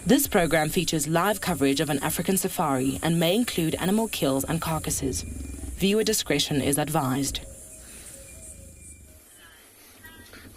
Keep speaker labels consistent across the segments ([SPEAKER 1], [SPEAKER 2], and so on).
[SPEAKER 1] This program features live coverage of an African safari and may include animal kills and carcasses. Viewer discretion is advised.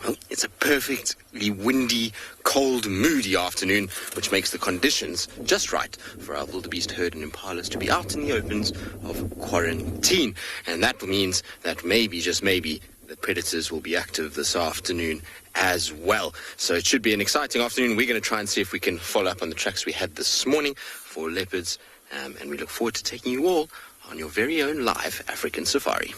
[SPEAKER 2] Well, it's a perfectly windy, cold, moody afternoon, which makes the conditions just right for our wildebeest herd and impalas to be out in the opens of quarantine. And that means that maybe, just maybe, the predators will be active this afternoon as well. So it should be an exciting afternoon. We're going to try and see if we can follow up on the tracks we had this morning for leopards. And we look forward to taking you all on your very own live African safari.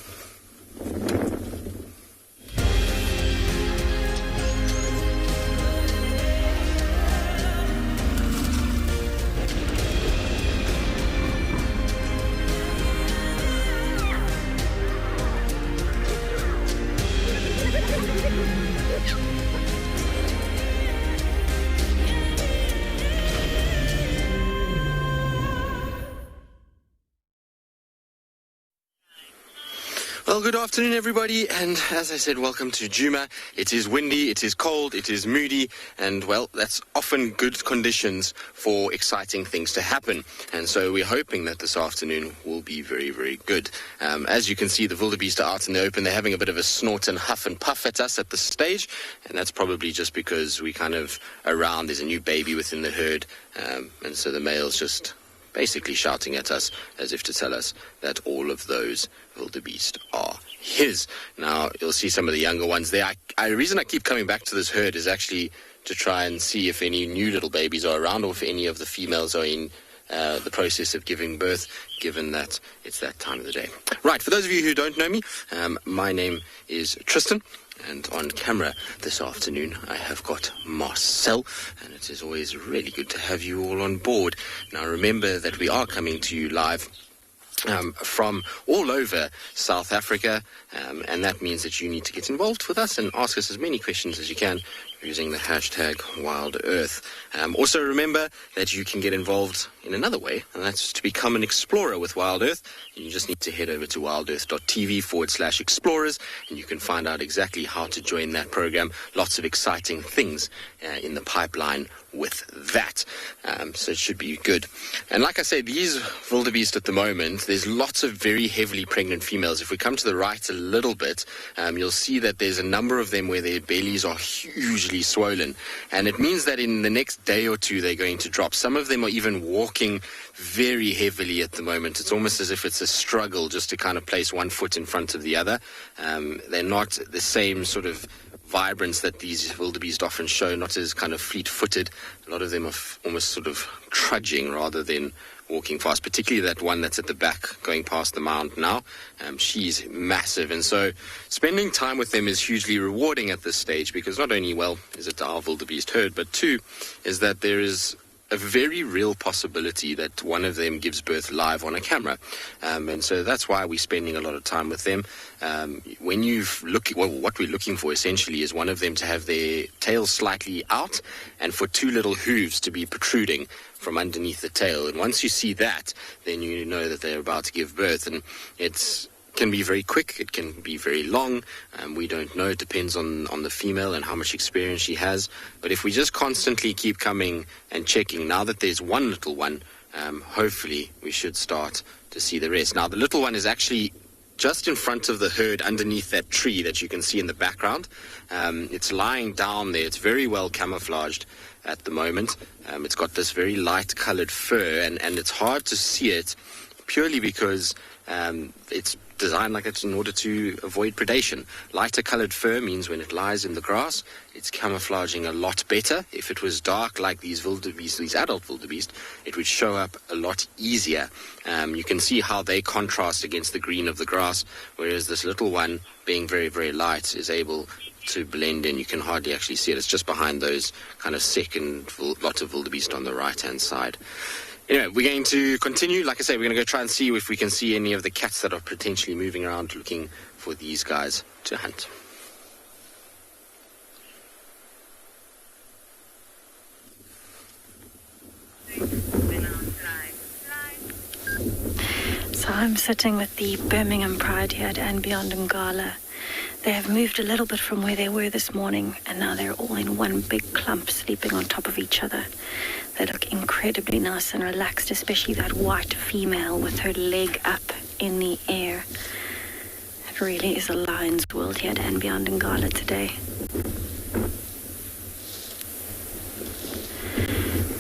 [SPEAKER 2] Well, good afternoon, everybody, and as I said, welcome to Djuma. It is windy, it is cold, it is moody, and, well, that's often good conditions for exciting things to happen. And so we're hoping that this afternoon will be very, very good. As you can see, the wildebeest are out in the open. They're having a bit of a snort and huff and puff at us at this stage, and that's probably just because we kind of around. There's a new baby within the herd, and so the male's just basically shouting at us as if to tell us that all of those wildebeest are his. Now, you'll see some of the younger ones there. The reason I keep coming back to this herd is actually to try and see if any new little babies are around or if any of the females are in the process of giving birth, given that it's that time of the day. Right, for those of you who don't know me, my name is Tristan. And on camera this afternoon, I have got Marcel, and it is always really good to have you all on board. Now, remember that we are coming to you live from all over South Africa, and that means that you need to get involved with us and ask us as many questions as you can using the hashtag WildEarth. Also remember that you can get involved in another way, and that's to become an explorer with WildEarth. You just need to head over to wildearth.tv/explorers, and you can find out exactly how to join that program. Lots of exciting things in the pipeline with that. So it should be good. And like I said, these wildebeest at the moment, there's lots of very heavily pregnant females. If we come to the right a little bit, you'll see that there's a number of them where their bellies are hugely swollen. And it means that in the next day or two, they're going to drop. Some of them are even walking very heavily at the moment. It's almost as if it's a struggle just to kind of place one foot in front of the other. They're not the same sort of vibrance that these wildebeest often show, not as kind of fleet-footed. A lot of them are almost sort of trudging rather than walking fast, particularly that one that's at the back going past the mount now. She's massive, and so spending time with them is hugely rewarding at this stage, because not only, well, is it our wildebeest herd, but two, is that there is a very real possibility that one of them gives birth live on a camera. And so that's why we're spending a lot of time with them. When you look, well, what we're looking for essentially is one of them to have their tail slightly out and for two little hooves to be protruding from underneath the tail. And once you see that, then you know that they're about to give birth. And it can be very quick, it can be very long. We don't know. It depends on the female and how much experience she has. But if we just constantly keep coming and checking, now that there's one little one, hopefully we should start to see the rest. Now, the little one is actually just in front of the herd underneath that tree that you can see in the background. It's lying down there. It's very well camouflaged at the moment. It's got this very light colored fur, and it's hard to see it purely because it's designed like it's in order to avoid predation. Lighter colored fur means when it lies in the grass, it's camouflaging a lot better. If it was dark like these wildebeest, these adult wildebeest, it would show up a lot easier. You can see how they contrast against the green of the grass, whereas this little one, being very, very light, is able to blend in. You can hardly actually see it. It's just behind those kind of second lot of wildebeest on the right-hand side. Anyway, we're going to continue. Like I say, we're going to go try and see if we can see any of the cats that are potentially moving around looking for these guys to hunt.
[SPEAKER 3] So I'm sitting with the Birmingham Pride here at and beyond Ngala. They have moved a little bit from where they were this morning, and now they're all in one big clump, sleeping on top of each other. They look incredibly nice and relaxed, especially that white female with her leg up in the air. It really is a lion's world here at Anbiandangala today.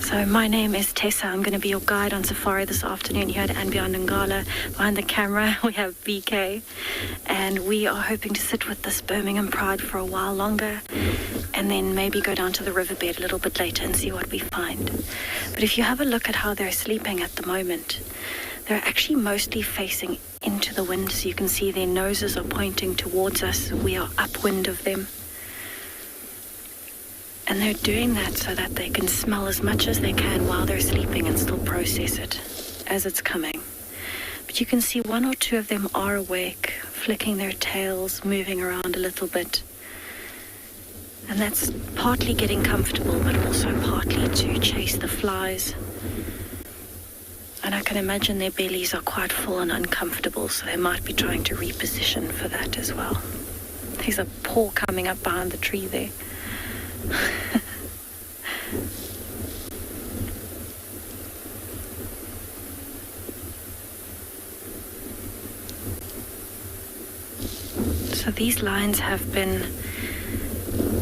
[SPEAKER 3] So my name is Tessa. I'm going to be your guide on safari this afternoon here at Anbiandangala. Behind the camera, we have BK. And we are hoping to sit with this Birmingham Pride for a while longer, and then maybe go down to the riverbed a little bit later and see what we find. But if you have a look at how they're sleeping at the moment, they're actually mostly facing into the wind. So you can see their noses are pointing towards us. We are upwind of them. And they're doing that so that they can smell as much as they can while they're sleeping and still process it as it's coming. But you can see one or two of them are awake, flicking their tails, moving around a little bit. And that's partly getting comfortable, but also partly to chase the flies. And I can imagine their bellies are quite full and uncomfortable, so they might be trying to reposition for that as well. There's a paw coming up behind the tree there. So these lions have been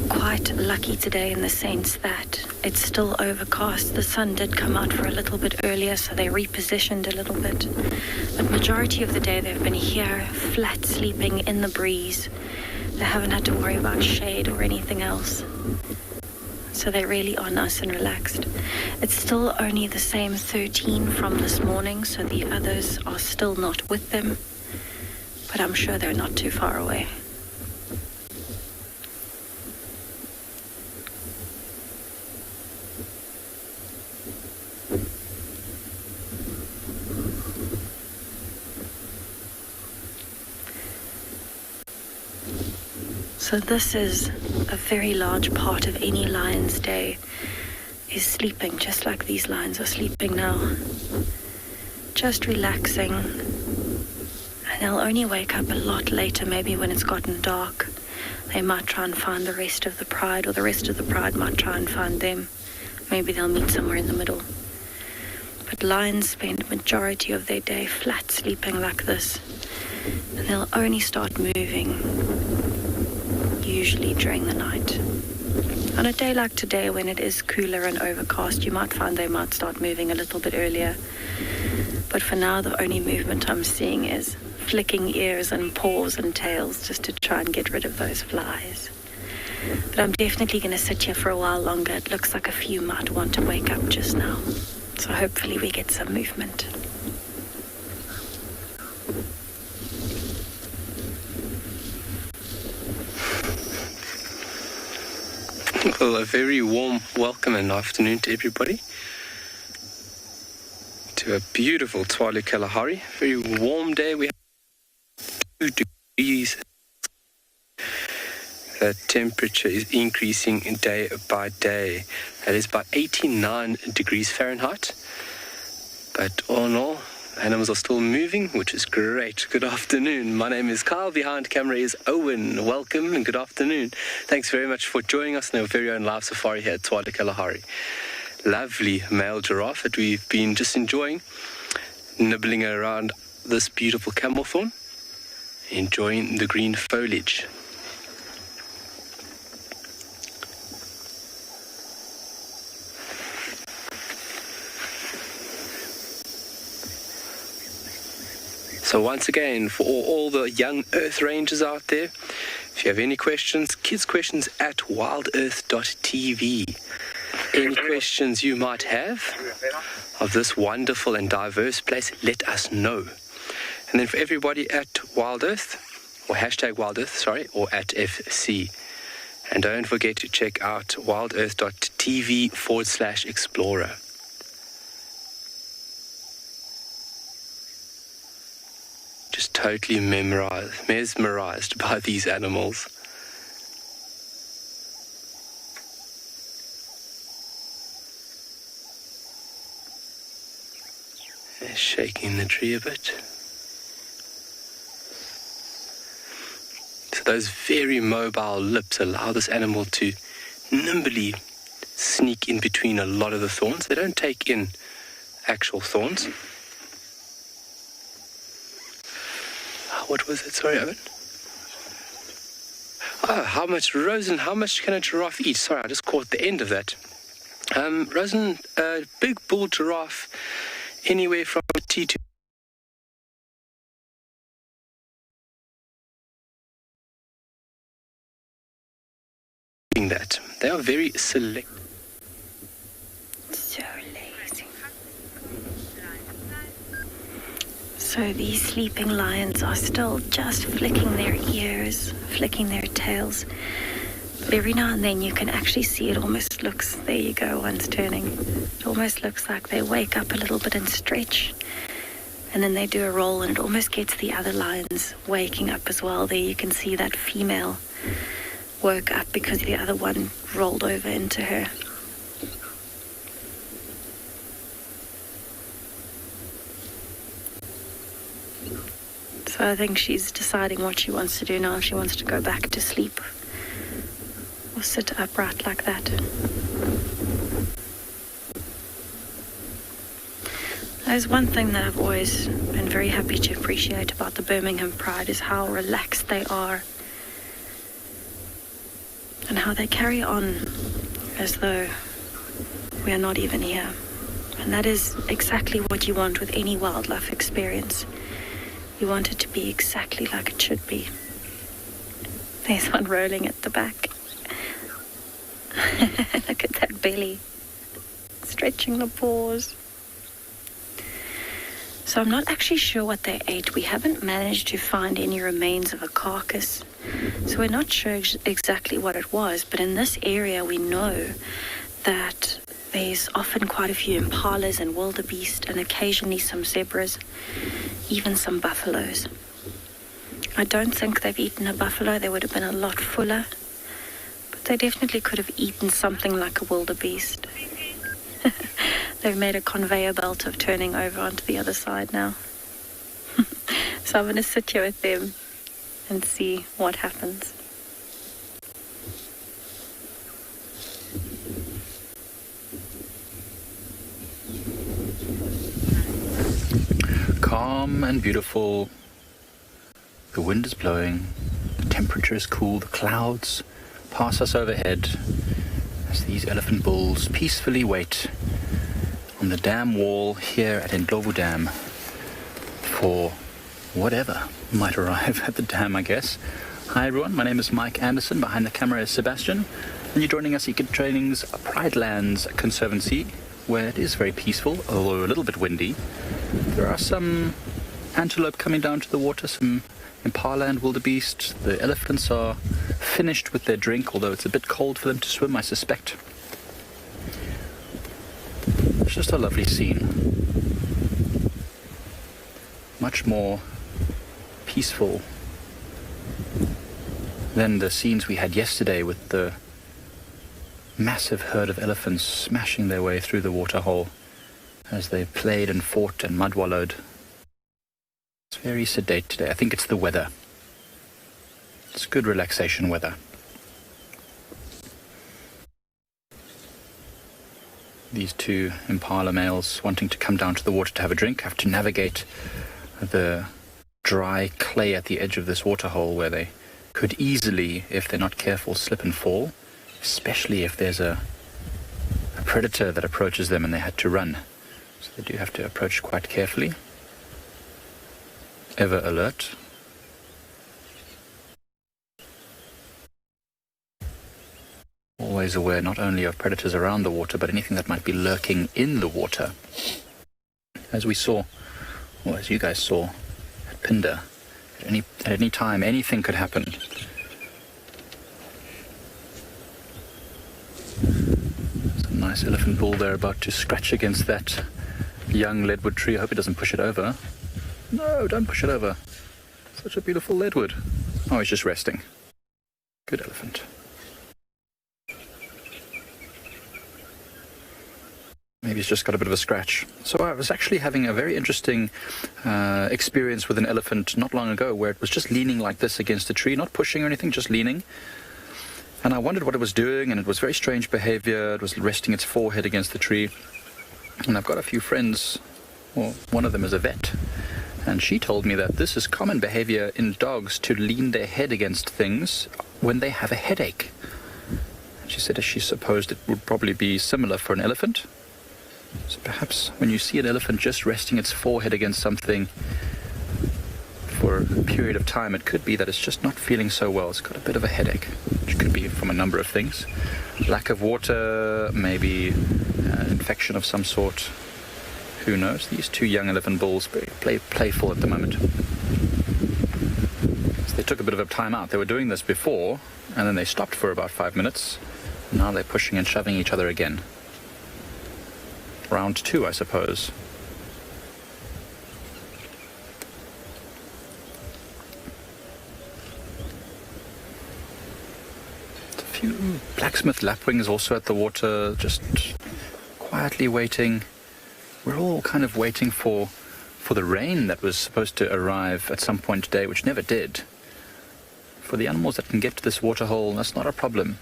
[SPEAKER 3] quite lucky today in the sense that it's still overcast. The sun did come out for a little bit earlier, so they repositioned a little bit. But majority of the day they've been here, flat sleeping in the breeze. They haven't had to worry about shade or anything else. So they really are nice and relaxed. It's still only the same 13 from this morning, so the others are still not with them. But I'm sure they're not too far away. So this is a very large part of any lion's day, is sleeping, just like these lions are sleeping now. Just relaxing. And they'll only wake up a lot later, maybe when it's gotten dark. They might try and find the rest of the pride, or the rest of the pride might try and find them. Maybe they'll meet somewhere in the middle. But lions spend majority of their day flat sleeping like this. And they'll only start moving usually during the night. On a day like today, when it is cooler and overcast, you might find they might start moving a little bit earlier. But for now, the only movement I'm seeing is flicking ears and paws and tails just to try and get rid of those flies. But I'm definitely going to sit here for a while longer. It looks like a few might want to wake up just now. So hopefully we get some movement.
[SPEAKER 4] Well, a very warm welcome and afternoon to everybody to a beautiful Tswalu Kalahari. Very warm day. We have 2 degrees. The temperature is increasing day by day. That is by 89 degrees Fahrenheit. But all in all, animals are still moving, which is great. Good afternoon. My name is Kyle. Behind camera is Owen. Welcome and good afternoon. Thanks very much for joining us in our very own live safari here at Tswalu Kalahari. Lovely male giraffe that we've been just enjoying, nibbling around this beautiful camel thorn, enjoying the green foliage. So once again, for all the young Earth Rangers out there, if you have any questions, kids questions at wildearth.tv. Any questions you might have of this wonderful and diverse place, let us know. And then for everybody at Wild Earth, or hashtag Wild Earth, or at FC. And don't forget to check out wildearth.tv/explorer. Just totally mesmerized by these animals. They're shaking the tree a bit. So those very mobile lips allow this animal to nimbly sneak in between a lot of the thorns. They don't take in actual thorns. What was it? Sorry, Owen. Oh, how much can a giraffe eat? Sorry, I just caught the end of that. Rosen, a big bull giraffe, anywhere from T to that. They are very select.
[SPEAKER 3] So lazy. So these sleeping lions are still just flicking their ears, flicking their tails. But every now and then you can actually see it almost looks, there you go, one's turning. It almost looks like they wake up a little bit and stretch. And then they do a roll and it almost gets the other lions waking up as well. There you can see that female woke up because the other one rolled over into her. So I think she's deciding what she wants to do now, if she wants to go back to sleep or sit upright like that. There's one thing that I've always been very happy to appreciate about the Birmingham Pride is how relaxed they are and how they carry on as though we are not even here. And that is exactly what you want with any wildlife experience. You want it to be exactly like it should be. There's one rolling at the back. Look at that belly, stretching the paws. So I'm not actually sure what they ate. We haven't managed to find any remains of a carcass. So we're not sure exactly what it was. But in this area, we know that there's often quite a few impalas and wildebeest and occasionally some zebras, even some buffaloes. I don't think they've eaten a buffalo. They would have been a lot fuller. But they definitely could have eaten something like a wildebeest. They've made a conveyor belt of turning over onto the other side now. So I'm going to sit here with them and see what happens.
[SPEAKER 5] Calm and beautiful. The wind is blowing. The temperature is cool. The clouds pass us overhead as these elephant bulls peacefully wait on the dam wall here at Ndlovu Dam for whatever might arrive at the dam, I guess. Hi everyone, my name is Mike Anderson. Behind the camera is Sebastian, and you're joining us at Training's Pride Lands Conservancy, where it is very peaceful, although a little bit windy. There are some antelope coming down to the water, some impala and wildebeest. The elephants are finished with their drink, although it's a bit cold for them to swim, I suspect. It's just a lovely scene. Much more peaceful than the scenes we had yesterday with the massive herd of elephants smashing their way through the waterhole as they played and fought and mud-wallowed. It's very sedate today. I think it's the weather. It's good relaxation weather. These two impala males wanting to come down to the water to have a drink have to navigate the dry clay at the edge of this waterhole where they could easily, if they're not careful, slip and fall, especially if there's a predator that approaches them and they had to run. So they do have to approach quite carefully. Ever alert. Always aware not only of predators around the water, but anything that might be lurking in the water. As we saw, or as you guys saw at Phinda, at any time, anything could happen. There's a nice elephant bull there about to scratch against that young leadwood tree. I hope it doesn't push it over. No, don't push it over. Such a beautiful leadwood. Oh, he's just resting. Good elephant. Maybe he's just got a bit of a scratch. So I was actually having a very interesting experience with an elephant not long ago, where it was just leaning like this against a tree, not pushing or anything, just leaning. And I wondered what it was doing, and it was very strange behavior. It was resting its forehead against the tree. And I've got a few friends, well, one of them is a vet, and she told me that this is common behavior in dogs to lean their head against things when they have a headache. She said she supposed it would probably be similar for an elephant. So perhaps when you see an elephant just resting its forehead against something for a period of time, it could be that it's just not feeling so well. It's got a bit of a headache, which could be from a number of things. Lack of water, maybe infection of some sort. Who knows? These two young elephant bulls very playful at the moment. So they took a bit of a time out. They were doing this before, and then they stopped for about 5 minutes. Now they're pushing and shoving each other again. Round 2, I suppose. A few blacksmith lapwings also at the water, just quietly waiting. We're all kind of waiting for the rain that was supposed to arrive at some point today, which never did. For the animals that can get to this waterhole, that's not a problem.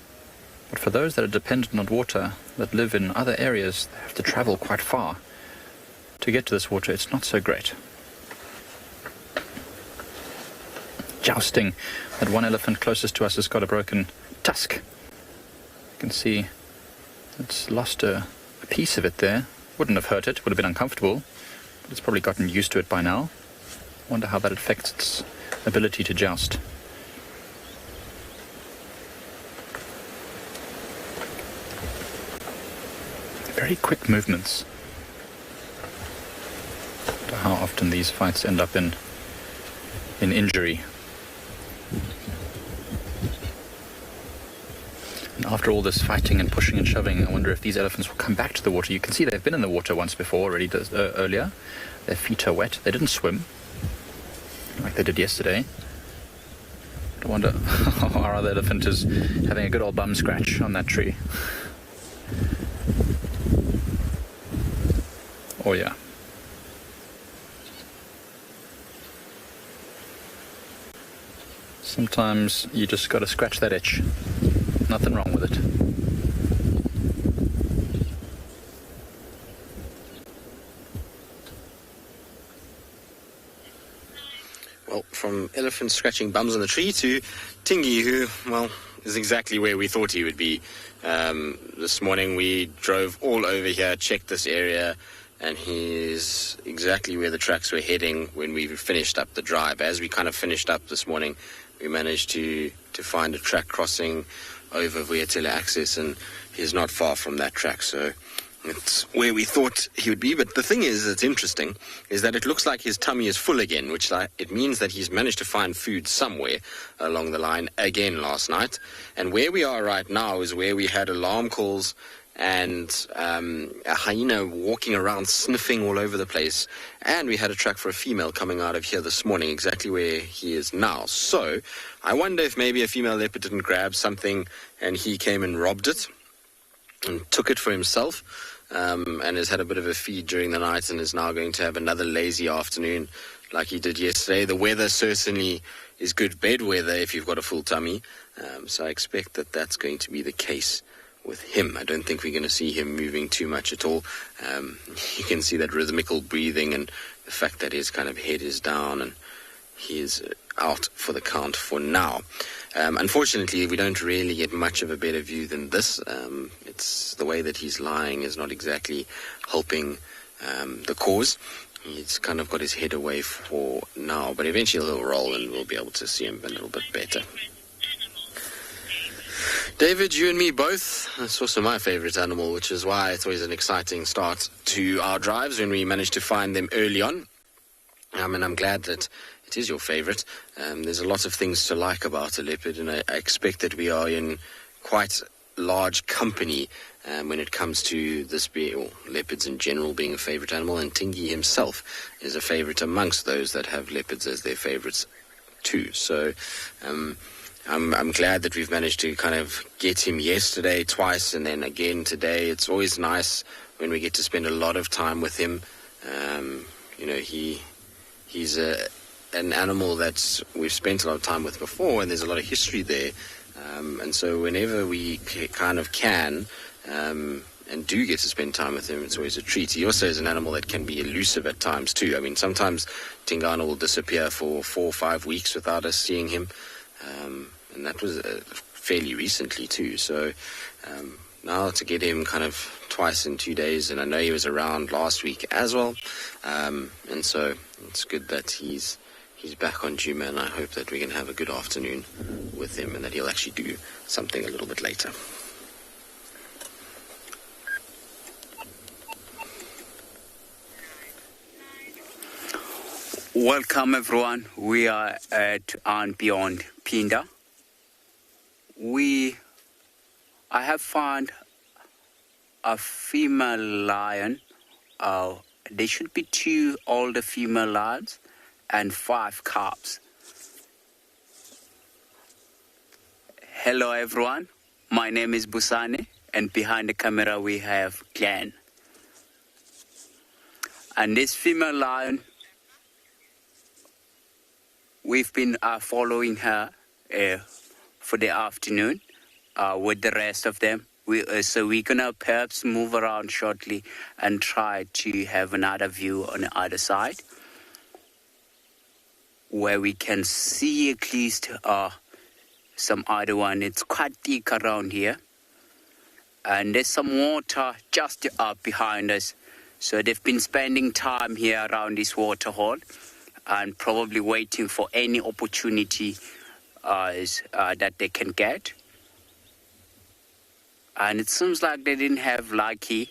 [SPEAKER 5] But for those that are dependent on water, that live in other areas, they have to travel quite far to get to this water. It's not so great. Jousting. That one elephant closest to us has got a broken tusk. You can see it's lost a piece of it there. Wouldn't have hurt it, would have been uncomfortable, but it's probably gotten used to it by now. Wonder how that affects its ability to joust. Very quick movements. Wonder how often these fights end up in injury. And after all this fighting and pushing and shoving, I wonder if these elephants will come back to the water. You can see they've been in the water once before already, earlier. Their feet are wet. They didn't swim like they did yesterday. I wonder how our other elephant is having a good old bum scratch on that tree. Oh yeah. Sometimes you just got to scratch that itch. Nothing wrong with it.
[SPEAKER 2] Well, from elephants scratching bums on the tree to Tingy, who, well, is exactly where we thought he would be. This morning we drove all over here, checked this area, and he's exactly where the tracks were heading when we finished up the drive. As we kind of finished up this morning, we managed to find a track crossing over Vuyatela Access, and he's not far from that track, so it's where we thought he would be. But the thing is, that's interesting, is that it looks like his tummy is full again, which it means that he's managed to find food somewhere along the line again last night. And where we are right now is where we had alarm calls and a hyena walking around sniffing all over the place, and we had a track for a female coming out of here this morning, exactly where he is now. So I wonder if maybe a female leopard didn't grab something and he came and robbed it and took it for himself, and has had a bit of a feed during the night and is now going to have another lazy afternoon like he did yesterday. The weather certainly is good bed weather if you've got a full tummy, so I expect that that's going to be the case with him. I don't think we're going to see him moving too much at all. You can see that rhythmical breathing and the fact that his kind of head is down, and he is out for the count for now. Unfortunately, we don't really get much of a better view than this. It's the way that he's lying is not exactly helping the cause. He's kind of got his head away for now, but eventually he'll roll and we'll be able to see him a little bit better. David, you and me both. That's also my favorite animal, which is why it's always an exciting start to our drives when we manage to find them early on. And I'm glad that it is your favorite. There's a lot of things to like about a leopard, and I expect that we are in quite large company when it comes to this or leopards in general being a favorite animal, and Tingy himself is a favorite amongst those that have leopards as their favorites too. So I'm glad that we've managed to kind of get him yesterday twice and then again today. It's always nice when we get to spend a lot of time with him. He's an animal that we've spent a lot of time with before, and there's a lot of history there. And so whenever we kind of can and do get to spend time with him, it's always a treat. He also is an animal that can be elusive at times too. I mean, sometimes Tingana will disappear for 4 or 5 weeks without us seeing him. And that was fairly recently too. So now to get him kind of twice in 2 days, and I know he was around last week as well. And so it's good that he's back on Djuma, and I hope that we can have a good afternoon with him and that he'll actually do something a little bit later.
[SPEAKER 6] Welcome everyone. We are at and beyond Pinda. I have found a female lion. There should be 2 older female lions and 5 cubs. Hello everyone. My name is Busane, and behind the camera we have Glenn. And this female lion, we've been following her for the afternoon with the rest of them. So we're going to perhaps move around shortly and try to have another view on the other side where we can see at least some other one. It's quite thick around here. And there's some water just up behind us. So they've been spending time here around this water hole and probably waiting for any opportunity that they can get. And it seems like they didn't have lucky.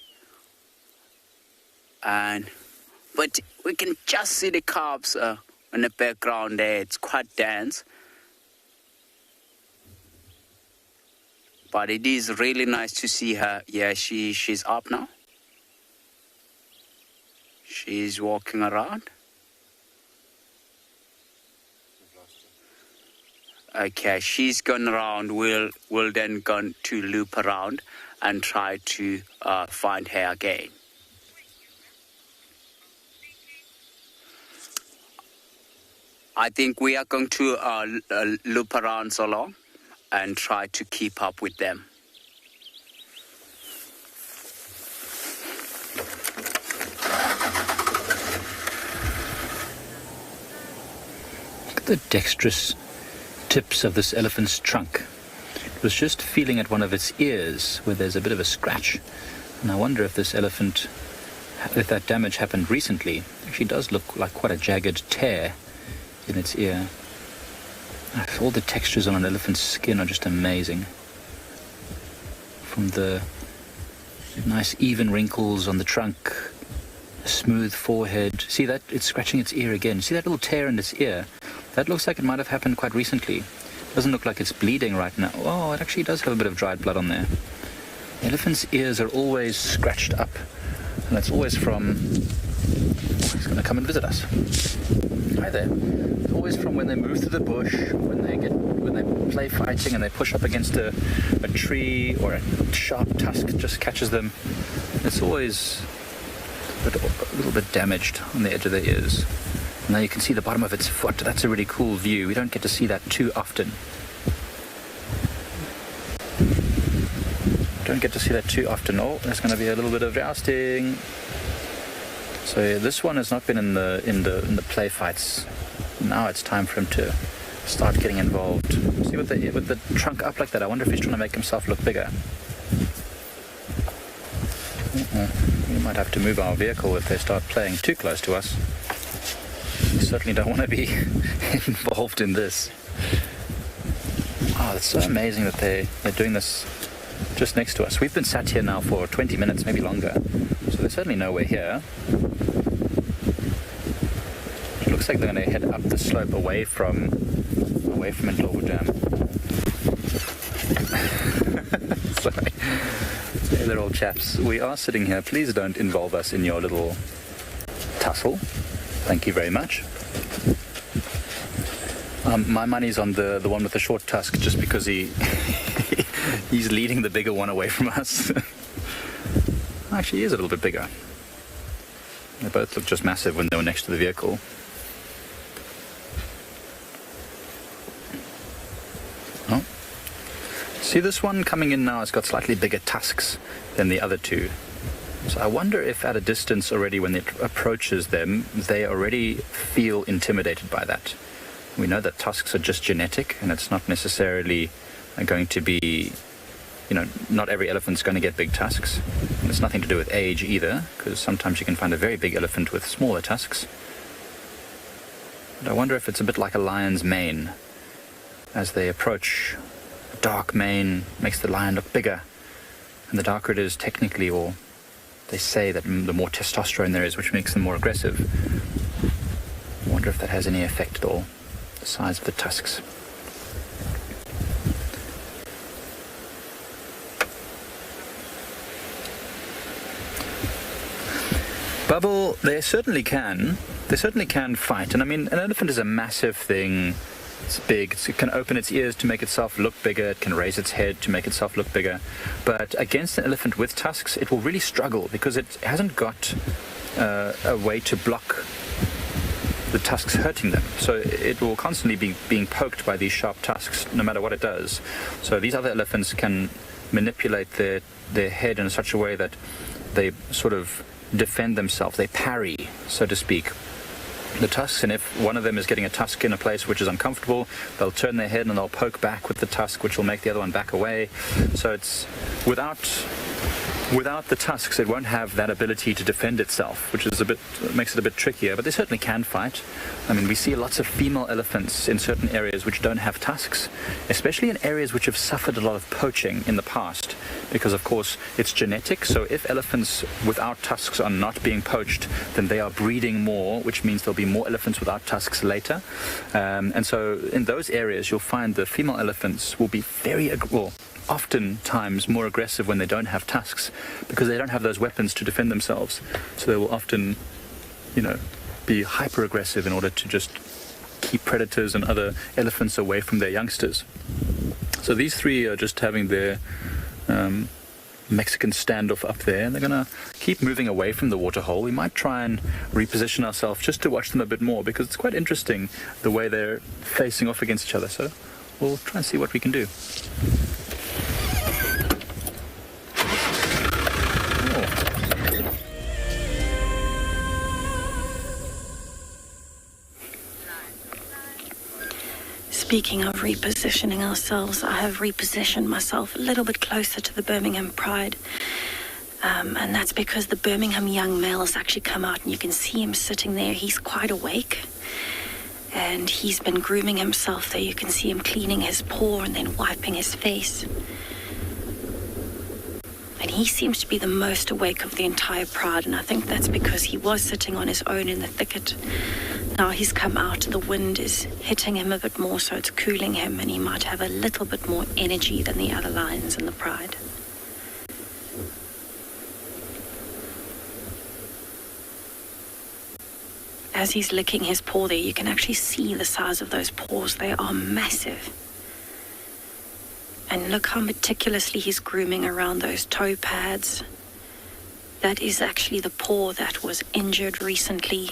[SPEAKER 6] But we can just see the cubs in the background there. It's quite dense. But it is really nice to see her. Yeah, she's up now. She's walking around. Okay, she's gone around. We'll then go to loop around and try to find her again. I think we are going to loop around so long and try to keep up with them.
[SPEAKER 5] Look at the dexterous tips of this elephant's trunk. It was just feeling at one of its ears where there's a bit of a scratch. And I wonder if this elephant, if that damage happened recently. It actually does look like quite a jagged tear in its ear. All the textures on an elephant's skin are just amazing. From the nice even wrinkles on the trunk, a smooth forehead. See that? It's scratching its ear again. See that little tear in its ear? That looks like it might have happened quite recently. It doesn't look like it's bleeding right now. Oh, it actually does have a bit of dried blood on there. Elephants' ears are always scratched up. And that's always from... He's going to come and visit us. Hi there. It's always from when they move through the bush, when they play fighting and they push up against a tree or a sharp tusk just catches them. It's always a little bit damaged on the edge of their ears. Now you can see the bottom of its foot. That's a really cool view. We don't get to see that too often. Oh, there's going to be a little bit of jousting. So this one has not been in the play fights. Now it's time for him to start getting involved. See with the trunk up like that. I wonder if he's trying to make himself look bigger. We might have to move our vehicle if they start playing too close to us. We certainly don't want to be involved in this. Oh, it's so amazing that they're doing this just next to us. We've been sat here now for 20 minutes, maybe longer. So they certainly know we're here. It looks like they're going to head up the slope away from Ndlovu Dam. Sorry. Hey, little chaps. We are sitting here. Please don't involve us in your little tussle. Thank you very much. My money's on the one with the short tusk, just because he's leading the bigger one away from us. Actually, he is a little bit bigger. They both look just massive when they were next to the vehicle. Oh. See, this one coming in now has got slightly bigger tusks than the other two. So I wonder if at a distance already, when it approaches them, they already feel intimidated by that. We know that tusks are just genetic, and it's not necessarily going to be, not every elephant's going to get big tusks. And it's nothing to do with age either, because sometimes you can find a very big elephant with smaller tusks. But I wonder if it's a bit like a lion's mane. As they approach, a dark mane makes the lion look bigger. And the darker it is technically, or they say that the more testosterone there is, which makes them more aggressive. I wonder if that has any effect at all. The size of the tusks. Bubble, they certainly can fight. And I mean, an elephant is a massive thing. It's big. It can open its ears to make itself look bigger. It can raise its head to make itself look bigger. But against an elephant with tusks, it will really struggle because it hasn't got a way to block the tusks hurting them. So it will constantly be being poked by these sharp tusks, no matter what it does. So these other elephants can manipulate their head in such a way that they sort of defend themselves. They parry, so to speak, the tusks, and if one of them is getting a tusk in a place which is uncomfortable, they'll turn their head and they'll poke back with the tusk, which will make the other one back away. So it's without the tusks, it won't have that ability to defend itself, which is makes it a bit trickier. But they certainly can fight. I mean, we see lots of female elephants in certain areas which don't have tusks, especially in areas which have suffered a lot of poaching in the past, because of course it's genetic. So if elephants without tusks are not being poached, then they are breeding more, which means there'll be more elephants without tusks later. And so in those areas, you'll find the female elephants will be oftentimes more aggressive when they don't have tusks, because they don't have those weapons to defend themselves. So they will often, be hyper aggressive in order to just keep predators and other elephants away from their youngsters. So these three are just having their Mexican standoff up there, and they're going to keep moving away from the waterhole. We might try and reposition ourselves just to watch them a bit more, because it's quite interesting the way they're facing off against each other. So we'll try and see what we can do.
[SPEAKER 3] Speaking of repositioning ourselves, I have repositioned myself a little bit closer to the Birmingham Pride. And that's because the Birmingham young male has actually come out, and you can see him sitting there. He's quite awake. And he's been grooming himself there. You can see him cleaning his paw and then wiping his face. And he seems to be the most awake of the entire pride, and I think that's because he was sitting on his own in the thicket. Now he's come out, the wind is hitting him a bit more, so it's cooling him, and he might have a little bit more energy than the other lions in the pride. As he's licking his paw there, you can actually see the size of those paws. They are massive. And look how meticulously he's grooming around those toe pads. That is actually the paw that was injured recently.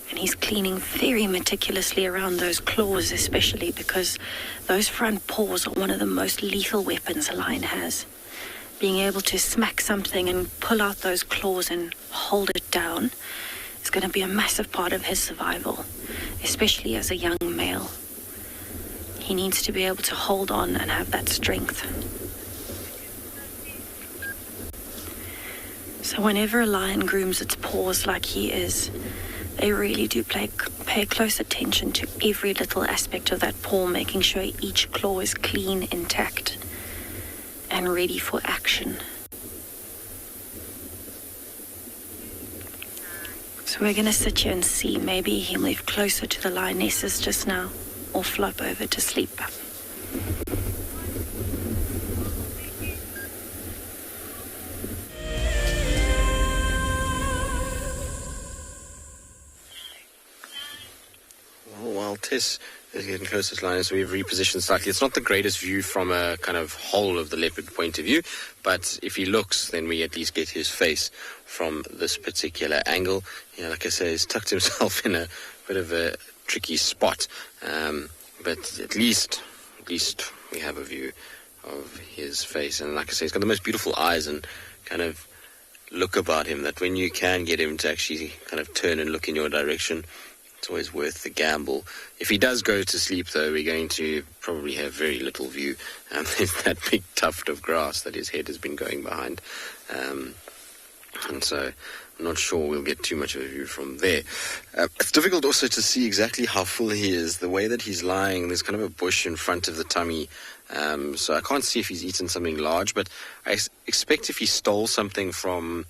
[SPEAKER 3] And he's cleaning very meticulously around those claws, especially because those front paws are one of the most lethal weapons a lion has. Being able to smack something and pull out those claws and hold it down is going to be a massive part of his survival, especially as a young male. He needs to be able to hold on and have that strength. So whenever a lion grooms its paws like he is, they really do pay close attention to every little aspect of that paw, making sure each claw is clean, intact, and ready for action. So we're going to sit here and see. Maybe he'll move closer to the lionesses just now, or flop over to sleep.
[SPEAKER 2] guess, getting closer to lioness, we've repositioned slightly. It's not the greatest view from a kind of whole of the leopard point of view, but if he looks, then we at least get his face from this particular angle. Like I say, he's tucked himself in a bit of a tricky spot, but at least we have a view of his face. And like I say, he's got the most beautiful eyes and kind of look about him that when you can get him to actually kind of turn and look in your direction, it's always worth the gamble. If he does go to sleep, though, we're going to probably have very little view. There's that big tuft of grass that his head has been going behind. And so I'm not sure we'll get too much of a view from there. It's difficult also to see exactly how full he is. The way that he's lying, there's kind of a bush in front of the tummy. So I can't see if he's eaten something large, but I expect if he stole something from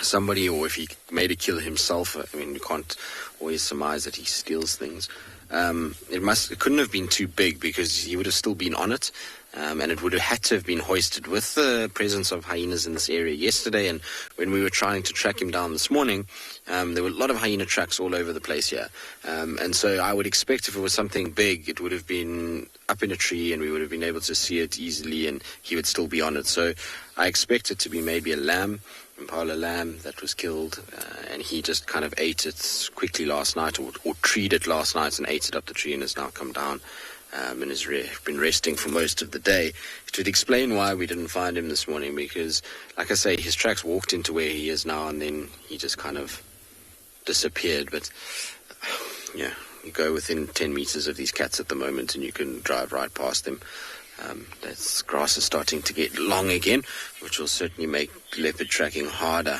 [SPEAKER 2] somebody, or if he made a kill himself, I mean, you can't always surmise that he steals things. It couldn't have been too big, because he would have still been on it, and it would have had to have been hoisted. With the presence of hyenas in this area yesterday, and when we were trying to track him down this morning, there were a lot of hyena tracks all over the place here, and so I would expect if it was something big, it would have been up in a tree and we would have been able to see it easily, and he would still be on it. So I expect it to be maybe a impala lamb that was killed, and he just kind of ate it quickly last night, or treed it last night and ate it up the tree, and has now come down and has been resting for most of the day. It would explain why we didn't find him this morning, because, like I say, his tracks walked into where he is now, and then he just kind of disappeared. But yeah, you go within 10 meters of these cats at the moment and you can drive right past them. That grass is starting to get long again, which will certainly make leopard tracking harder.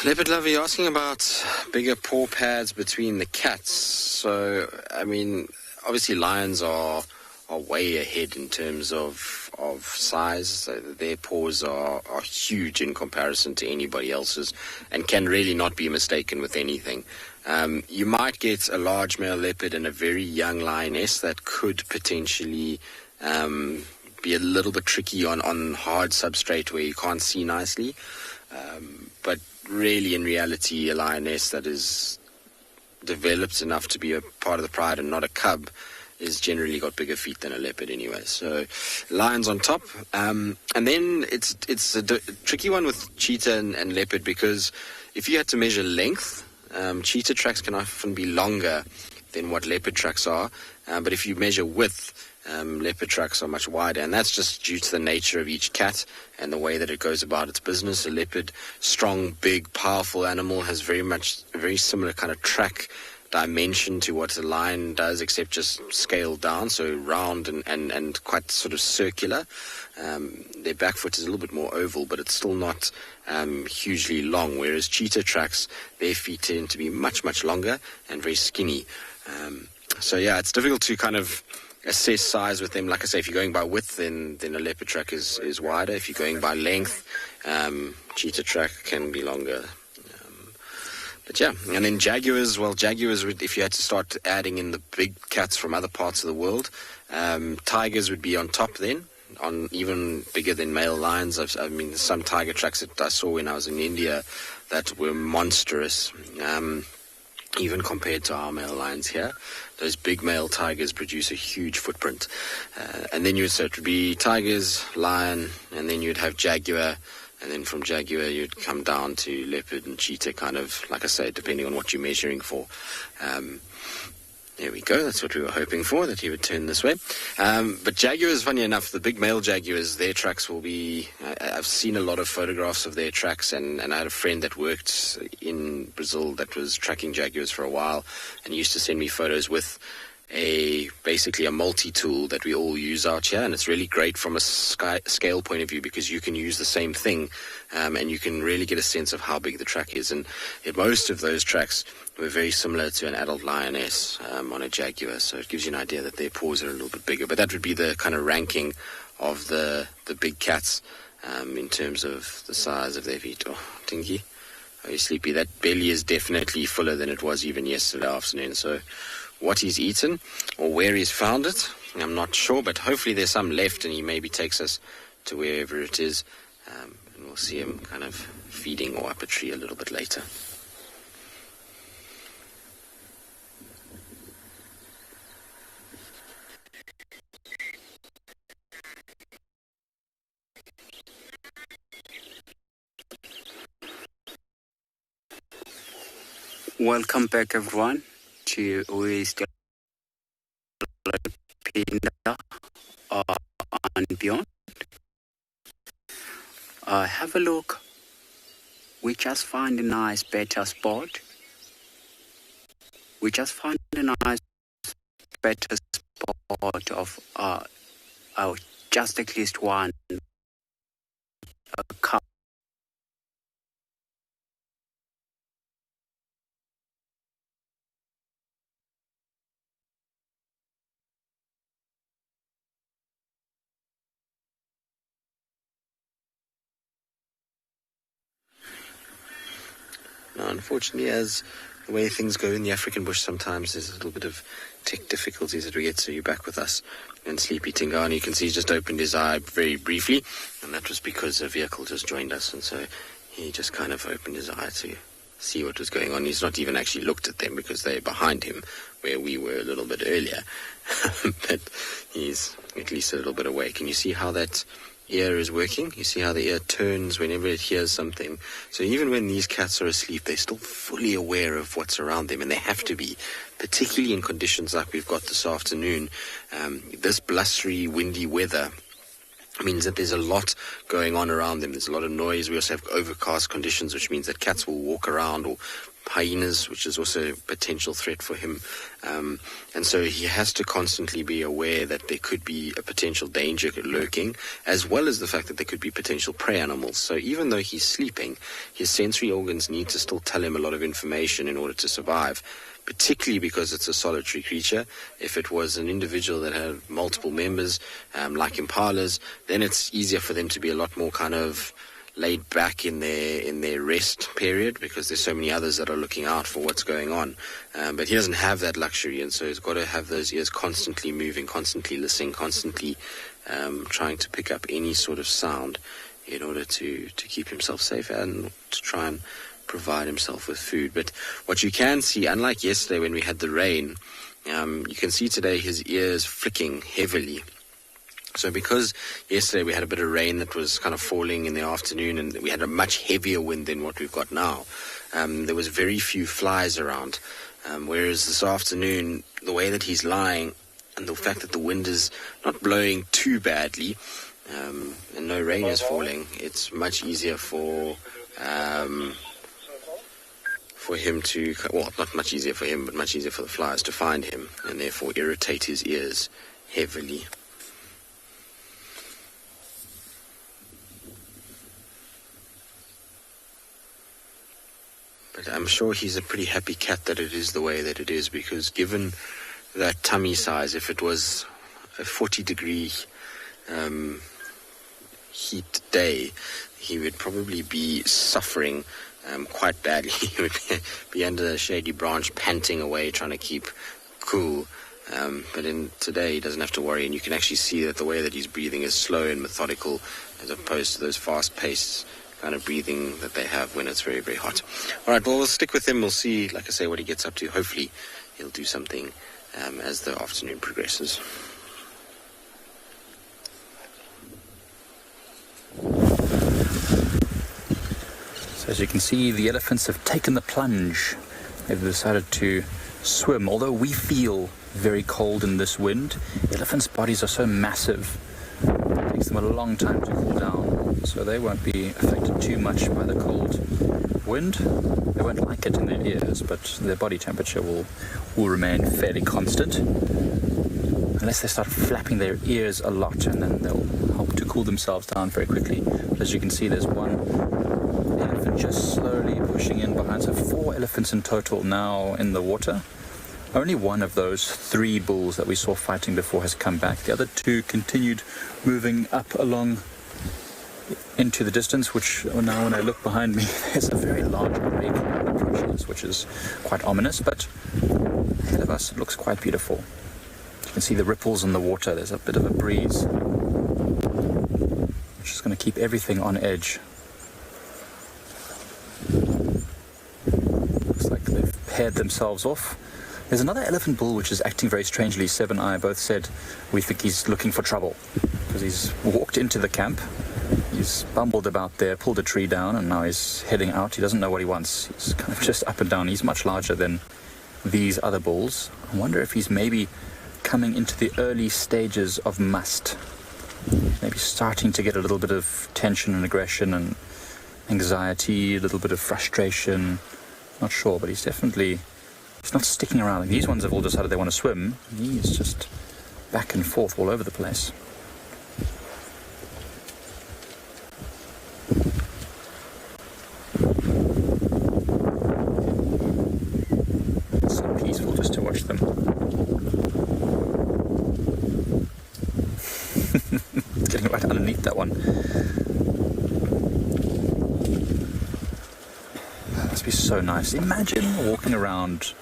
[SPEAKER 2] Leopard lover, you're asking about bigger paw pads between the cats. So, I mean, obviously lions are way ahead in terms of size. So their paws are huge in comparison to anybody else's, and can really not be mistaken with anything. You might get a large male leopard and a very young lioness that could potentially be a little bit tricky on hard substrate where you can't see nicely. But really, in reality, a lioness that is developed enough to be a part of the pride and not a cub is generally got bigger feet than a leopard anyway. So lions on top. And then it's a tricky one with cheetah and leopard, because if you had to measure length, cheetah tracks can often be longer than what leopard tracks are. But if you measure width, leopard tracks are much wider, and that's just due to the nature of each cat and the way that it goes about its business. A leopard, strong, big, powerful animal, has a very similar kind of track dimension to what a lion does, except just scaled down, so round and quite sort of circular. Their back foot is a little bit more oval, but it's still not hugely long, whereas cheetah tracks, their feet tend to be much, much longer and very skinny. So yeah, it's difficult to kind of assess size with them. Like I say, if you're going by width, then a leopard track is wider. If you're going by length, cheetah track can be longer. But yeah, and then jaguars, would, if you had to start adding in the big cats from other parts of the world, tigers would be on top then, on even bigger than male lions. I mean, some tiger tracks that I saw when I was in India that were monstrous, even compared to our male lions here. Those big male tigers produce a huge footprint. And then so it would be tigers, lion, and then you'd have jaguar. And then from jaguar, you'd come down to leopard and cheetah, kind of, like I say, depending on what you're measuring for. There we go. That's what we were hoping for, that he would turn this way. But jaguars, funny enough, the big male jaguars, their tracks will be... I've seen a lot of photographs of their tracks, and I had a friend that worked in Brazil that was tracking jaguars for a while, and he used to send me photos with basically a multi-tool that we all use out here, and it's really great from a scale point of view, because you can use the same thing and you can really get a sense of how big the track is. And most of those tracks were very similar to an adult lioness on a jaguar, so it gives you an idea that their paws are a little bit bigger. But that would be the kind of ranking of the big cats in terms of the size of their feet. Oh, Tinky, are you sleepy? That belly is definitely fuller than it was even yesterday afternoon, so what he's eaten or where he's found it, I'm not sure, but hopefully there's some left and he maybe takes us to wherever it is, and we'll see him kind of feeding or up a tree a little bit later.
[SPEAKER 6] Welcome back, everyone, to Always Pinda and Beyond. Have a look. We just found a nice better spot. We just found a nice better spot of just at least one cup.
[SPEAKER 2] Now, unfortunately, as the way things go in the African bush, sometimes there's a little bit of tech difficulties that we get. So you're back with us. And Sleepy Tingani, you can see, he just opened his eye very briefly, and that was because a vehicle just joined us, and so he just kind of opened his eye to see what was going on. He's not even actually looked at them because they're behind him, where we were a little bit earlier. But he's at least a little bit awake. And you see how that ear is working? You see how the ear turns whenever it hears something. So even when these cats are asleep, they're still fully aware of what's around them, and they have to be, particularly in conditions like we've got this afternoon. This blustery, windy weather means that there's a lot going on around them. There's a lot of noise. We also have overcast conditions, which means that cats will walk around, or hyenas, which is also a potential threat for him. And so he has to constantly be aware that there could be a potential danger lurking, as well as the fact that there could be potential prey animals. So even though he's sleeping, his sensory organs need to still tell him a lot of information in order to survive, particularly because it's a solitary creature. If it was an individual that had multiple members, like impalas, then it's easier for them to be a lot more kind of laid back in their rest period, because there's so many others that are looking out for what's going on. But he doesn't have that luxury, and so he's got to have those ears constantly moving, constantly listening, constantly trying to pick up any sort of sound in order to keep himself safe and to try and provide himself with food. But what you can see, unlike yesterday when we had the rain, you can see today his ears flicking heavily. So because yesterday we had a bit of rain that was kind of falling in the afternoon, and we had a much heavier wind than what we've got now, there was very few flies around. Whereas this afternoon, the way that he's lying and the fact that the wind is not blowing too badly, and no rain is falling, it's much easier for him to, well, not much easier for him, but much easier for the flies to find him, and therefore irritate his ears heavily. But I'm sure he's a pretty happy cat that it is the way that it is, because given that tummy size, if it was a 40-degree heat day, he would probably be suffering quite badly. He would be under a shady branch, panting away, trying to keep cool. But today he doesn't have to worry, and you can actually see that the way that he's breathing is slow and methodical, as opposed to those fast-paced kind of breathing that they have when it's very, very hot. All right, well, we'll stick with him. We'll see, like I say, what he gets up to. Hopefully he'll do something as the afternoon progresses.
[SPEAKER 5] So as you can see, the elephants have taken the plunge. They've decided to swim. Although we feel very cold in this wind, elephants' bodies are so massive, it takes them a long time to cool down. So they won't be affected too much by the cold wind. They won't like it in their ears, but their body temperature will remain fairly constant, unless they start flapping their ears a lot, and then they'll help to cool themselves down very quickly. But as you can see, there's one elephant just slowly pushing in behind. So 4 elephants in total now in the water. Only one of those 3 bulls that we saw fighting before has come back. The other 2 continued moving up along into the distance, which now when I look behind me, there's a very large gray cloud approaching us, which is quite ominous, but ahead of us it looks quite beautiful. You can see the ripples in the water. There's a bit of a breeze, which is going to keep everything on edge. they've paired themselves off. There's another elephant bull which is acting very strangely. Seb and I both said we think he's looking for trouble because he's walked into the camp, he's bumbled about there, pulled a tree down, and now he's heading out. He doesn't know what he wants. He's kind of just up and down. He's much larger than these other bulls. I wonder if he's maybe coming into the early stages of must. Maybe starting to get a little bit of tension and aggression and anxiety, a little bit of frustration. Not sure, but he's not sticking around. Like these ones have all decided they want to swim. He's just back and forth all over the place. It's so peaceful just to watch them. It's getting right underneath that one. That must be so nice. Imagine walking around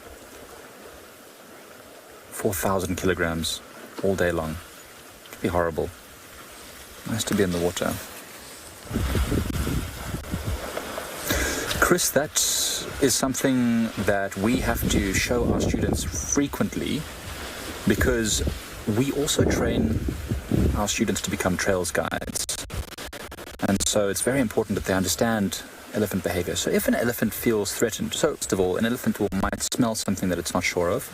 [SPEAKER 5] 4,000 kilograms all day long. It'd be horrible. Nice to be in the water. Chris, that is something that we have to show our students frequently because we also train our students to become trails guides. And so it's very important that they understand elephant behavior. So if an elephant feels threatened, so first of all, an elephant might smell something that it's not sure of,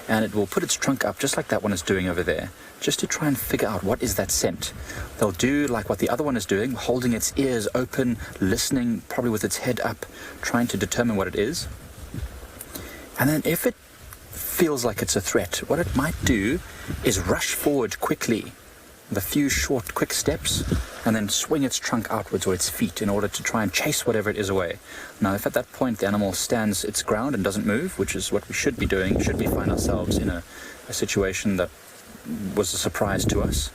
[SPEAKER 5] and it will put its trunk up just like that one is doing over there, just to try and figure out what is that scent. They'll do like what the other one is doing, holding its ears open, listening, probably with its head up, trying to determine what it is. And then if it feels like it's a threat, what it might do is rush forward quickly with a few short, quick steps, and then swing its trunk outwards or its feet in order to try and chase whatever it is away. Now, if at that point the animal stands its ground and doesn't move, which is what we should be doing, should we find ourselves in a situation that was a surprise to us,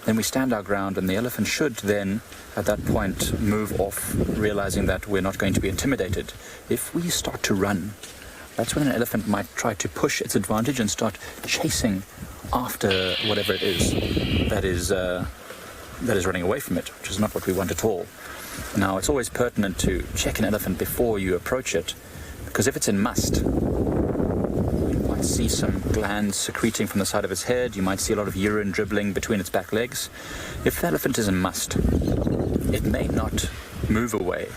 [SPEAKER 5] then we stand our ground, and the elephant should then, at that point, move off, realizing that we're not going to be intimidated. If we start to run, that's when an elephant might try to push its advantage and start chasing after whatever it is that is running away from it, which is not what we want at all. Now, it's always pertinent to check an elephant before you approach it, because if it's in must, you might see some glands secreting from the side of its head, you might see a lot of urine dribbling between its back legs. If the elephant is in must, it may not move away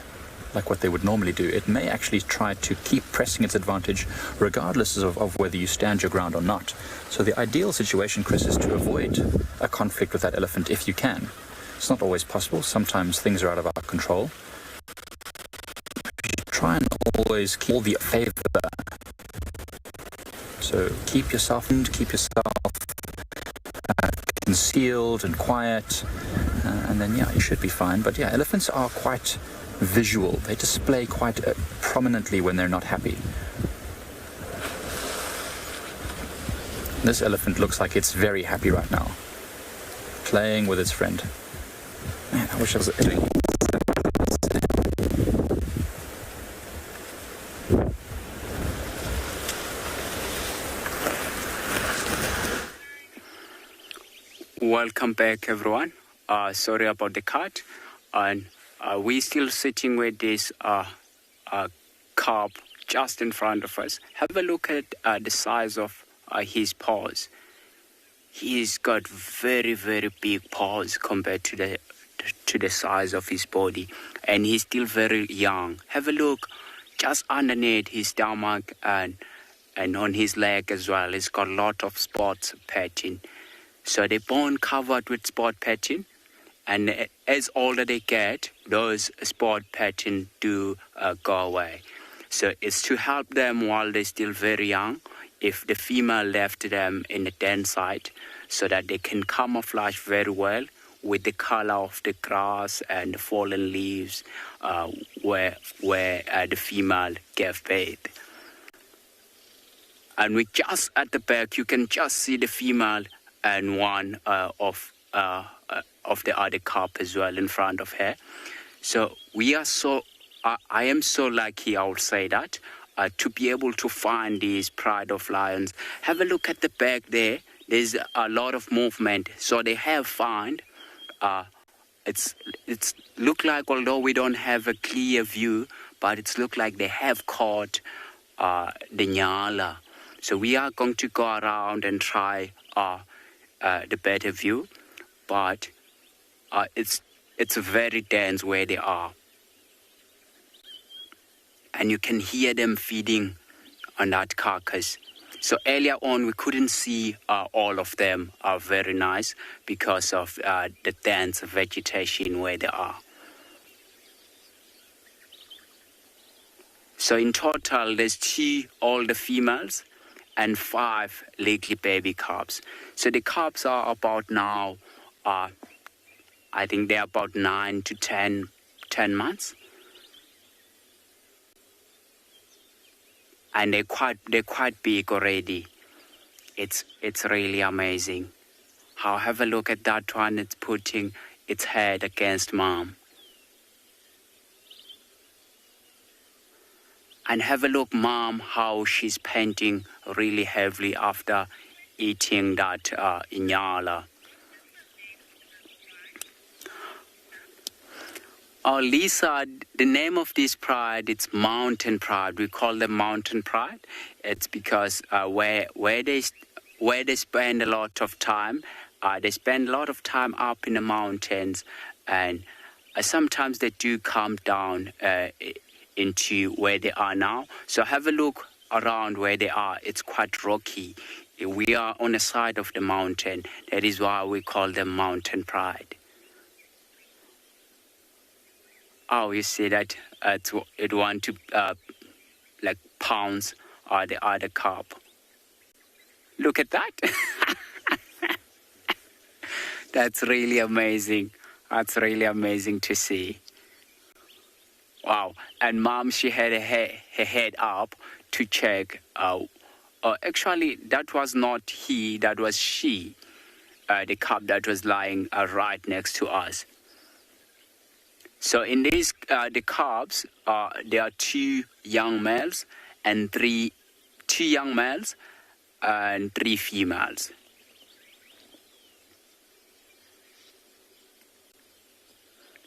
[SPEAKER 5] like what they would normally do. It may actually try to keep pressing its advantage regardless of whether you stand your ground or not. So the ideal situation, Chris, is to avoid a conflict with that elephant if you can. It's not always possible. Sometimes things are out of our control. Try and always keep all the favor. So keep yourself concealed and quiet, and then you should be fine. But elephants are quite visual. They display quite prominently when they're not happy. This elephant looks like it's very happy right now, playing with its friend. Man, I wish I was editing.
[SPEAKER 6] Welcome back, everyone. Sorry about the cut. And we're still sitting with this carp just in front of us. Have a look at the size of his paws. He's got very, very big paws compared to the size of his body, and he's still very young. Have a look just underneath his stomach and on his leg as well. He's got a lot of spots patching. So they're born covered with spot patching, and as older they get, those spot patching do go away. So it's to help them while they're still very young. If the female left them in the den site, so that they can camouflage very well with the color of the grass and the fallen leaves where the female gave birth. And we just at the back, you can just see the female and one of the other carp as well in front of her. So we are I am so lucky, I would say that, to be able to find these pride of lions. Have a look at the back there. There's a lot of movement. So they have found, it's look like, although we don't have a clear view, but it's look like they have caught the Nyala. So we are going to go around and try the better view, but it's very dense where they are. And you can hear them feeding on that carcass. So earlier on, we couldn't see all of them are very nice because of the dense vegetation where they are. So in total, there's 2 older females and 5 lately baby calves. So the calves are about now, I think they're about 9 to 10 months. And they're quite big already. It's really amazing. Have a look at that one. It's putting its head against mom. And have a look, mom, how she's panting really heavily after eating that inyala. Lisa, the name of this pride, it's mountain pride. We call them mountain pride. It's because where they spend a lot of time, they spend a lot of time up in the mountains, and sometimes they do come down into where they are now. So have a look around where they are. It's quite rocky. We are on the side of the mountain. That is why we call them mountain pride. Oh, you see that it want to like pounce the other calf. Look at that. That's really amazing. That's really amazing to see. Wow. And mom, she had her head up to check. Actually, that was not he, that was she. The calf that was lying right next to us. So in these, the calves, there are 2 young males and 2 young males and 3 females.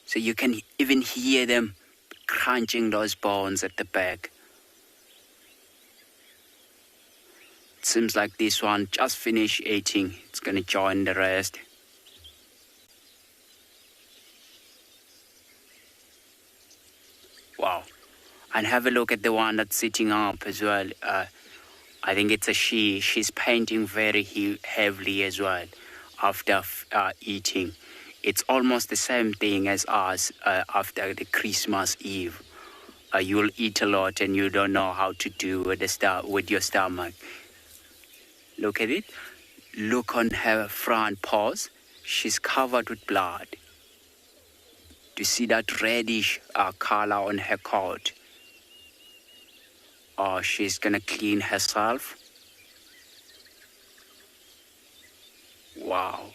[SPEAKER 6] So you can even hear them crunching those bones at the back. It seems like this one just finished eating. It's going to join the rest. Wow. And have a look at the one that's sitting up as well. I think it's a she. She's panting very heavily as well after eating. It's almost the same thing as us after the Christmas Eve. You'll eat a lot and you don't know how to do with your stomach. Look at it. Look on her front paws. She's covered with blood. Do you see that reddish color on her coat? Oh, she's gonna clean herself. Wow,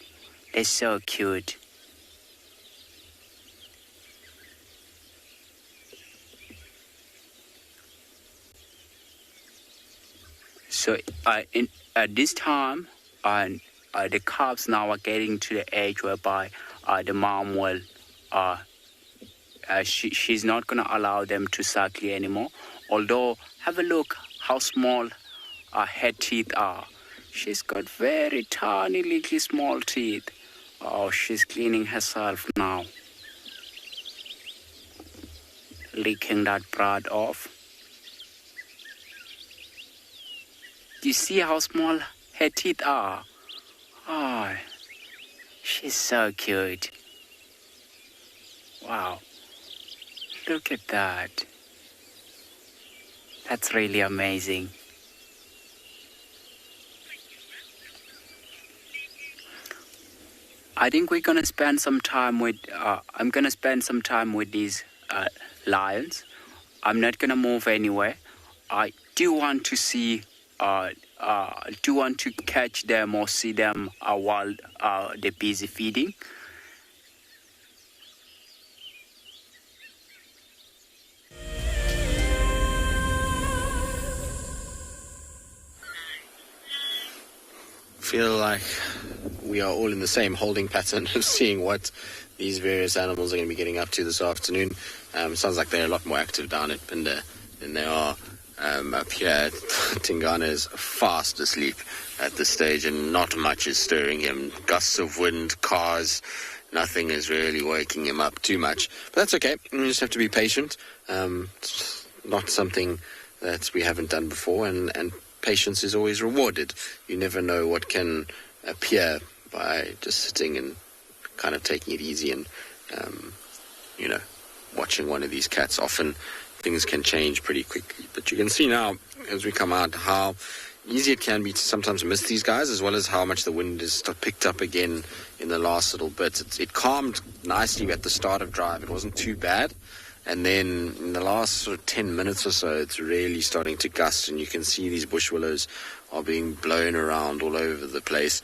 [SPEAKER 6] they're so cute. So at this time, the calves now are getting to the age whereby the mom will, she's not going to allow them to suckle anymore. Although, have a look how small her teeth are. She's got very tiny little small teeth. Oh, she's cleaning herself now. Licking that blood off. Do you see how small her teeth are? Oh, she's so cute. Wow. Look at that. That's really amazing. I think we're gonna spend some time with. I'm gonna spend some time with these lions. I'm not gonna move anywhere. I do want to see. Do want to catch them or see them while they're busy feeding.
[SPEAKER 2] Feel like we are all in the same holding pattern of seeing what these various animals are going to be getting up to this afternoon. Sounds like they're a lot more active down at Pinda than they are up here. Tingana is fast asleep at this stage, and not much is stirring him. Gusts of wind, cars, nothing is really waking him up too much. But that's okay. You just have to be patient. It's not something that we haven't done before, and patience is always rewarded. You never know what can appear by just sitting and kind of taking it easy and, watching one of these cats. Often things can change pretty quickly. But you can see now, as we come out, how easy it can be to sometimes miss these guys, as well as how much the wind is picked up again in the last little bit. It calmed nicely at the start of drive. It wasn't too bad. And then in the last sort of 10 minutes or so, it's really starting to gust, and you can see these bush willows are being blown around all over the place,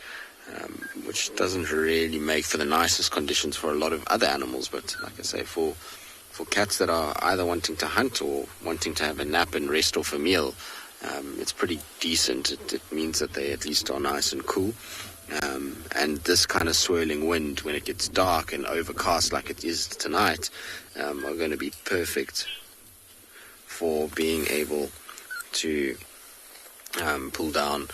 [SPEAKER 2] which doesn't really make for the nicest conditions for a lot of other animals. But like I say, for cats that are either wanting to hunt or wanting to have a nap and rest off a meal, it's pretty decent. It means that they at least are nice and cool. And this kind of swirling wind, when it gets dark and overcast like it is tonight, are going to be perfect for being able to pull down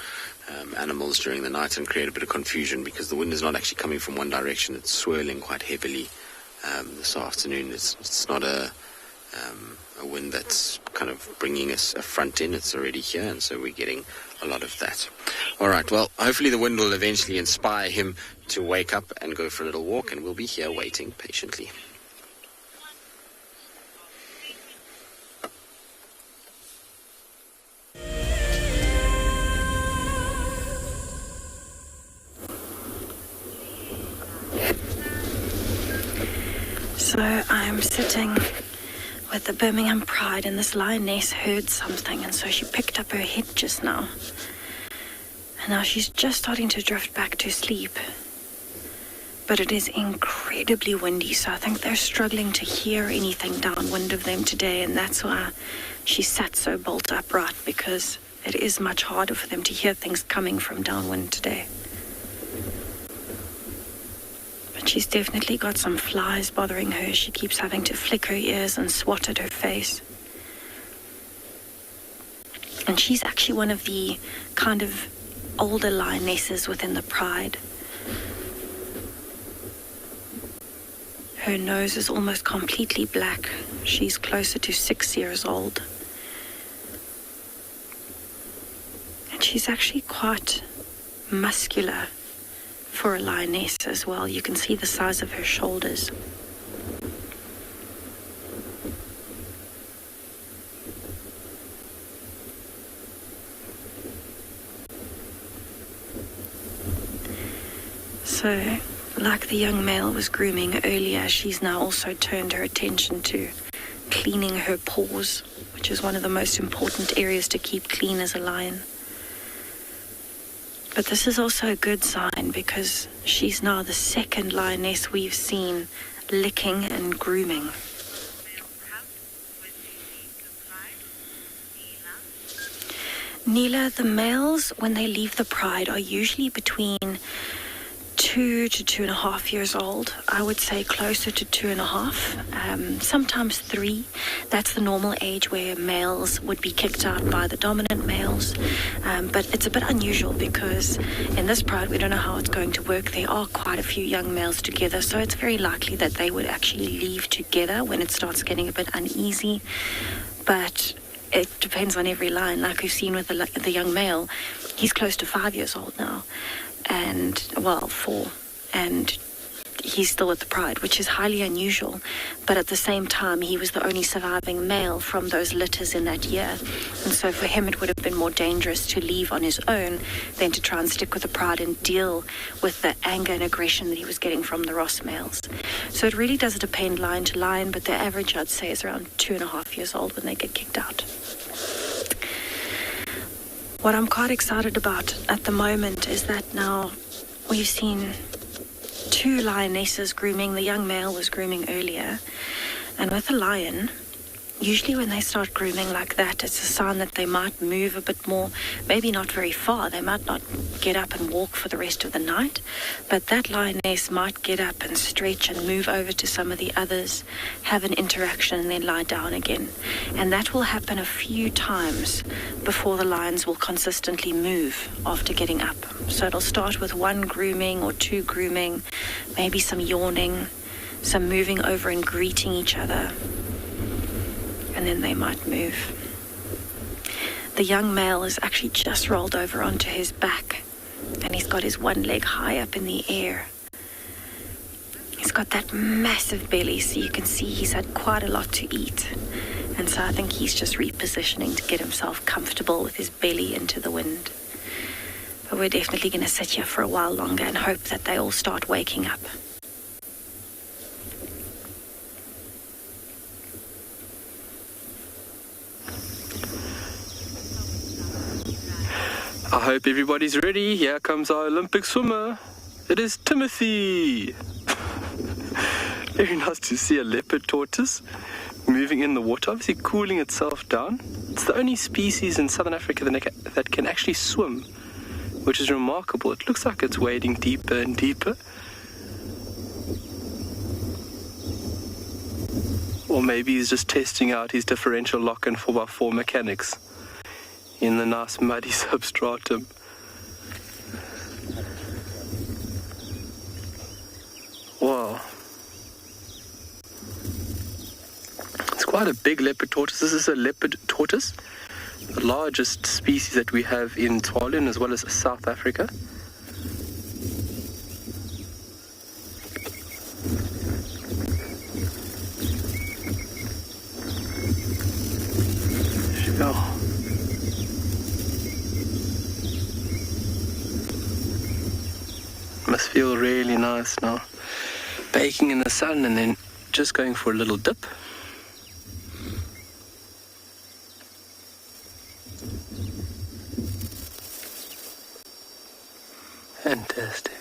[SPEAKER 2] animals during the night and create a bit of confusion, because the wind is not actually coming from one direction. It's swirling quite heavily this afternoon. It's not a wind that's kind of bringing us a front in. It's already here, and so we're getting a lot of that. All right, well, hopefully the wind will eventually inspire him to wake up and go for a little walk, and we'll be here waiting patiently.
[SPEAKER 3] So I'm sitting with the Birmingham Pride, and this lioness heard something, and so she picked up her head just now. And now she's just starting to drift back to sleep. But it is incredibly windy, so I think they're struggling to hear anything downwind of them today, and that's why she sat so bolt upright, because it is much harder for them to hear things coming from downwind today. But she's definitely got some flies bothering her. She keeps having to flick her ears and swat at her face. And she's actually one of the kind of older lionesses within the pride. Her nose is almost completely black. She's closer to 6 years old. And she's actually quite muscular for a lioness as well. You can see the size of her shoulders. So, like the young male was grooming earlier, she's now also turned her attention to cleaning her paws, which is one of the most important areas to keep clean as a lion. But this is also a good sign, because she's now the second lioness we've seen licking and grooming. Neela, the males, when they leave the pride, are usually between 2 to 2.5 years old. I would say closer to 2.5, sometimes 3. That's the normal age where males would be kicked out by the dominant males. But it's a bit unusual, because in this pride, we don't know how it's going to work. There are quite a few young males together, so it's very likely that they would actually leave together when it starts getting a bit uneasy. But it depends on every lion. Like we've seen with the young male, he's close to 5 years old now. And, well, 4, and he's still at the pride, which is highly unusual. But at the same time, he was the only surviving male from those litters in that year. And so for him, it would have been more dangerous to leave on his own than to try and stick with the pride and deal with the anger and aggression that he was getting from the Ross males. So it really does depend lion to lion, but the average, I'd say, is around 2.5 years old when they get kicked out. What I'm quite excited about at the moment is that now we've seen 2 lionesses grooming. The young male was grooming earlier. And with a lion, Usually when they start grooming like that, it's a sign that they might move a bit more, maybe not very far. They might not get up and walk for the rest of the night, but that lioness might get up and stretch and move over to some of the others, have an interaction and then lie down again. And that will happen a few times before the lions will consistently move after getting up. So it'll start with one grooming or two grooming, maybe some yawning, some moving over and greeting each other, and then they might move. The young male is actually just rolled over onto his back, and he's got his one leg high up in the air. He's got that massive belly, so you can see he's had quite a lot to eat. And so I think he's just repositioning to get himself comfortable with his belly into the wind. But we're definitely going to sit here for a while longer and hope that they all start waking up.
[SPEAKER 4] I hope everybody's ready. Here comes our Olympic swimmer. It is Timothy. Very nice to see a leopard tortoise moving in the water, obviously cooling itself down. It's the only species in southern Africa that can actually swim, which is remarkable. It looks like it's wading deeper and deeper. Or maybe he's just testing out his differential lock and 4x4 mechanics in the nice muddy substratum. Wow. It's quite a big leopard tortoise. This is a leopard tortoise, the largest species that we have in Tswalu as well as South Africa. Oh. Must feel really nice now. Baking in the sun and then just going for a little dip. Fantastic.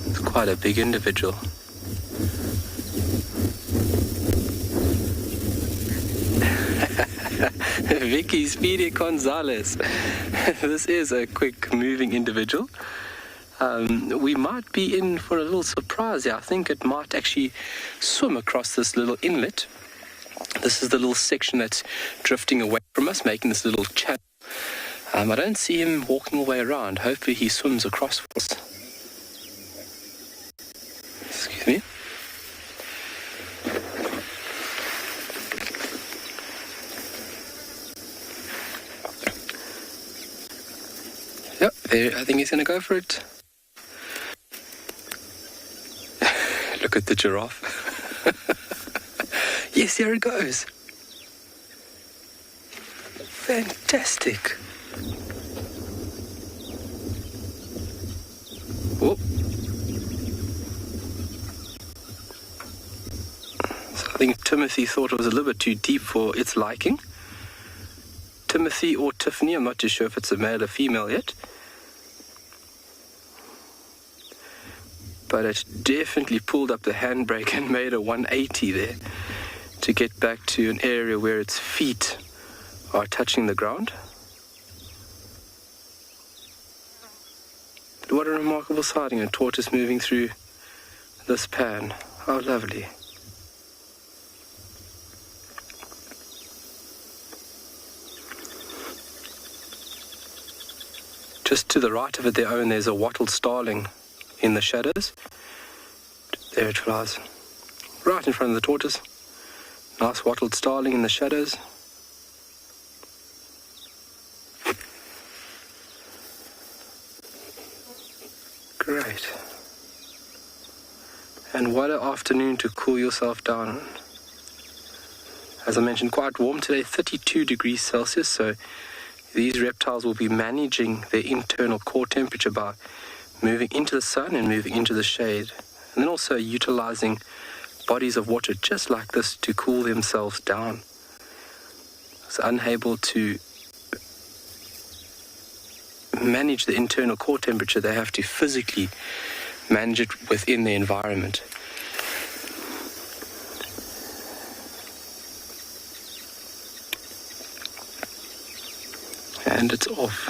[SPEAKER 4] It's quite a big individual. Vicky Speedy Gonzalez. This is a quick moving individual. We might be in for a little surprise here. I think it might actually swim across this little inlet. This is the little section that's drifting away from us, making this little channel. I don't see him walking all the way around. Hopefully he swims across for us. Excuse me. Yep, there, I think he's going to go for it. Look at the giraffe. Yes, here it goes. Fantastic. Oh. So I think Timothy thought it was a little bit too deep for its liking. Timothy or Tiffany, I'm not too sure if it's a male or female yet. But it definitely pulled up the handbrake and made a 180 there to get back to an area where its feet are touching the ground. But what a remarkable sighting, a tortoise moving through this pan. How lovely. Just to the right of it there, Owen, there's a wattled starling in the shadows. There it flies. Right in front of the tortoise. Nice wattled starling in the shadows. Great. And what an afternoon to cool yourself down. As I mentioned, quite warm today, 32 degrees Celsius, so these reptiles will be managing their internal core temperature by moving into the sun and moving into the shade, and then also utilizing bodies of water just like this to cool themselves down. So unable to manage the internal core temperature, they have to physically manage it within the environment. And it's off.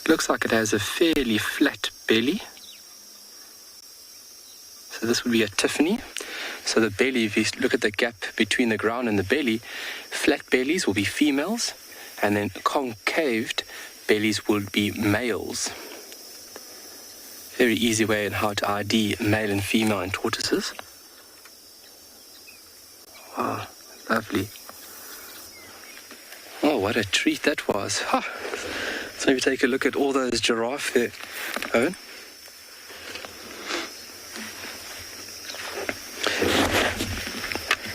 [SPEAKER 4] It looks like it has a fairly flat belly. So this would be a Tiffany. So the belly, if you look at the gap between the ground and the belly, flat bellies will be females, and then concaved bellies will be males. Very easy way on how to ID male and female in tortoises. Wow, lovely. Oh, what a treat that was. Huh. So maybe take a look at all those giraffe there, Owen.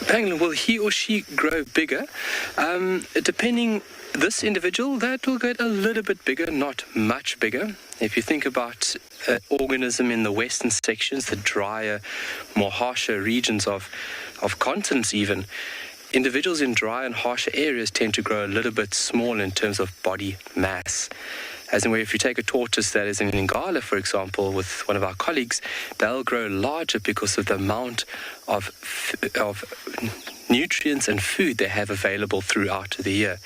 [SPEAKER 4] Pangolin, will he or she grow bigger? Depending, this individual, that will get a little bit bigger, not much bigger. If you think about an organism in the western sections, the drier, more harsher regions of continents even, individuals in dry and harsher areas tend to grow a little bit smaller in terms of body mass. As in where if you take a tortoise that is in Ngala, for example, with one of our colleagues, they'll grow larger because of the amount of nutrients and food they have available throughout the year.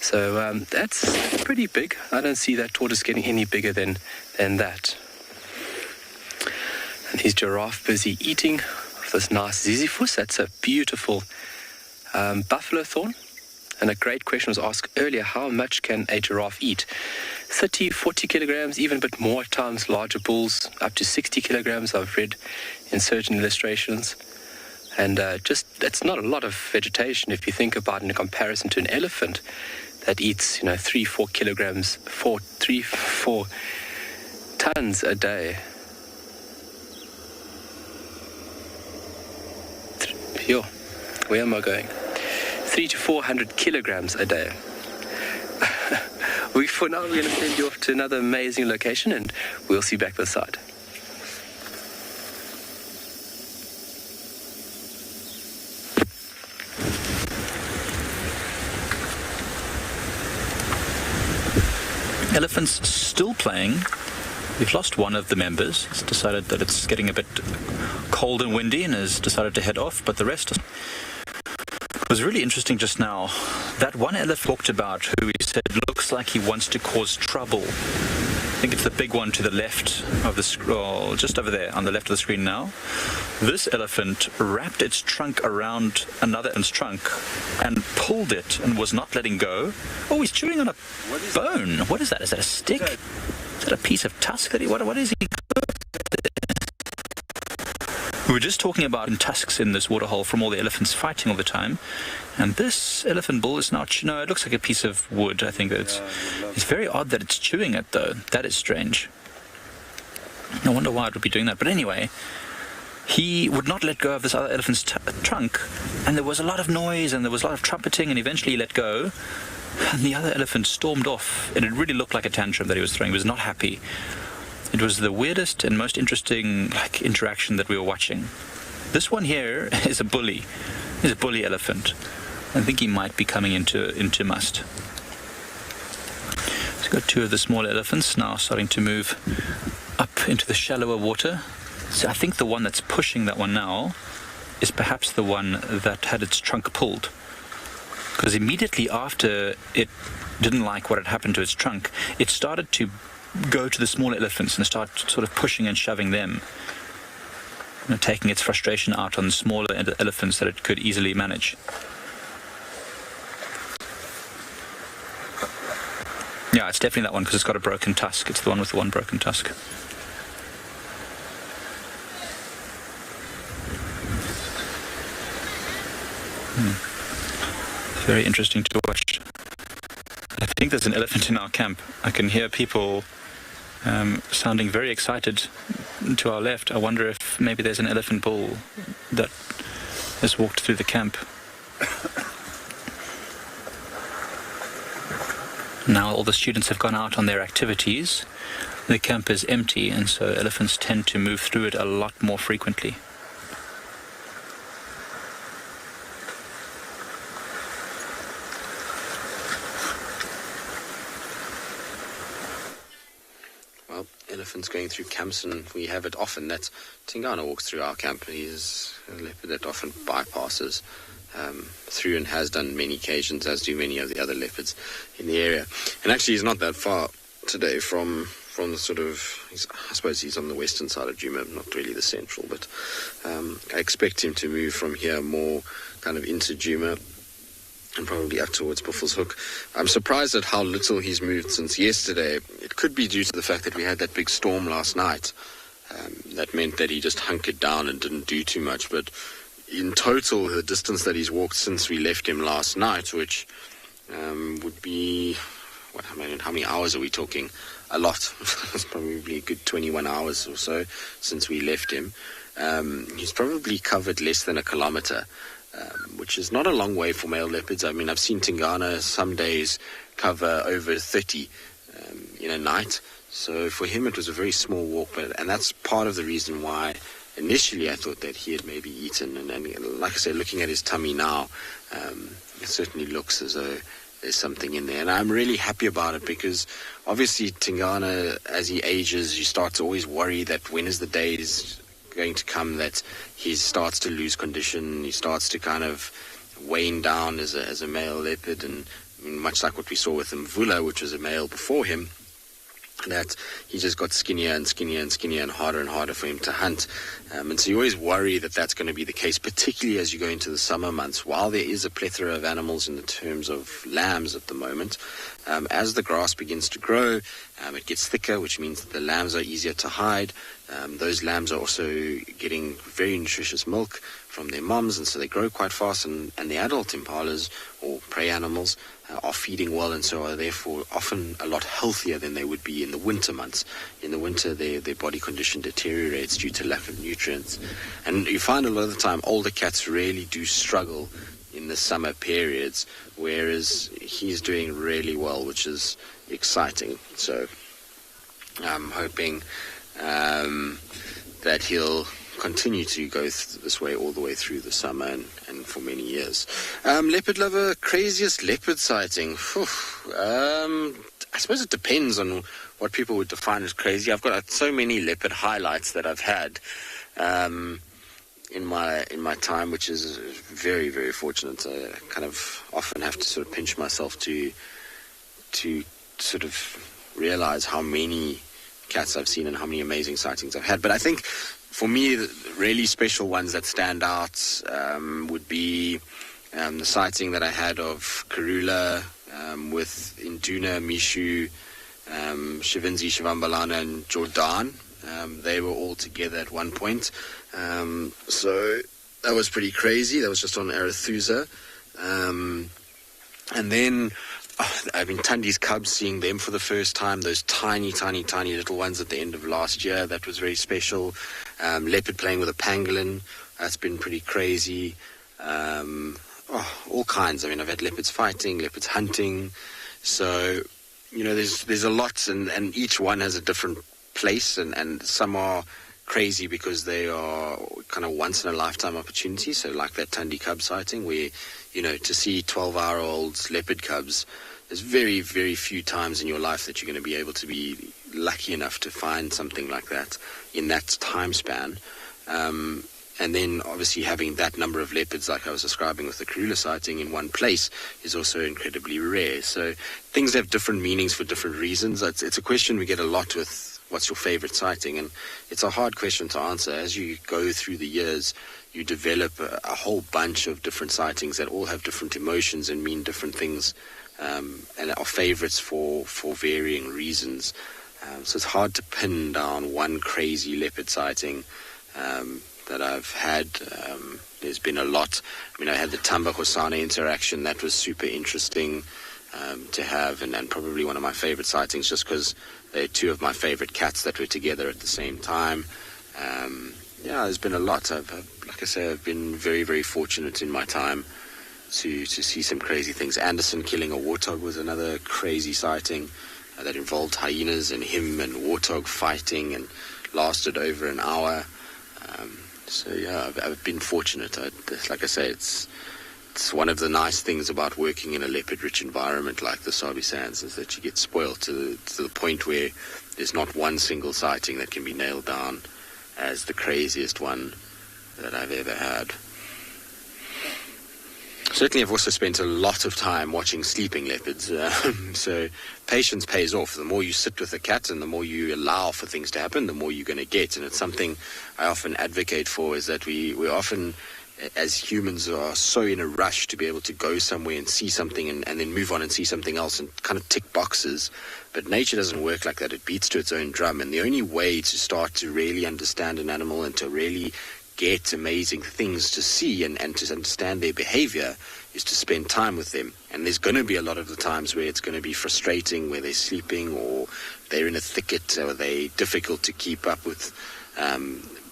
[SPEAKER 4] So that's pretty big. I don't see that tortoise getting any bigger than that. And his giraffe busy eating this nice ziziphus. That's a beautiful buffalo thorn. And a great question was asked earlier, how much can a giraffe eat? 30, 40 kilograms, even a bit more at times. Larger bulls, up to 60 kilograms, I've read in certain illustrations. And it's not a lot of vegetation if you think about it in comparison to an elephant that eats, 3-4 kilograms, 3-4 tons a day. Yo, where am I going? 300 to 400 kilograms a day. For now, we're going to send you off to another amazing location, and we'll see you back this side.
[SPEAKER 5] Elephants still playing. We've lost one of the members. It's decided that it's getting a bit cold and windy and has decided to head off, but the rest It was really interesting just now. That one elephant talked about who he said looks like he wants to cause trouble. I think it's the big one to the left of the screen, just over there on the left of the screen now. This elephant wrapped its trunk around another elephant's trunk and pulled it and was not letting go. Oh, he's chewing on a bone. What is that? Is that a stick? Is that a piece of tusk that what is he? We were just talking about tusks in this waterhole from all the elephants fighting all the time, and this elephant bull is now, it looks like a piece of wood. I think that it's very odd that it's chewing it though. That is strange. I wonder why it would be doing that. But anyway, he would not let go of this other elephant's trunk, and there was a lot of noise and there was a lot of trumpeting, and eventually he let go, and the other elephant stormed off, and it really looked like a tantrum that he was throwing. He was not happy. It was the weirdest and most interesting interaction that we were watching. This one here is a bully. He's a bully elephant. I think he might be coming into must. We've got two of the smaller elephants now starting to move up into the shallower water. So I think the one that's pushing that one now is perhaps the one that had its trunk pulled. Because immediately after it didn't like what had happened to its trunk, it started to go to the smaller elephants and start sort of pushing and shoving them, taking its frustration out on the smaller elephants that it could easily manage. Yeah, it's definitely that one because it's got a broken tusk. It's the one with the one broken tusk. Very interesting to watch. I think there's an elephant in our camp. I can hear people sounding very excited to our left. I wonder if maybe there's an elephant bull that has walked through the camp. Now all the students have gone out on their activities. The camp is empty, and so elephants tend to move through it a lot more frequently.
[SPEAKER 2] Elephants going through camps, and we have it often that Tingana walks through our camp. He's a leopard that often bypasses through and has done many occasions, as do many of the other leopards in the area. And actually, he's not that far today from the sort of, I suppose he's on the western side of Djuma, not really the central, but I expect him to move from here more kind of into Djuma and probably up towards Buffelshoek. I'm surprised at how little he's moved since yesterday. It could be due to the fact that we had that big storm last night. That meant that he just hunkered down and didn't do too much, but in total, the distance that he's walked since we left him last night, which would be, how many hours are we talking? A lot. It's probably a good 21 hours or so since we left him. He's probably covered less than a kilometer, which is not a long way for male leopards. I mean, I've seen Tingana some days cover over 30 in a night. So for him, it was a very small walk, and that's part of the reason why initially I thought that he had maybe eaten. And like I say, looking at his tummy now, it certainly looks as though there's something in there. And I'm really happy about it because obviously Tingana, as he ages, you start to always worry that when is the day is going to come that he starts to lose condition, he starts to kind of wane down as a male leopard, and much like what we saw with Mvula, which was a male before him, that he just got skinnier and skinnier and skinnier and harder for him to hunt. And so you always worry that that's going to be the case, particularly as you go into the summer months. While there is a plethora of animals in the terms of lambs at the moment, as the grass begins to grow, it gets thicker, which means that the lambs are easier to hide. Those lambs are also getting very nutritious milk from their moms, and so they grow quite fast, and the adult impalas, or prey animals, are feeding well, and so are therefore often a lot healthier than they would be in the winter months. In the winter, their body condition deteriorates due to lack of nutrients. And you find a lot of the time older cats really do struggle in the summer periods, whereas he's doing really well, which is exciting. So I'm hoping that he'll continue to go this way all the way through the summer and for many years. Leopard lover, craziest leopard sighting. I suppose it depends on what people would define as crazy. I've got so many leopard highlights that I've had in my time, which is very, very fortunate. I kind of often have to sort of pinch myself to sort of realize how many cats I've seen and how many amazing sightings I've had. But I think for me, the really special ones that stand out would be the sighting that I had of Karula with Induna, Mishu, Shivinzi, Shivambalana, and Jordan. They were all together at one point. So that was pretty crazy. That was just on Arathusa. And then, Tundi's cubs, seeing them for the first time, those tiny, tiny, tiny little ones at the end of last year, that was very special. Leopard playing with a pangolin, that's been pretty crazy. All kinds. I've had leopards fighting, leopards hunting. So, there's a lot, and each one has a different place, and some are crazy because they are kind of once-in-a-lifetime opportunities. So like that Tundi cub sighting where, to see 12-hour-old leopard cubs, there's very, very few times in your life that you're going to be able to be lucky enough to find something like that in that time span. And then obviously having that number of leopards, like I was describing with the Karula sighting, in one place is also incredibly rare. So things have different meanings for different reasons. It's a question we get a lot with what's your favorite sighting, and it's a hard question to answer. As you go through the years, you develop a whole bunch of different sightings that all have different emotions and mean different things, and are favorites for varying reasons. So it's hard to pin down one crazy leopard sighting that I've had. There's been a lot. I had the Tamba Hosana interaction. That was super interesting to have, and probably one of my favorite sightings, just because they're two of my favorite cats that were together at the same time. There's been a lot. Like I say, I've been very, very fortunate in my time to see some crazy things. Anderson killing a warthog was another crazy sighting that involved hyenas and him and warthog fighting and lasted over an hour. I've been fortunate. Like I say, it's one of the nice things about working in a leopard-rich environment like the Sabi Sands, is that you get spoiled to the point where there's not one single sighting that can be nailed down as the craziest one that I've ever had. certainly have also spent a lot of time watching sleeping leopards. So patience pays off. The more you sit with a cat and the more you allow for things to happen, the more you're going to get. And it's something I often advocate for, is that we often, as humans, are so in a rush to be able to go somewhere and see something and then move on and see something else and kind of tick boxes. But nature doesn't work like that. It beats to its own drum. And the only way to start to really understand an animal and to really get amazing things to see and to understand their behavior is to spend time with them. And there's going to be a lot of the times where it's going to be frustrating, where they're sleeping or they're in a thicket or they're difficult to keep up with.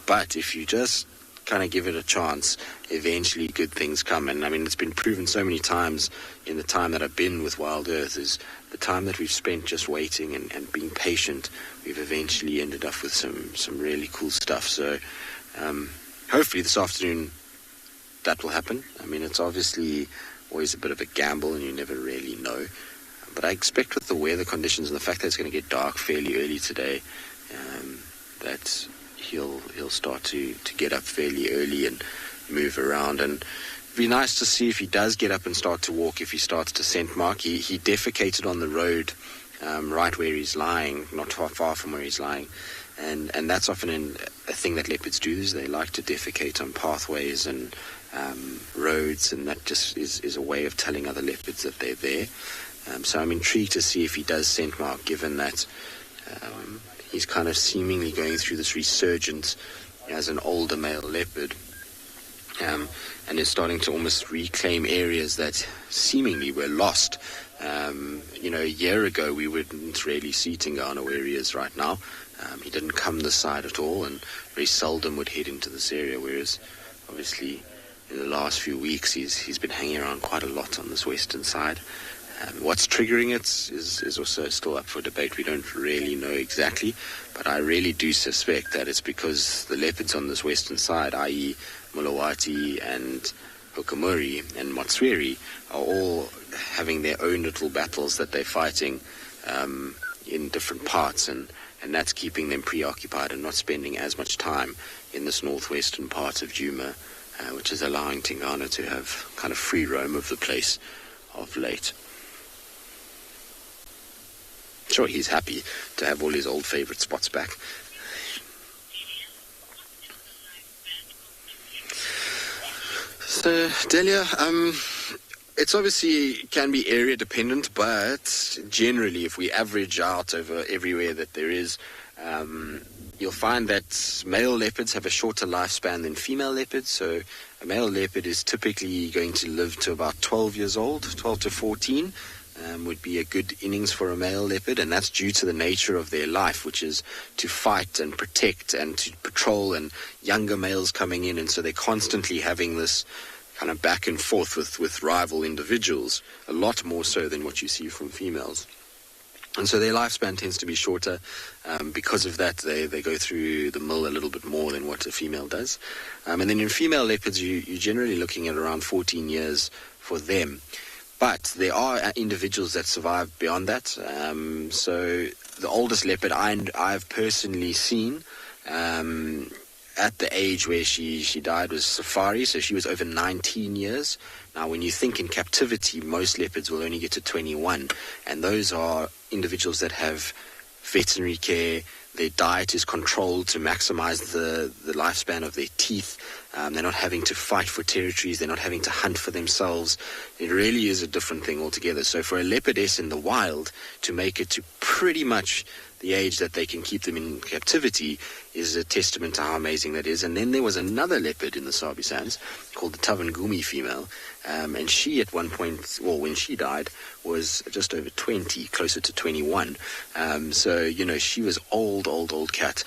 [SPEAKER 2] But if you just kind of give it a chance, eventually good things come. And I mean, it's been proven so many times in the time that I've been with Wild Earth, is the time that we've spent just waiting and being patient, we've eventually ended up with some really cool stuff. So hopefully this afternoon that will happen. I mean, it's obviously always a bit of a gamble and you never really know. But I expect with the weather conditions and the fact that it's going to get dark fairly early today, that he'll start to get up fairly early and move around. And it'd be nice to see if he does get up and start to walk, if he starts to scent mark. He defecated on the road right where he's lying, not far from where he's lying. And that's often a thing that leopards do, is they like to defecate on pathways and roads, and that just is a way of telling other leopards that they're there. So I'm intrigued to see if he does scent mark, given that he's kind of seemingly going through this resurgence as an older male leopard, and is starting to almost reclaim areas that seemingly were lost. A year ago we wouldn't really see Tingana where he is right now. He didn't come this side at all and very seldom would head into this area, whereas obviously in the last few weeks he's been hanging around quite a lot on this western side. What's triggering it is also still up for debate. We don't really know exactly, but I really do suspect that it's because the leopards on this western side, i.e. Mulawati and Hokomori and Motsweri, are all having their own little battles that they're fighting in different parts, and that's keeping them preoccupied and not spending as much time in this northwestern part of Djuma, which is allowing Tingana to have kind of free roam of the place of late. Sure, he's happy to have all his old favorite spots back. So, Delia, it's obviously can be area dependent, but generally if we average out over everywhere that there is, you'll find that male leopards have a shorter lifespan than female leopards. So a male leopard is typically going to live to about 12 years old, 12 to 14. Would be a good innings for a male leopard, and that's due to the nature of their life, which is to fight and protect and to patrol, and younger males coming in, and so they're constantly having this kind of back and forth with rival individuals, a lot more so than what you see from females. And so their lifespan tends to be shorter. Because of that, they go through the mill a little bit more than what a female does. And then in female leopards, you're generally looking at around 14 years for them. But there are individuals that survive beyond that. So the oldest leopard I've personally seen at the age where she died was Safari, so she was over 19 years. Now, when you think in captivity, most leopards will only get to 21, and those are individuals that have veterinary care. Their diet is controlled to maximize the lifespan of their teeth. They're not having to fight for territories. They're not having to hunt for themselves. It really is a different thing altogether. So for a leopardess in the wild to make it to pretty much the age that they can keep them in captivity is a testament to how amazing that is. And then there was another leopard in the Sabi Sands called the Tavangumi female. And she at one point, well, when she died, was just over 20, closer to 21. So, she was old cat.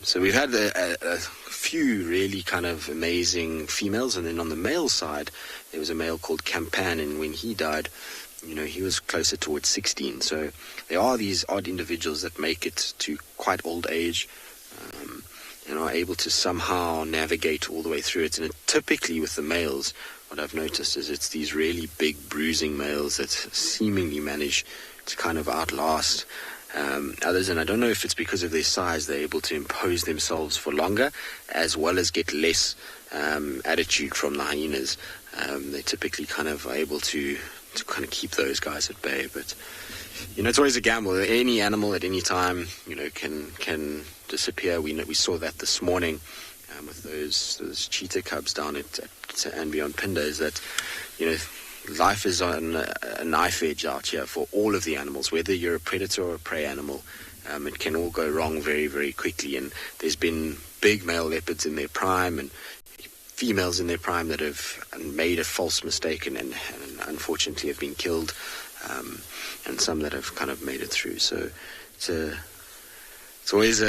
[SPEAKER 2] So we've had a few really kind of amazing females. And then on the male side, there was a male called Campan, and when he died, he was closer towards 16. So there are these odd individuals that make it to quite old age and are able to somehow navigate all the way through it. And typically with the males, what I've noticed is it's these really big bruising males that seemingly manage to kind of outlast others. And I don't know if it's because of their size, they're able to impose themselves for longer, as well as get less attitude from the hyenas. They typically kind of are able to kind of keep those guys at bay. But, it's always a gamble. Any animal at any time, can disappear. We saw that this morning with those cheetah cubs down at and beyond Pinda, is that, life is on a knife edge out here for all of the animals, whether you're a predator or a prey animal. It can all go wrong very, very quickly, and there's been big male leopards in their prime and females in their prime that have made a false mistake and unfortunately have been killed, and some that have kind of made it through. So it's always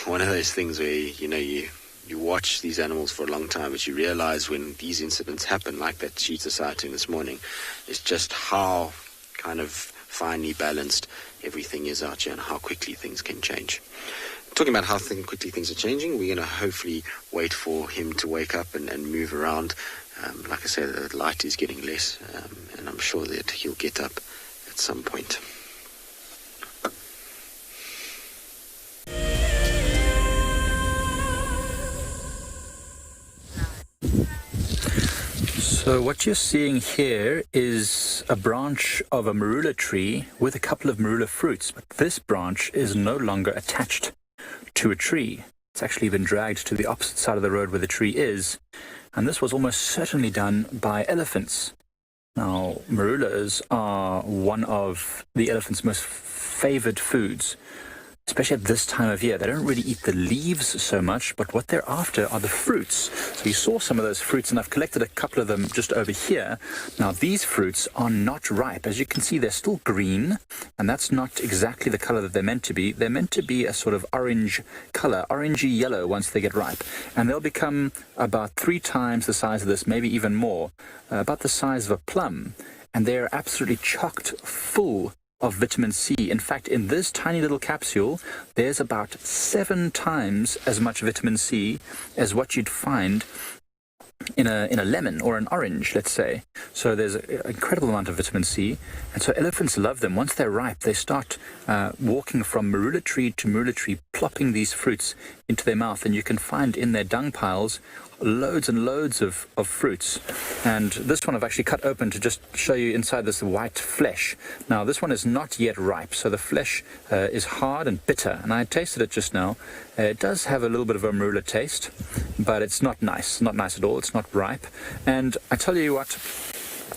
[SPEAKER 2] one of those things where you watch these animals for a long time, but you realize when these incidents happen, like that cheetah sighting this morning, it's just how kind of finely balanced everything is out here and how quickly things can change. Talking about how quickly things are changing, we're going to hopefully wait for him to wake up and move around. Like I said, the light is getting less, and I'm sure that he'll get up at some point.
[SPEAKER 5] So what you're seeing here is a branch of a marula tree with a couple of marula fruits, but this branch is no longer attached to a tree. It's actually been dragged to the opposite side of the road where the tree is, and this was almost certainly done by elephants. Now, marulas are one of the elephant's most favored foods, especially at this time of year. They don't really eat the leaves so much, but what they're after are the fruits. So you saw some of those fruits, and I've collected a couple of them just over here. Now, these fruits are not ripe. As you can see, they're still green, and that's not exactly the color that they're meant to be. They're meant to be a sort of orange color, orangey yellow once they get ripe. And they'll become about 3 times the size of this, maybe even more, about the size of a plum. And they're absolutely chocked full of vitamin C. In fact, in this tiny little capsule, there's about 7 times as much vitamin C as what you'd find in a lemon or an orange, let's say. So there's an incredible amount of vitamin C, and so elephants love them. Once they're ripe, they start walking from marula tree to marula tree, plopping these fruits into their mouth, and you can find in their dung piles loads and loads of fruits. And this one I've actually cut open to just show you inside this white flesh. Now, this one is not yet ripe, so the flesh is hard and bitter, and I tasted it just now. It does have a little bit of a marula taste, but it's not nice at all. It's not ripe. And I tell you what,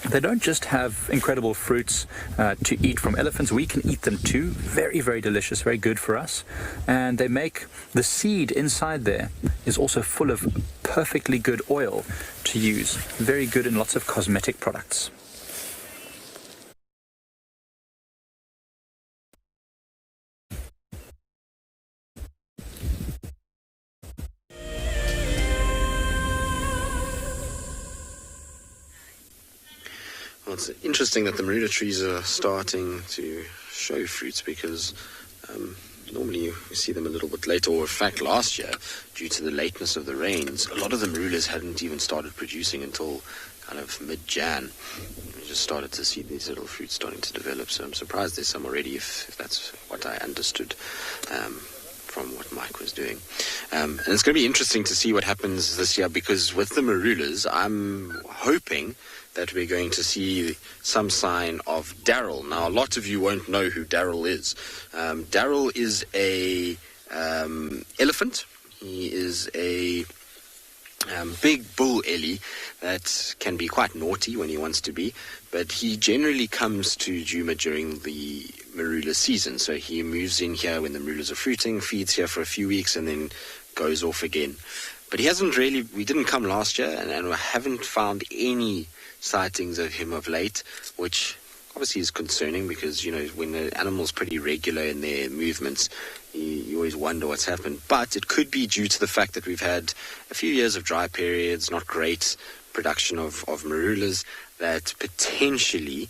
[SPEAKER 5] they don't just have incredible fruits to eat from elephants. We can eat them too. Very, very delicious, very good for us. And they make the seed inside there is also full of perfectly good oil to use. Very good in lots of cosmetic products.
[SPEAKER 2] Well, it's interesting that the marula trees are starting to show fruits, because normally you see them a little bit later, or in fact last year, due to the lateness of the rains, a lot of the marulas hadn't even started producing until kind of mid-Jan. We just started to see these little fruits starting to develop, so I'm surprised there's some already, if that's what I understood from what Mike was doing. And it's going to be interesting to see what happens this year, because with the marulas, I'm hoping that we're going to see some sign of Daryl. Now, a lot of you won't know who Daryl is. Daryl is a elephant. He is a big bull ellie that can be quite naughty when he wants to be, but he generally comes to Djuma during the marula season. So he moves in here when the marulas are fruiting, feeds here for a few weeks, and then goes off again. But he hasn't really, we didn't come last year, and we haven't found any sightings of him of late, which obviously is concerning, because, when the animal's pretty regular in their movements, you always wonder what's happened. But it could be due to the fact that we've had a few years of dry periods, not great production of marulas, that potentially,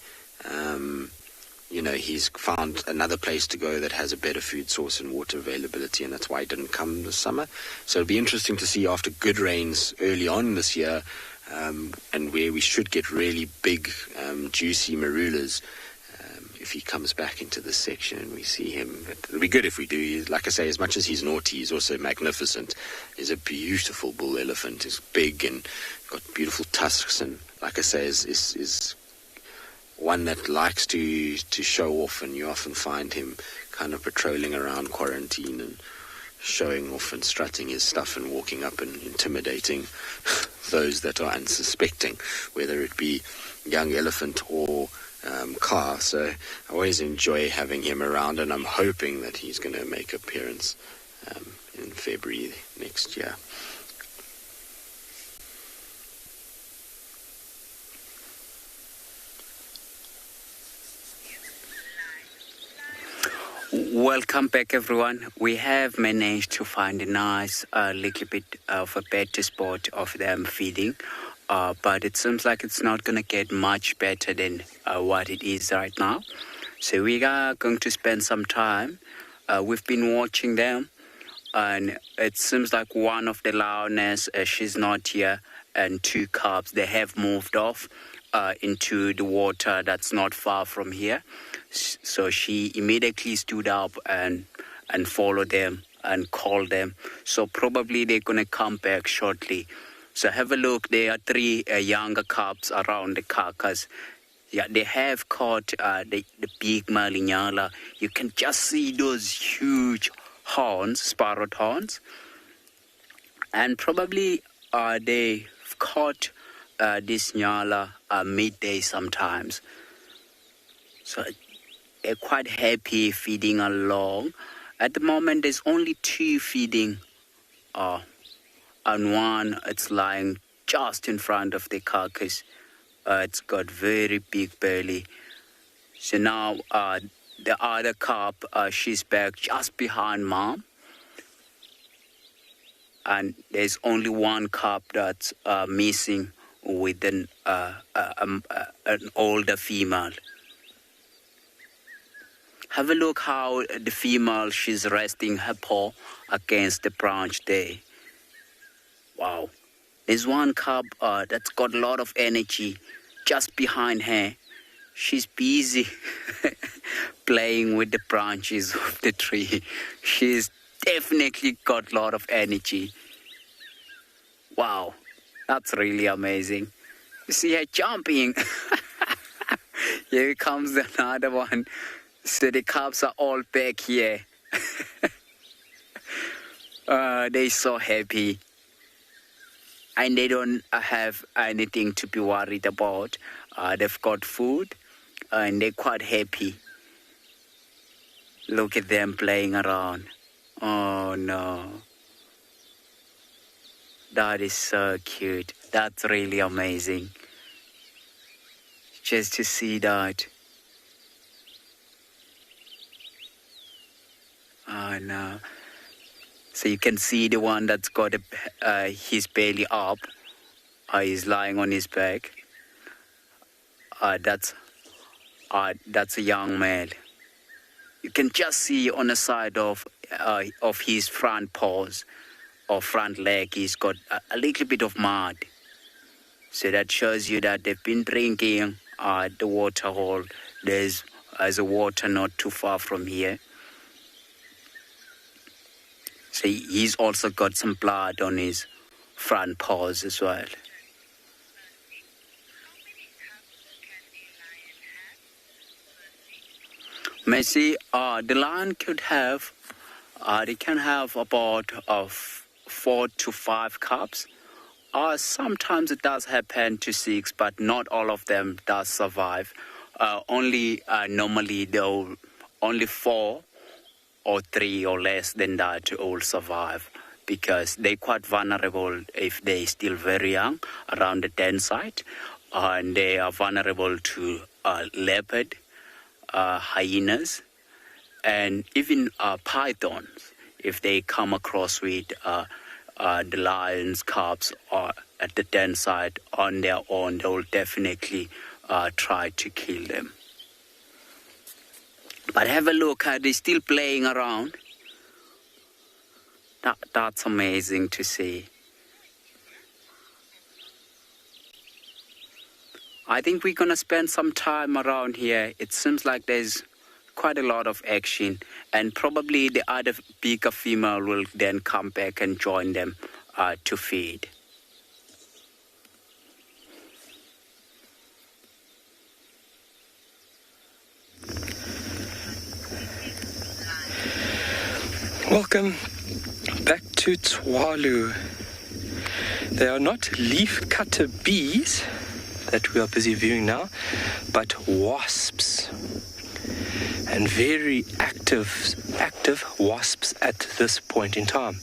[SPEAKER 2] he's found another place to go that has a better food source and water availability, and that's why he didn't come this summer. So it'll be interesting to see, after good rains early on this year, and where we should get really big, juicy marulas, if he comes back into this section and we see him. It'll be good if we do. Like I say, as much as he's naughty, he's also magnificent. He's a beautiful bull elephant. He's big and got beautiful tusks and like I say, is one that likes to show off, and you often find him kind of patrolling around quarantine and showing off and strutting his stuff and walking up and intimidating those that are unsuspecting, whether it be young elephant or car. So I always enjoy having him around, and I'm hoping that he's going to make an appearance in February next year.
[SPEAKER 6] Welcome back, everyone. We have managed to find a nice little bit of a better spot of them feeding, but it seems like it's not going to get much better than what it is right now. So we are going to spend some time. We've been watching them, and it seems like one of the lioness, she's not here, and two cubs, they have moved off into the water that's not far from here. So she immediately stood up and followed them and called them. So probably they're going to come back shortly. So have a look. There are three younger cubs around the carcass. Yeah, they have caught the big malignala. You can just see those huge horns, sparrowed horns. And probably they've caught this nyala midday sometimes. So they're quite happy feeding along. At the moment, there's only two feeding, and one, it's lying just in front of the carcass. It's got very big belly. So now the other cub, she's back just behind mom. And there's only one cub that's missing with an older female. Have a look how the female, she's resting her paw against the branch there. Wow. There's one cub that's got a lot of energy just behind her. She's busy playing with the branches of the tree. She's definitely got a lot of energy. Wow, that's really amazing. You see her jumping. Here comes another one. So the cubs are all back here. They're so happy. And they don't have anything to be worried about. They've got food and they're quite happy. Look at them playing around. Oh no. That is so cute. That's really amazing. Just to see that. Oh no. So you can see the one that's got his belly up. He's lying on his back. That's a young male. You can just see on the side of his front paws or front leg, he's got a little bit of mud. So that shows you that they've been drinking the water hole. There's a water not too far from here. So he's also got some blood on his front paws as well. Messi, the lion could have, they can have about 4 to 5 cubs. Sometimes it does happen to 6, but not all of them does survive. Normally though, only 4 or 3 or less than that will survive, because they're quite vulnerable if they're still very young around the den site, and they are vulnerable to leopard, hyenas, and even pythons. If they come across with the lions, cubs, or at the den site on their own, they will definitely try to kill them. But have a look, they're still playing around. That's amazing to see. I think we're going to spend some time around here. It seems like there's quite a lot of action, and probably the other bigger female will then come back and join them to feed.
[SPEAKER 4] Welcome back to Tswalu. They are not leaf cutter bees that we are busy viewing now, but wasps. And very active wasps at this point in time.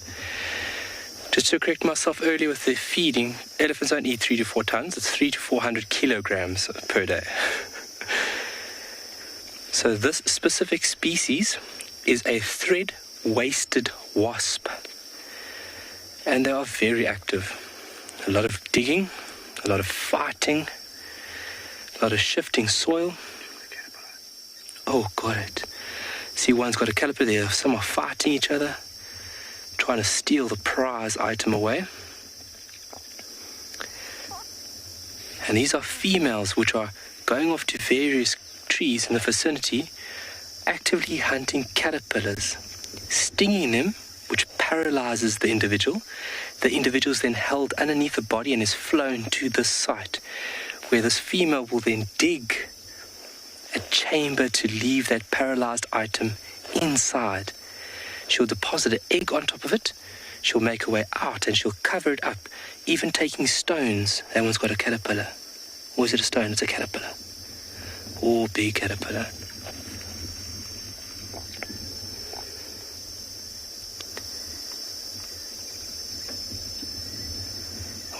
[SPEAKER 4] Just to correct myself earlier with the feeding, elephants don't eat 3 to 4 tons. It's 300 to 400 kilograms per day. So this specific species is a thread-waisted wasp. And they are very active. A lot of digging, a lot of fighting, a lot of shifting soil. Oh, got it. See, one's got a caterpillar there. Some are fighting each other, trying to steal the prize item away. And these are females which are going off to various trees in the vicinity, actively hunting caterpillars, stinging them, which paralyzes the individual. The individual is then held underneath the body and is flown to this site, where this female will then dig a chamber to leave that paralyzed item inside. She'll deposit an egg on top of it. She'll make her way out and she'll cover it up, even taking stones. That one's got a caterpillar. Or is it a stone? It's a caterpillar. Oh, big caterpillar.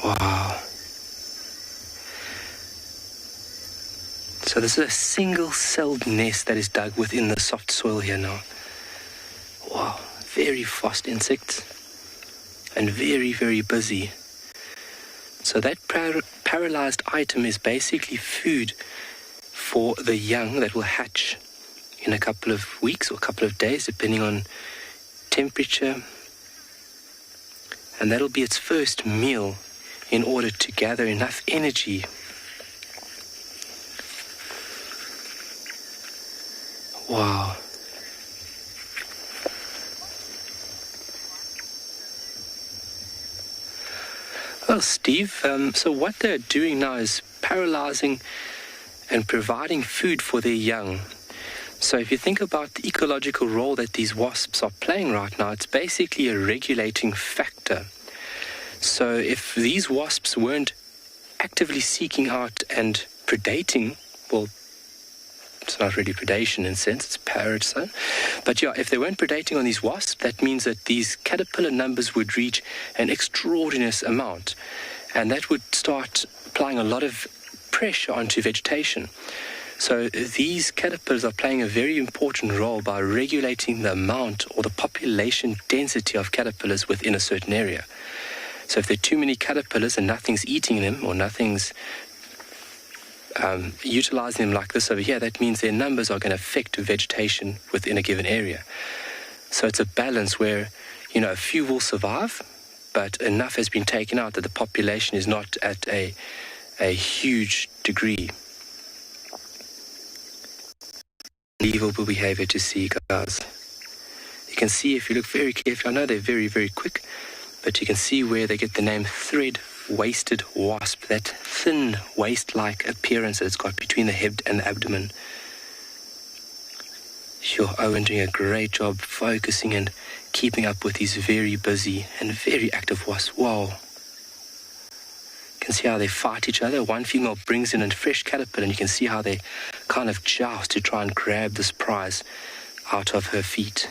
[SPEAKER 4] Wow. So this is a single-celled nest that is dug within the soft soil here now. Wow, very fast insects and very, very busy. So that paralyzed item is basically food for the young that will hatch in a couple of weeks or a couple of days, depending on temperature. And that'll be its first meal in order to gather enough energy. Wow. Well, Steve, so what they're doing now is paralyzing and providing food for their young. So if you think about the ecological role that these wasps are playing right now, it's basically a regulating factor. So if these wasps weren't actively seeking out and predating, well, it's not really predation in a sense, it's parasite. But yeah, if they weren't predating on these wasps, that means that these caterpillar numbers would reach an extraordinary amount. And that would start applying a lot of pressure onto vegetation. So these caterpillars are playing a very important role by regulating the amount or the population density of caterpillars within a certain area. So if there are too many caterpillars and nothing's eating them or nothing's utilizing them like this over here, that means their numbers are going to affect vegetation within a given area. So it's a balance where, you know, a few will survive, but enough has been taken out that the population is not at a huge degree. Unbelievable behavior to see, guys. You can see if you look very carefully, I know they're very, very quick, but you can see where they get the name thread-waisted wasp, that thin waist-like appearance that it's got between the head and the abdomen. Sure, Owen doing a great job focusing and keeping up with these very busy and very active wasps. Wow. You can see how they fight each other. One female brings in a fresh caterpillar and you can see how they kind of joust to try and grab this prize out of her feet.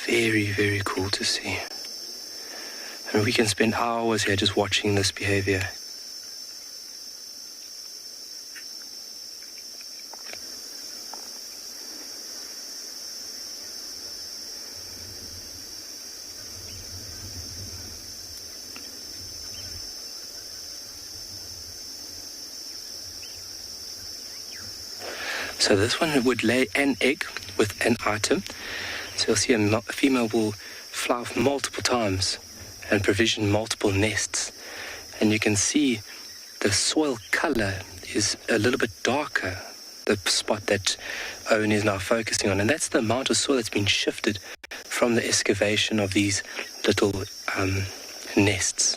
[SPEAKER 4] Very, very cool to see. And we can spend hours here just watching this behavior. So this one would lay an egg with an item. So you'll see a female will fly off multiple times and provision multiple nests. And you can see the soil color is a little bit darker, the spot that Owen is now focusing on. And that's the amount of soil that's been shifted from the excavation of these little nests.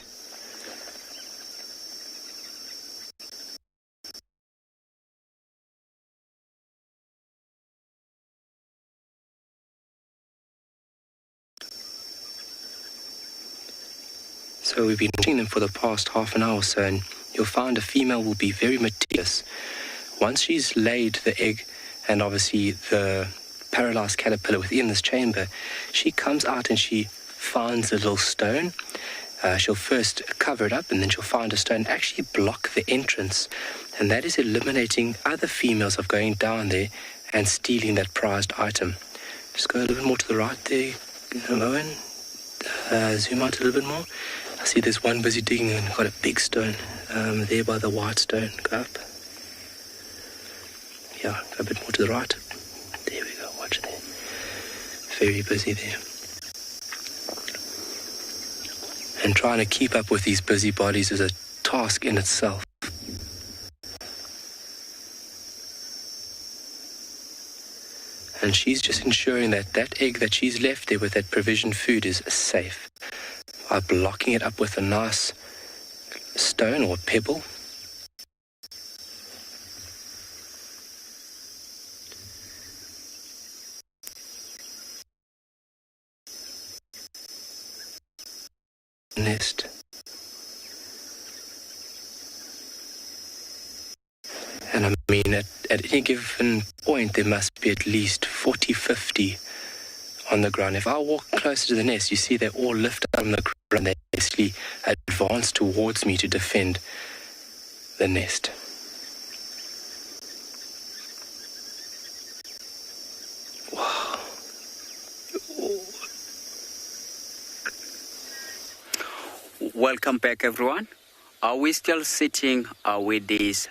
[SPEAKER 4] So we've been watching them for the past half an hour or so, and you'll find a female will be very meticulous. Once she's laid the egg, and obviously the paralyzed caterpillar within this chamber, she comes out and she finds a little stone. She'll first cover it up, and then she'll find a stone and actually block the entrance. And that is eliminating other females of going down there and stealing that prized item. Just go a little bit more to the right there, Owen. Zoom out a little bit more. I see there's one busy digging and got a big stone there by the white stone. Go up. Yeah, go a bit more to the right. There we go, watch there. Very busy there. And trying to keep up with these busybodies is a task in itself. And she's just ensuring that that egg that she's left there with that provisioned food is safe by blocking it up with a nice stone or pebble. Nest. And I mean, at any given point, there must be at least 40, 50 on the ground. If I walk closer to the nest, you see they all lift up on the ground. They basically advance towards me to defend the nest. Wow.
[SPEAKER 6] Welcome back, everyone. Are we still sitting with these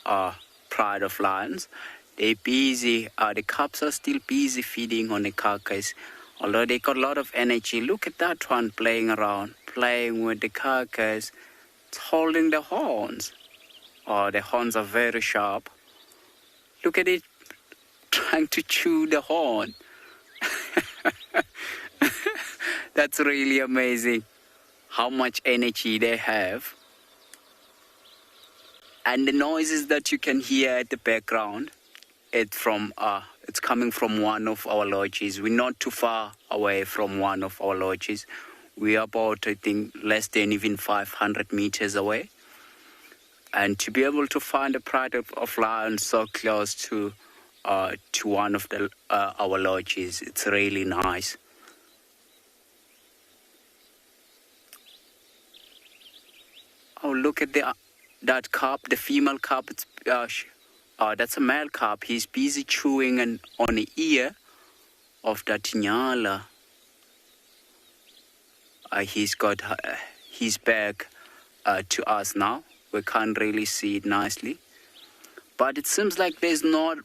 [SPEAKER 6] pride of lions? They're busy. The cubs are still busy feeding on the carcass. Although they got a lot of energy. Look at that one playing around, playing with the carcass. It's holding the horns. Oh, the horns are very sharp. Look at it trying to chew the horn. That's really amazing how much energy they have. And the noises that you can hear at the background, it's coming from one of our lodges. We're not too far away from one of our lodges. We're about, I think, less than even 500 meters away. And to be able to find a pride of lions so close to one of our lodges, it's really nice. Oh, look at that cub, the female cub. That's a male cub. He's busy chewing on the ear of that nyala. He's got his back to us now. We can't really see it nicely, but it seems like there's not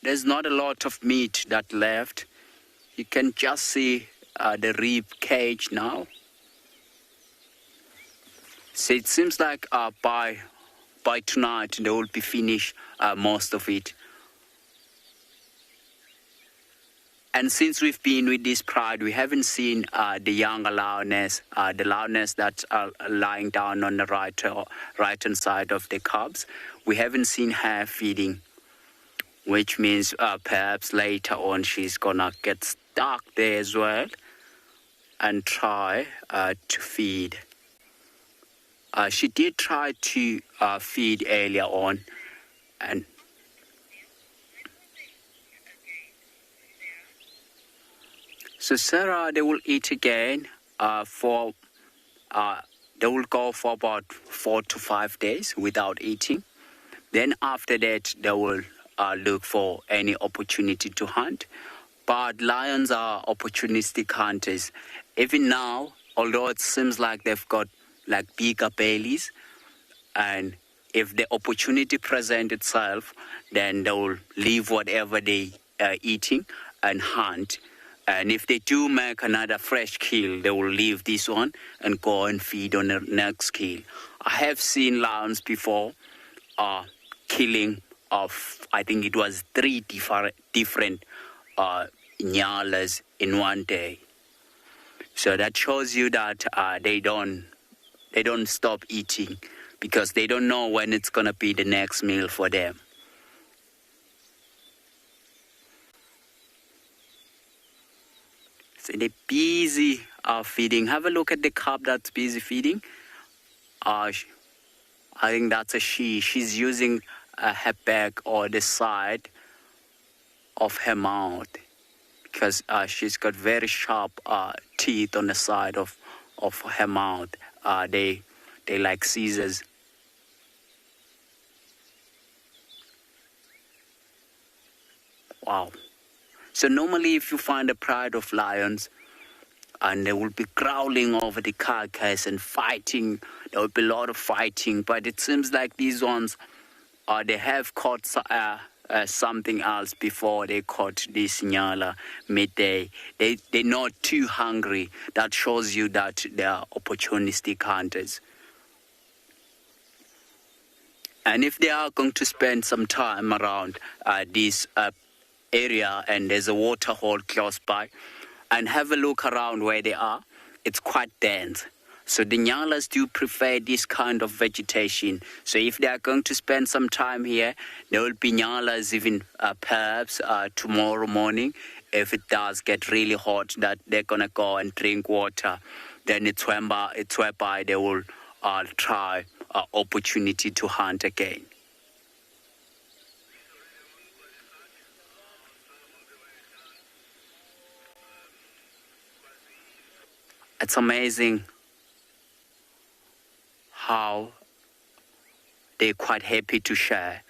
[SPEAKER 6] a lot of meat that left. You can just see the rib cage now. So it seems like by tonight they will be finished most of it. And since we've been with this pride, we haven't seen the younger lioness, the lioness that are lying down on the right-hand side of the cubs. We haven't seen her feeding, which means perhaps later on she's gonna get stuck there as well and try to feed. She did try to feed earlier on, and so Sarah, they will eat again they will go for about 4 to 5 days without eating. Then after that, they will look for any opportunity to hunt. But lions are opportunistic hunters. Even now, although it seems like they've got like bigger bellies, and if the opportunity presents itself, then they will leave whatever they are eating and hunt. And if they do make another fresh kill, they will leave this one and go and feed on the next kill. I have seen lions before killing of, I think it was 3 different nyalas in one day. So that shows you that they don't stop eating because they don't know when it's going to be the next meal for them. So they're busy feeding. Have a look at the cub that's busy feeding. I think that's a she. She's using her back or the side of her mouth because she's got very sharp teeth on the side of her mouth. They like scissors. Wow. So normally if you find a pride of lions, and they will be growling over the carcass and fighting, there will be a lot of fighting, but it seems like these ones, they have caught something else before they caught this nyala midday. They're not too hungry. That shows you that they are opportunistic hunters. And if they are going to spend some time around this area and there's a water hole close by, and have a look around where they are, it's quite dense. So the nyalas do prefer this kind of vegetation. So if they are going to spend some time here, there will be nyalas even perhaps tomorrow morning. If it does get really hot, that they're going to go and drink water, then it's whereby they will try opportunity to hunt again. It's amazing how they're quite happy to share.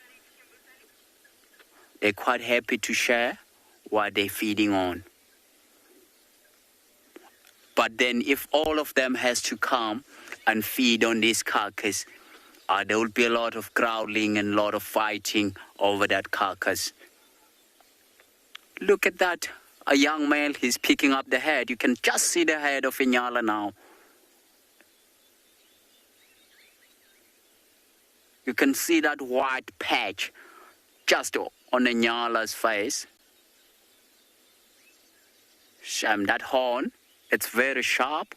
[SPEAKER 6] They're quite happy to share what they're feeding on. But then if all of them has to come and feed on this carcass, there will be a lot of growling and a lot of fighting over that carcass. Look at that. A young male, he's picking up the head. You can just see the head of a nyala now. You can see that white patch just on the nyala's face. Shame, that horn, it's very sharp.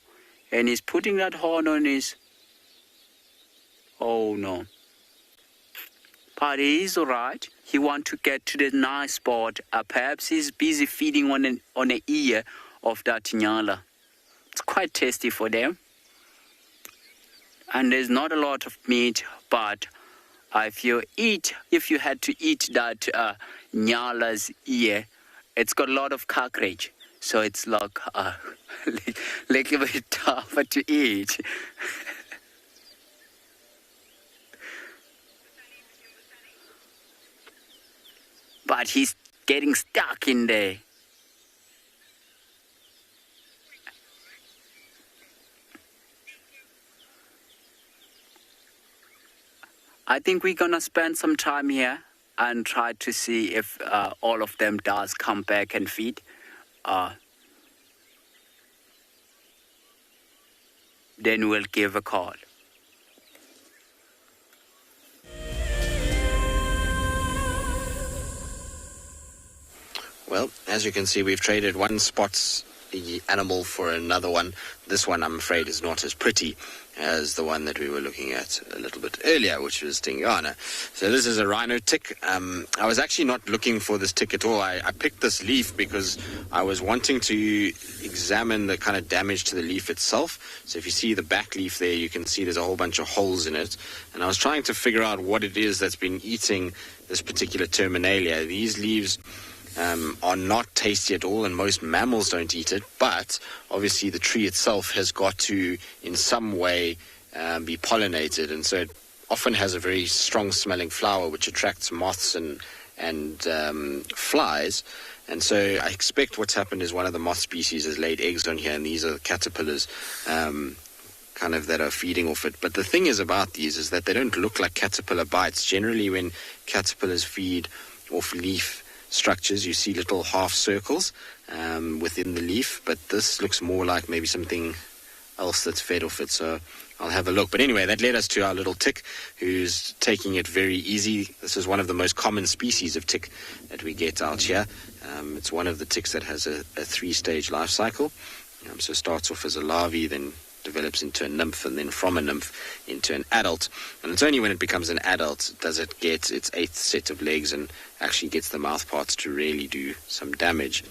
[SPEAKER 6] And he's putting that horn on his... Oh no. But he is all right. He wants to get to the nice spot. Perhaps he's busy feeding on the ear of that nyala. It's quite tasty for them. And there's not a lot of meat, but if you had to eat that nyala's ear, it's got a lot of cockroach. So it's like a little bit tougher to eat. But he's getting stuck in there. I think we're going to spend some time here and try to see if all of them does come back and feed. Then we'll give a call.
[SPEAKER 2] Well, as you can see, we've traded one spot's animal for another one. This one, I'm afraid, is not as pretty as the one that we were looking at a little bit earlier, which was Tingana. So this is a rhino tick. I was actually not looking for this tick at all. I picked this leaf because I was wanting to examine the kind of damage to the leaf itself. So if you see the back leaf there, you can see there's a whole bunch of holes in it. And I was trying to figure out what it is that's been eating this particular terminalia. These leaves are not tasty at all, and most mammals don't eat it, but obviously the tree itself has got to in some way be pollinated, and so it often has a very strong smelling flower which attracts moths and flies. And so I expect what's happened is one of the moth species has laid eggs on here, and these are the caterpillars kind of that are feeding off it. But the thing is about these is that they don't look like caterpillar bites. Generally when caterpillars feed off leaf structures, you see little half circles within the leaf, but this looks more like maybe something else that's fed off it, so I'll have a look. But anyway, that led us to our little tick who's taking it very easy. This is one of the most common species of tick that we get out here. It's one of the ticks that has a 3-stage life cycle. So it starts off as a larvae, then develops into a nymph, and then from a nymph into an adult. And it's only when it becomes an adult does it get its 8th set of legs and actually gets the mouth parts to really do some damage.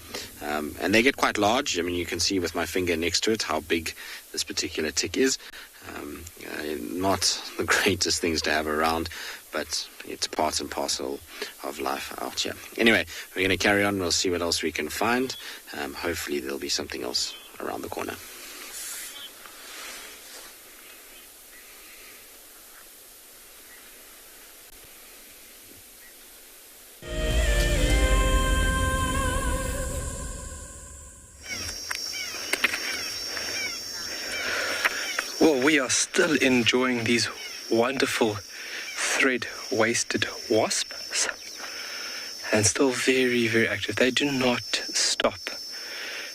[SPEAKER 2] And they get quite large. I mean, you can see with my finger next to it how big this particular tick is. Not the greatest things to have around, but it's part and parcel of life out here. Anyway, we're going to carry on. We'll see what else we can find. Hopefully there'll be something else around the corner.
[SPEAKER 4] Well, we are still enjoying these wonderful thread-waisted wasps, and still very, very active. They do not stop.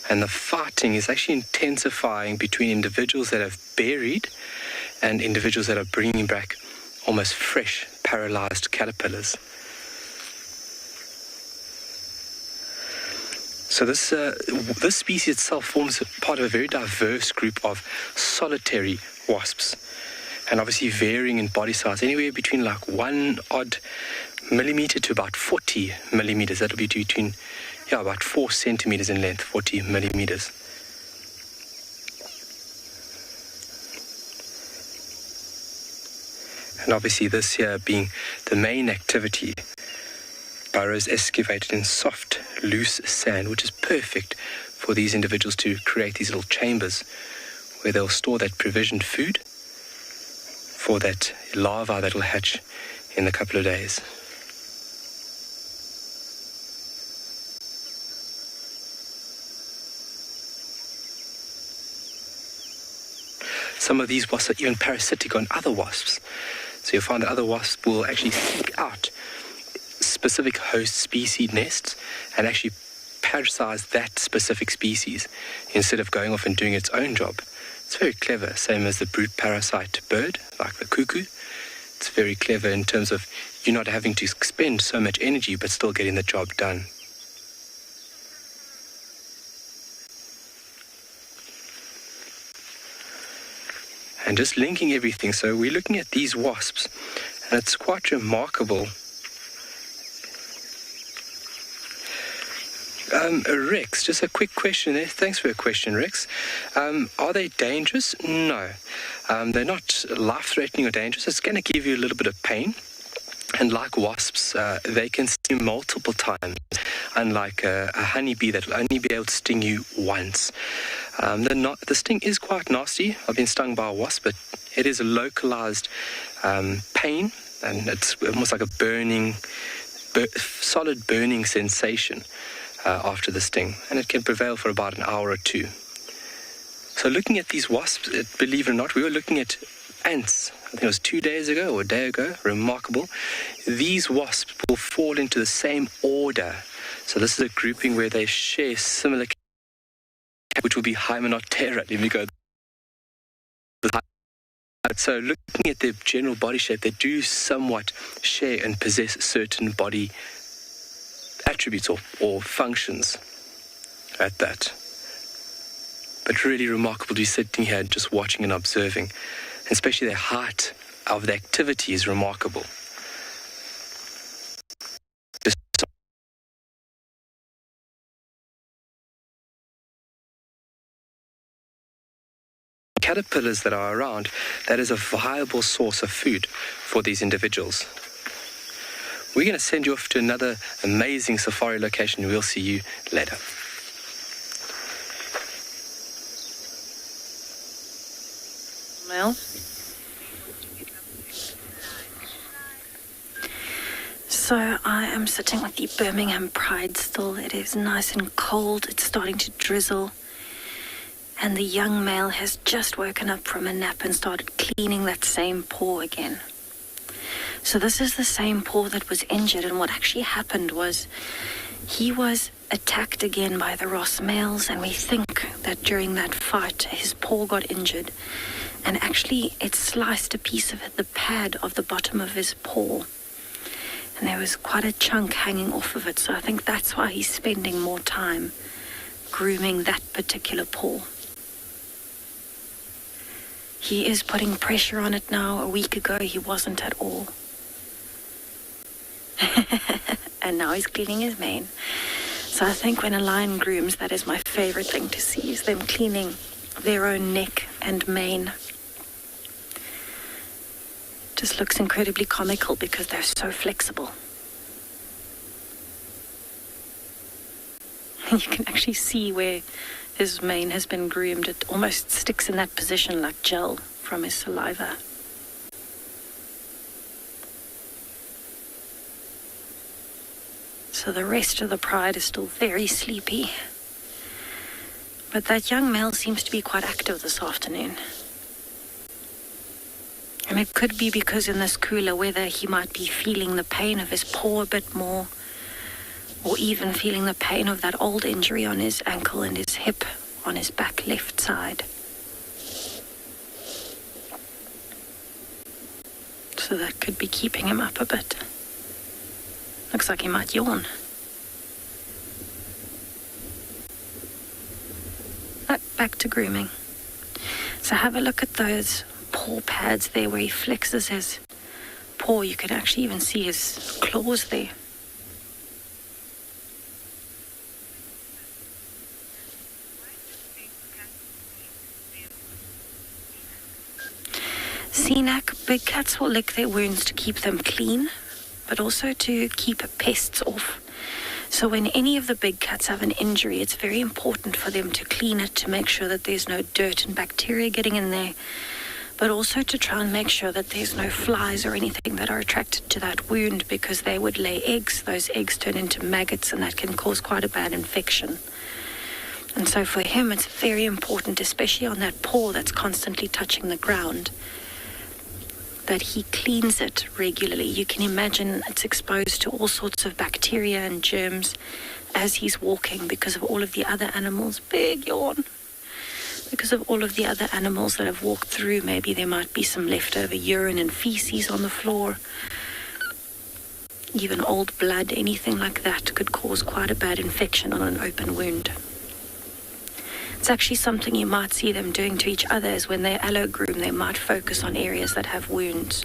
[SPEAKER 4] And the fighting is actually intensifying between individuals that have buried and individuals that are bringing back almost fresh, paralyzed caterpillars. So this species itself forms part of a very diverse group of solitary wasps, and obviously varying in body size, anywhere between like 1 odd millimeter to about 40 millimeters. That'll be between, about 4 centimeters in length, 40 millimeters. And obviously this here being the main activity, burrows excavated in soft, loose sand, which is perfect for these individuals to create these little chambers where they'll store that provisioned food for that larva that will hatch in a couple of days. Some of these wasps are even parasitic on other wasps. So you'll find that other wasps will actually seek out specific host species nests and actually parasitize that specific species instead of going off and doing its own job. It's very clever, same as the brute parasite bird, like the cuckoo. It's very clever in terms of you not having to expend so much energy but still getting the job done. And just linking everything, so we're looking at these wasps, and it's quite remarkable. Rex, just a quick question there. Thanks for your question, Rex. Are they dangerous? No. They're not life-threatening or dangerous. It's going to give you a little bit of pain. And like wasps, they can sting multiple times, unlike a honeybee that will only be able to sting you once. The sting is quite nasty. I've been stung by a wasp, but it is a localized pain, and it's almost like a burning, solid burning sensation after the sting, and it can prevail for about an hour or two. So looking at these wasps, believe it or not, we were looking at ants. I think it was 2 days ago or a day ago. Remarkable. These wasps will fall into the same order. So this is a grouping where they share similar, which will be Hymenoptera. Let me go. So looking at their general body shape, they do somewhat share and possess certain body attributes or functions at that. But really remarkable to be sitting here and just watching and observing. And especially the height of the activity is remarkable. Caterpillars that are around, that is a viable source of food for these individuals. We're going to send you off to another amazing safari location. We'll see you later.
[SPEAKER 3] Well, so I am sitting with the Birmingham Pride still. It is nice and cold. It's starting to drizzle. And the young male has just woken up from a nap and started cleaning that same paw again. So this is the same paw that was injured, and what actually happened was he was attacked again by the Ross males, and we think that during that fight his paw got injured, and actually it sliced a piece of the pad of the bottom of his paw, and there was quite a chunk hanging off of it. So I think that's why he's spending more time grooming that particular paw. he is putting pressure on it now. A week ago, he wasn't at all. And now he's cleaning his mane. So I think when a lion grooms, that is my favorite thing to see, is them cleaning their own neck and mane. Just looks incredibly comical because they're so flexible. And you can actually see where his mane has been groomed. It almost sticks in that position like gel from his saliva. So the rest of the pride is still very sleepy. But that young male seems to be quite active this afternoon. And it could be because in this cooler weather he might be feeling the pain of his paw a bit more, or even feeling the pain of that old injury on his ankle and his hip on his back left side. So that could be keeping him up a bit. Looks like he might yawn. Back to grooming. So have a look at those paw pads there where he flexes his paw. You can actually even see his claws there. CNAC, big cats will lick their wounds to keep them clean, but also to keep pests off. So when any of the big cats have an injury, it's very important for them to clean it, to make sure that there's no dirt and bacteria getting in there, but also to try and make sure that there's no flies or anything that are attracted to that wound, because they would lay eggs. Those eggs turn into maggots, and that can cause quite a bad infection. And so for him, it's very important, especially on that paw that's constantly touching the ground, that he cleans it regularly. You can imagine it's exposed to all sorts of bacteria and germs as he's walking because of all of the other animals. Big yawn. Because of all of the other animals that have walked through. Maybe there might be some leftover urine and feces on the floor. Even old blood, anything like that could cause quite a bad infection on an open wound. It's actually something you might see them doing to each other, is when they allo groom, they might focus on areas that have wounds.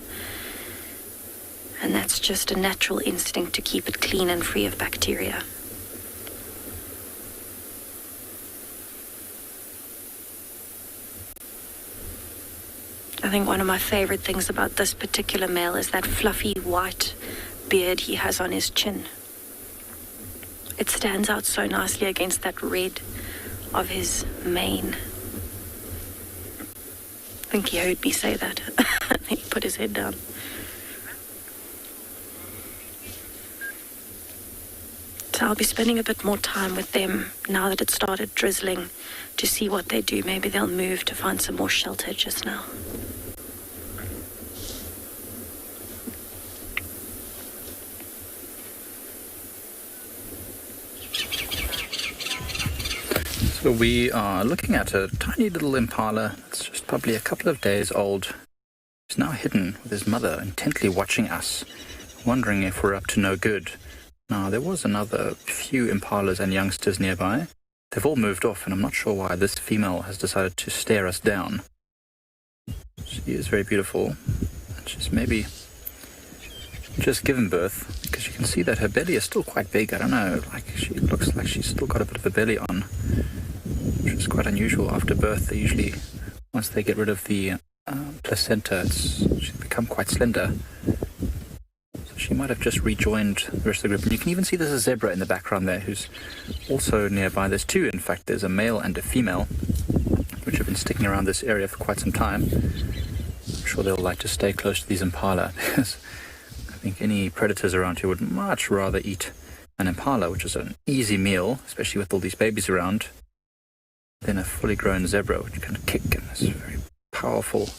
[SPEAKER 3] And that's just a natural instinct to keep it clean and free of bacteria. I think one of my favorite things about this particular male is that fluffy white beard he has on his chin. It stands out so nicely against that red of his mane. I think he heard me say that. He put his head down. So I'll be spending a bit more time with them now that it started drizzling, to see what they do. Maybe they'll move to find some more shelter just now.
[SPEAKER 5] So we are looking at a tiny little impala that's just probably a couple of days old. He's now hidden with his mother, intently watching us, wondering if we're up to no good. Now, there was another few impalas and youngsters nearby. They've all moved off, and I'm not sure why this female has decided to stare us down. She is very beautiful. She's maybe just given birth, because you can see that her belly is still quite big. I don't know, she looks like she's still got a bit of a belly on, which is quite unusual after birth. They usually, once they get rid of the placenta, she's become quite slender. So she might have just rejoined the rest of the group. And you can even see there's a zebra in the background there who's also nearby. There's two, in fact. There's a male and a female, which have been sticking around this area for quite some time. I'm sure they'll like to stay close to these impala, because I think any predators around here would much rather eat an impala, which is an easy meal, especially with all these babies around, than a fully grown zebra, which can kick and is a very powerful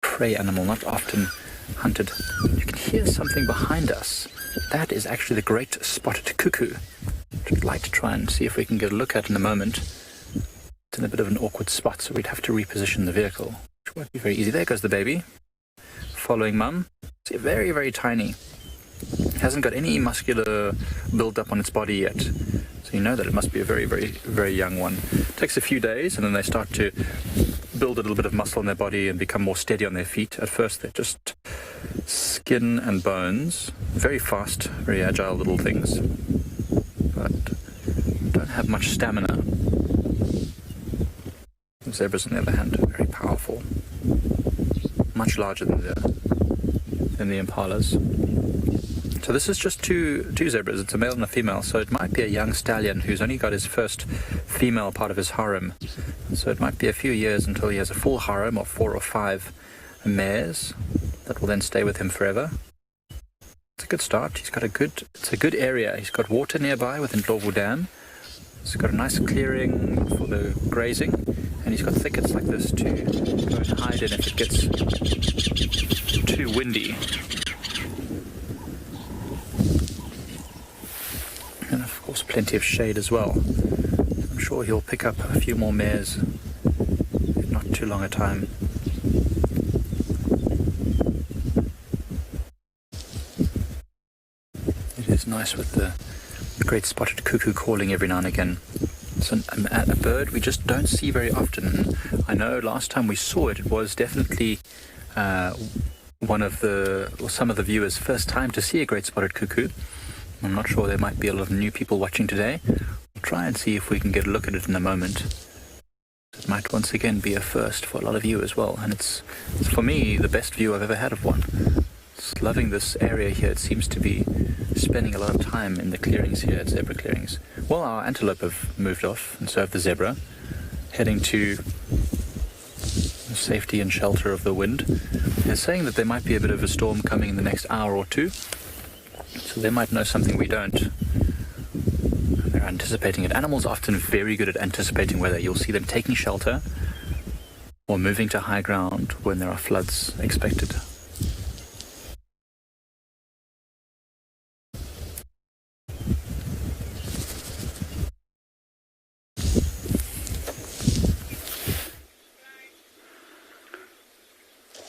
[SPEAKER 5] prey animal, not often hunted. You can hear something behind us. That is actually the great spotted cuckoo, which I'd like to try and see if we can get a look at in a moment. It's in a bit of an awkward spot, so we'd have to reposition the vehicle, which won't be very easy. There goes the baby, following mum. See, very, very tiny. hasn't got any muscular build-up on its body yet. So you know that it must be a very, very, very young one. It takes a few days, and then they start to build a little bit of muscle in their body and become more steady on their feet. At first, they're just skin and bones, very fast, very agile little things, but don't have much stamina. The zebras, on the other hand, are very powerful, much larger than the impalas. So this is just two zebras. It's a male and a female, so it might be a young stallion who's only got his first female part of his harem. So it might be a few years until he has a full harem of 4 or 5 mares that will then stay with him forever. It's a good start. It's a good area. He's got water nearby with Ndlovu Dam. He's got a nice clearing for the grazing, and he's got thickets like this to go and hide in if it gets too windy. And of course plenty of shade as well. I'm sure he'll pick up a few more mares in not too long a time. It is nice with the great spotted cuckoo calling every now and again. It's a bird we just don't see very often. I know last time we saw it, it was definitely some of the viewers' first time to see a great spotted cuckoo. I'm not sure, there might be a lot of new people watching today. We'll try and see if we can get a look at it in a moment. It might once again be a first for a lot of you as well, and it's for me the best view I've ever had of one. Just loving this area here. It seems to be spending a lot of time in the clearings here at zebra clearings. Well, our antelope have moved off, and so have the zebra, heading to the safety and shelter of the wind. They're saying that there might be a bit of a storm coming in the next hour or two, so they might know something we don't. And they're anticipating it. Animals are often very good at anticipating weather. You'll see them taking shelter or moving to high ground when there are floods expected.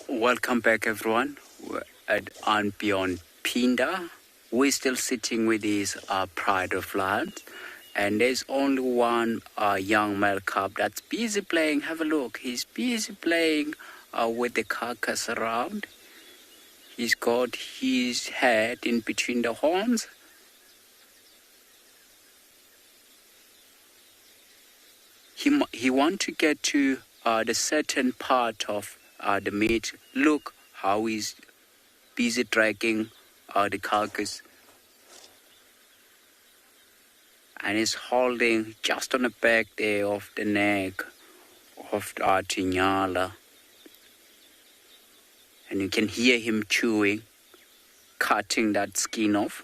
[SPEAKER 6] Welcome back, everyone. We're at and beyond Pinda. We're still sitting with these pride of lions, and there's only one young male cub that's busy playing. Have a look. He's busy playing with the carcass around. He's got his head in between the horns. He wants to get to the certain part of the meat. Look how he's busy dragging the carcass, and he's holding just on the back there of the neck of the Tinyala, and you can hear him chewing, cutting that skin off.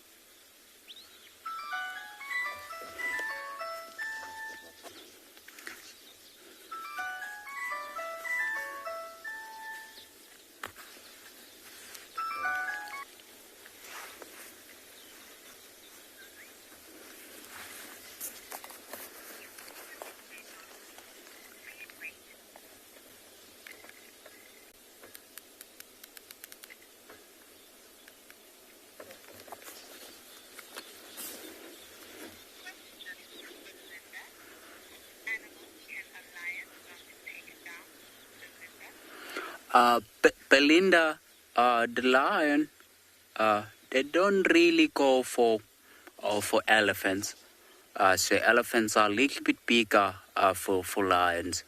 [SPEAKER 6] Belinda, the lion, they don't really go for elephants. So elephants are a little bit bigger for lions.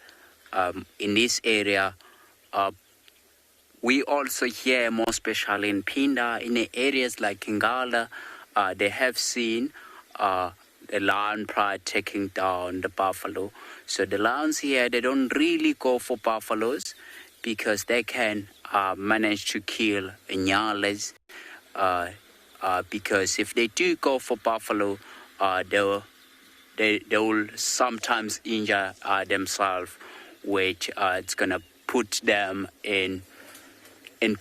[SPEAKER 6] In this area, we also hear, more especially in Pinda, in the areas like Kingala, they have seen the lion pride taking down the buffalo. So the lions here, they don't really go for buffaloes, because they can manage to kill nyales. Because if they do go for buffalo, they will sometimes injure themselves, which it's gonna put them in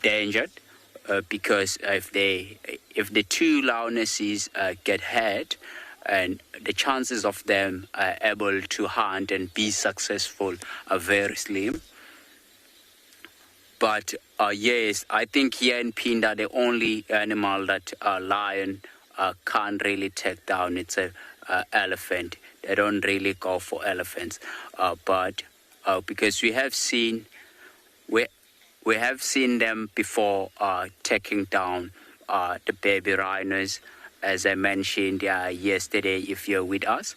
[SPEAKER 6] danger. Because if the two lionesses get hurt, and the chances of them able to hunt and be successful are very slim. But Yes, I think here in Pinda, the only animal that a lion can't really take down, it's a elephant. They don't really go for elephants, but because we have seen them before taking down the baby rhinos, as I mentioned yesterday, if you're with us,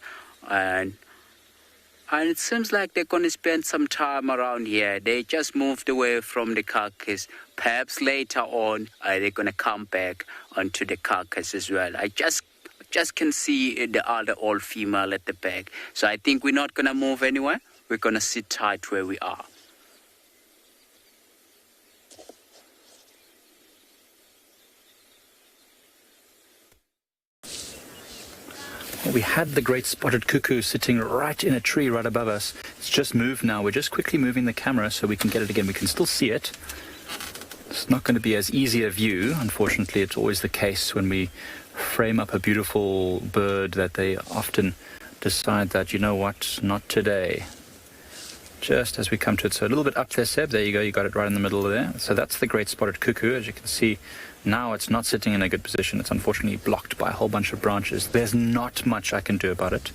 [SPEAKER 6] and it seems like they're going to spend some time around here. They just moved away from the carcass. Perhaps later on, they're going to come back onto the carcass as well. I just can see the other old female at the back. So I think we're not going to move anywhere. We're going to sit tight where we are.
[SPEAKER 5] We had the great spotted cuckoo sitting right in a tree right above us. It's just moved now. We're just quickly moving the camera so we can get it again. We can still see it. It's not going to be as easy a view. Unfortunately, it's always the case when we frame up a beautiful bird that they often decide that, you know what, not today. Just as we come to it. So a little bit up there, Seb. There you go. You got it right in the middle there. So that's the great spotted cuckoo. As you can see, now it's not sitting in a good position. It's unfortunately blocked by a whole bunch of branches. There's not much I can do about it.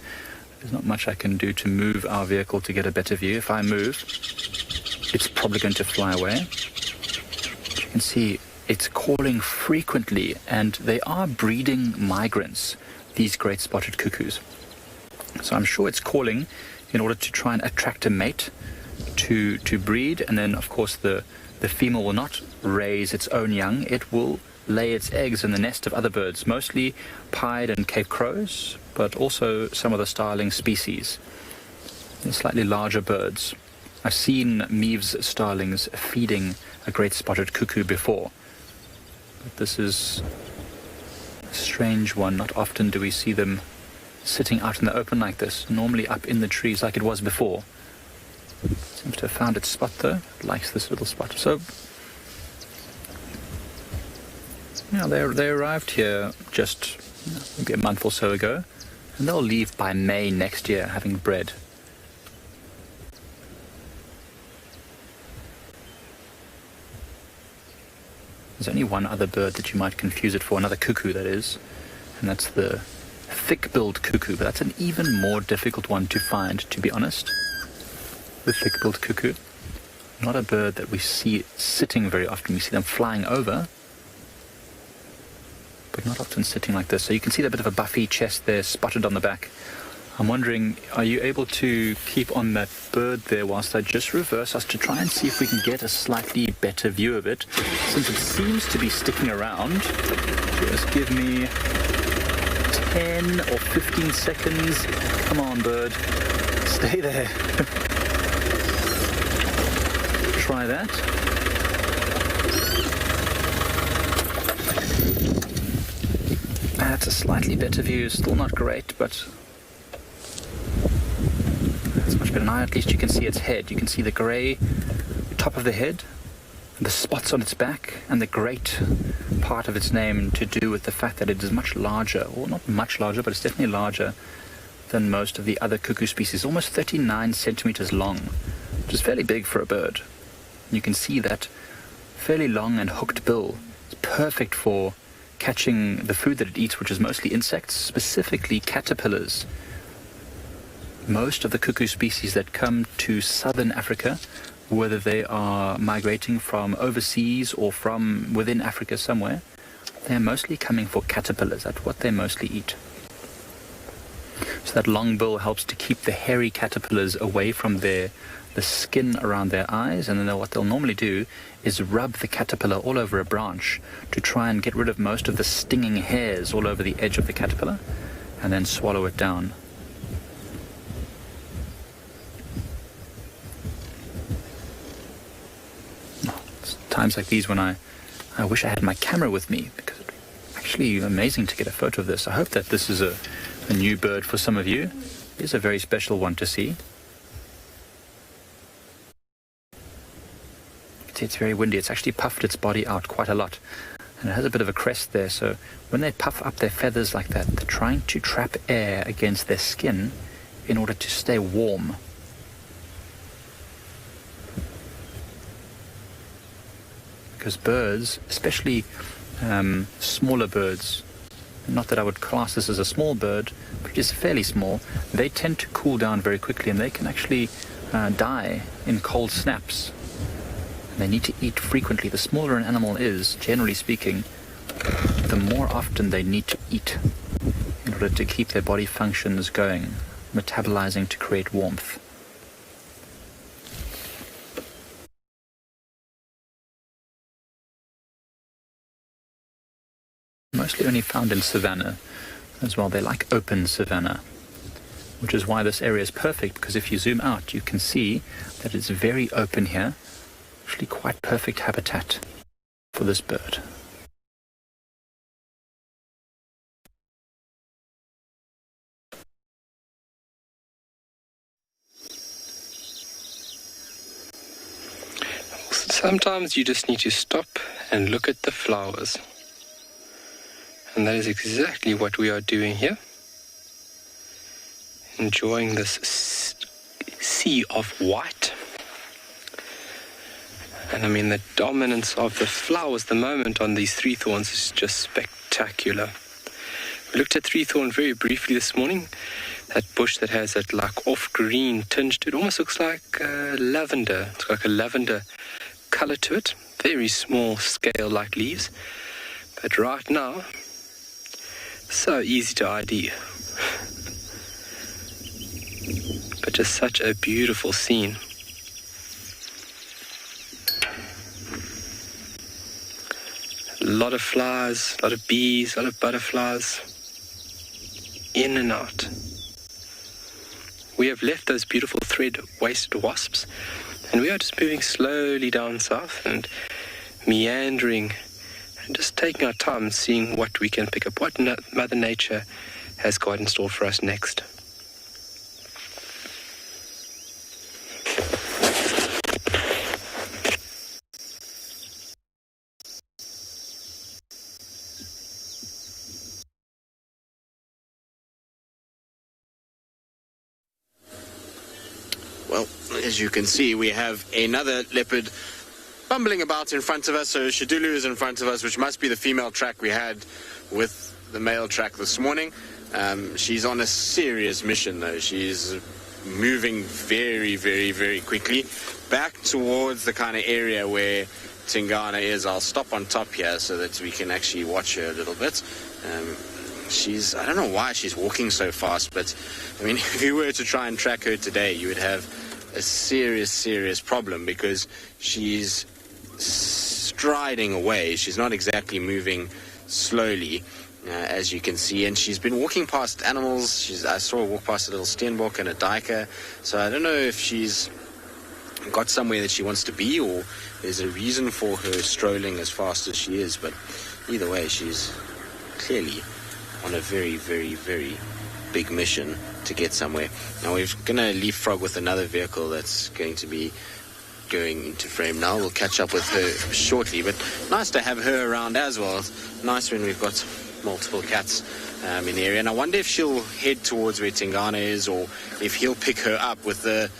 [SPEAKER 5] There's not much I can do to move our vehicle to get a better view. If I move, it's probably going to fly away. As you can see, it's calling frequently, and they are breeding migrants, these great spotted cuckoos. So I'm sure it's calling in order to try and attract a mate to breed, and then of course the female will not raise its own young. It will lay its eggs in the nest of other birds, mostly pied and Cape crows, but also some of the starling species, the slightly larger birds. I've seen Meaves starlings feeding a great spotted cuckoo before, but this is a strange one. Not often do we see them sitting out in the open like this, normally up in the trees like it was before. Seems to have found its spot though. It likes this little spot. So, yeah, they arrived here just maybe a month or so ago, and they'll leave by May next year, having bred. There's only one other bird that you might confuse it for, another cuckoo that is, and that's the thick-billed cuckoo, but that's an even more difficult one to find, to be honest. The thick-billed cuckoo, not a bird that we see sitting very often. We see them flying over, but not often sitting like this. So you can see that bit of a buffy chest there, spotted on the back. I'm wondering, are you able to keep on that bird there whilst I just reverse us to try and see if we can get a slightly better view of it, since it seems to be sticking around. Just give me 10 or 15 seconds. Come on, bird. Stay there. Try that. That's a slightly better view. Still not great, but it's much better. Now at least you can see its head. You can see the grey top of the head, the spots on its back, and the great part of its name to do with the fact that it is much larger, or not much larger, but it's definitely larger than most of the other cuckoo species, almost 39 centimeters long, which is fairly big for a bird. You can see that fairly long and hooked bill is perfect for catching the food that it eats, which is mostly insects, specifically caterpillars. Most of the cuckoo species that come to southern Africa, whether they are migrating from overseas or from within Africa somewhere, they're mostly coming for caterpillars. That's what they mostly eat. So that long bill helps to keep the hairy caterpillars away from the skin around their eyes, and then what they'll normally do is rub the caterpillar all over a branch to try and get rid of most of the stinging hairs all over the edge of the caterpillar, and then swallow it down. It's times like these when I wish I had my camera with me, because it's actually amazing to get a photo of this. I hope that this is a new bird for some of you. It is a very special one to see. It's very windy. It's actually puffed its body out quite a lot, and it has a bit of a crest there. So when they puff up their feathers like that, they're trying to trap air against their skin in order to stay warm. because birds, especially smaller birds, not that I would class this as a small bird, but it's fairly small, they tend to cool down very quickly, and they can actually die in cold snaps. And they need to eat frequently. The smaller an animal is, generally speaking, the more often they need to eat in order to keep their body functions going, metabolizing to create warmth. Mostly only found in savanna as well. They like open savanna, which is why this area is perfect, because if you zoom out, you can see that it's very open here. Actually quite perfect habitat for this bird.
[SPEAKER 4] Sometimes you just need to stop and look at the flowers. And that is exactly what we are doing here. Enjoying this sea of white. And I mean, the dominance of the flowers, the moment on these three thorns is just spectacular. We looked at three thorn very briefly this morning. That bush that has that like off-green tinge to it, almost looks like lavender. It's got like a lavender color to it. Very small scale like leaves. But right now, so easy to ID. But just such a beautiful scene. A lot of flies, a lot of bees, a lot of butterflies, in and out. We have left those beautiful thread-waisted wasps, and we are just moving slowly down south and meandering and just taking our time and seeing what we can pick up, what Mother Nature has got in store for us next.
[SPEAKER 2] Well, as you can see, we have another leopard bumbling about in front of us. So Shadulu is in front of us, which must be the female track we had with the male track this morning. She's on a serious mission, though. She's moving very, very, very quickly back towards the kind of area where Tingana is. I'll stop on top here so that we can actually watch her a little bit. I don't know why she's walking so fast, but I mean, if you were to try and track her today, you would have a serious problem, because she's striding away. She's not exactly moving slowly, as you can see, and she's been walking past animals. I saw her walk past a little steenbok and a duiker, so I don't know if she's got somewhere that she wants to be, or there's a reason for her strolling as fast as she is, but either way, she's clearly on a very, very, very big mission to get somewhere. Now we're going to leapfrog with another vehicle that's going to be going into frame now. We'll catch up with her shortly, but nice to have her around as well. It's nice when we've got multiple cats in the area, and I wonder if she'll head towards where Tingana is, or if he'll pick her up with the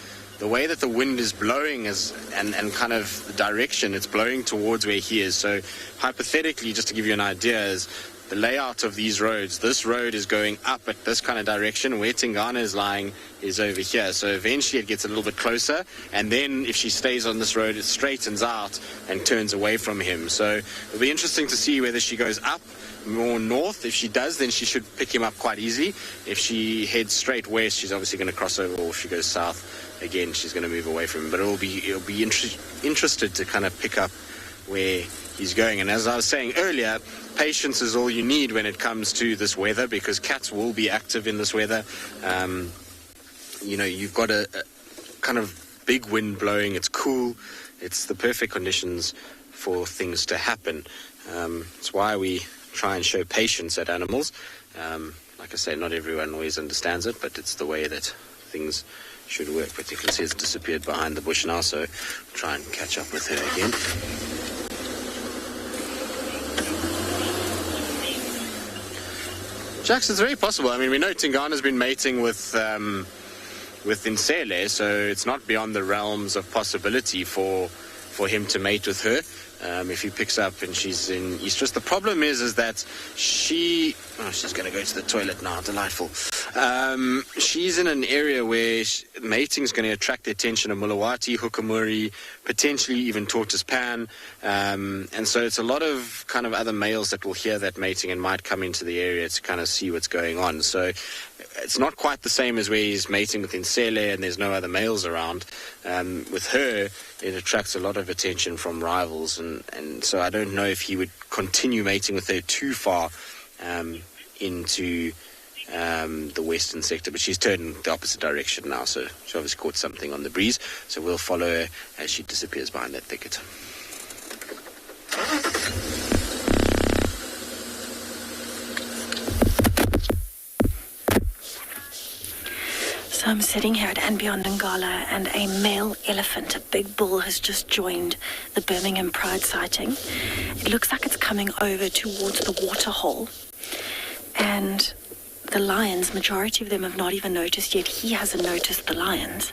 [SPEAKER 2] way that the wind is blowing and kind of the direction it's blowing towards where he is. So hypothetically, just to give you an idea, is the layout of these roads. This road is going up at this kind of direction. Where Tingana is lying is over here. So eventually it gets a little bit closer, and then if she stays on this road, it straightens out and turns away from him. So it'll be interesting to see whether she goes up more north. If she does, then she should pick him up quite easy. If she heads straight west, she's obviously going to cross over, or if she goes south, again, she's going to move away from him. But it'll be interested to kind of pick up where he's going. And as I was saying earlier, patience is all you need when it comes to this weather, because cats will be active in this weather. You've got a kind of big wind blowing. It's cool. It's the perfect conditions for things to happen. It's why we try and show patience at animals. Like I say, not everyone always understands it, but it's the way that things should work. But you can see it's disappeared behind the bush now, so try and catch up with her again. Jax, it's very possible. I mean, we know Tingana's been mating with Insele, so it's not beyond the realms of possibility for him to mate with her. if he picks up and she's in estrus. The problem is that she's going to go to the toilet now. Delightful. She's in an area where mating is going to attract the attention of Mulawati, Hukamuri, potentially even tortoise pan, and so it's a lot of kind of other males that will hear that mating and might come into the area to kind of see what's going on. So it's not quite the same as where he's mating with Insele and there's no other males around. With her, it attracts a lot of attention from rivals, and so I don't know if he would continue mating with her too far into the western sector, but she's turned the opposite direction now, so she obviously caught something on the breeze, so we'll follow her as she disappears behind that thicket.
[SPEAKER 3] So I'm sitting here at Anbeyond Ngala, and a male elephant, a big bull, has just joined the Birmingham Pride sighting. It looks like it's coming over towards the waterhole, and the lions, majority of them have not even noticed yet. He hasn't noticed the lions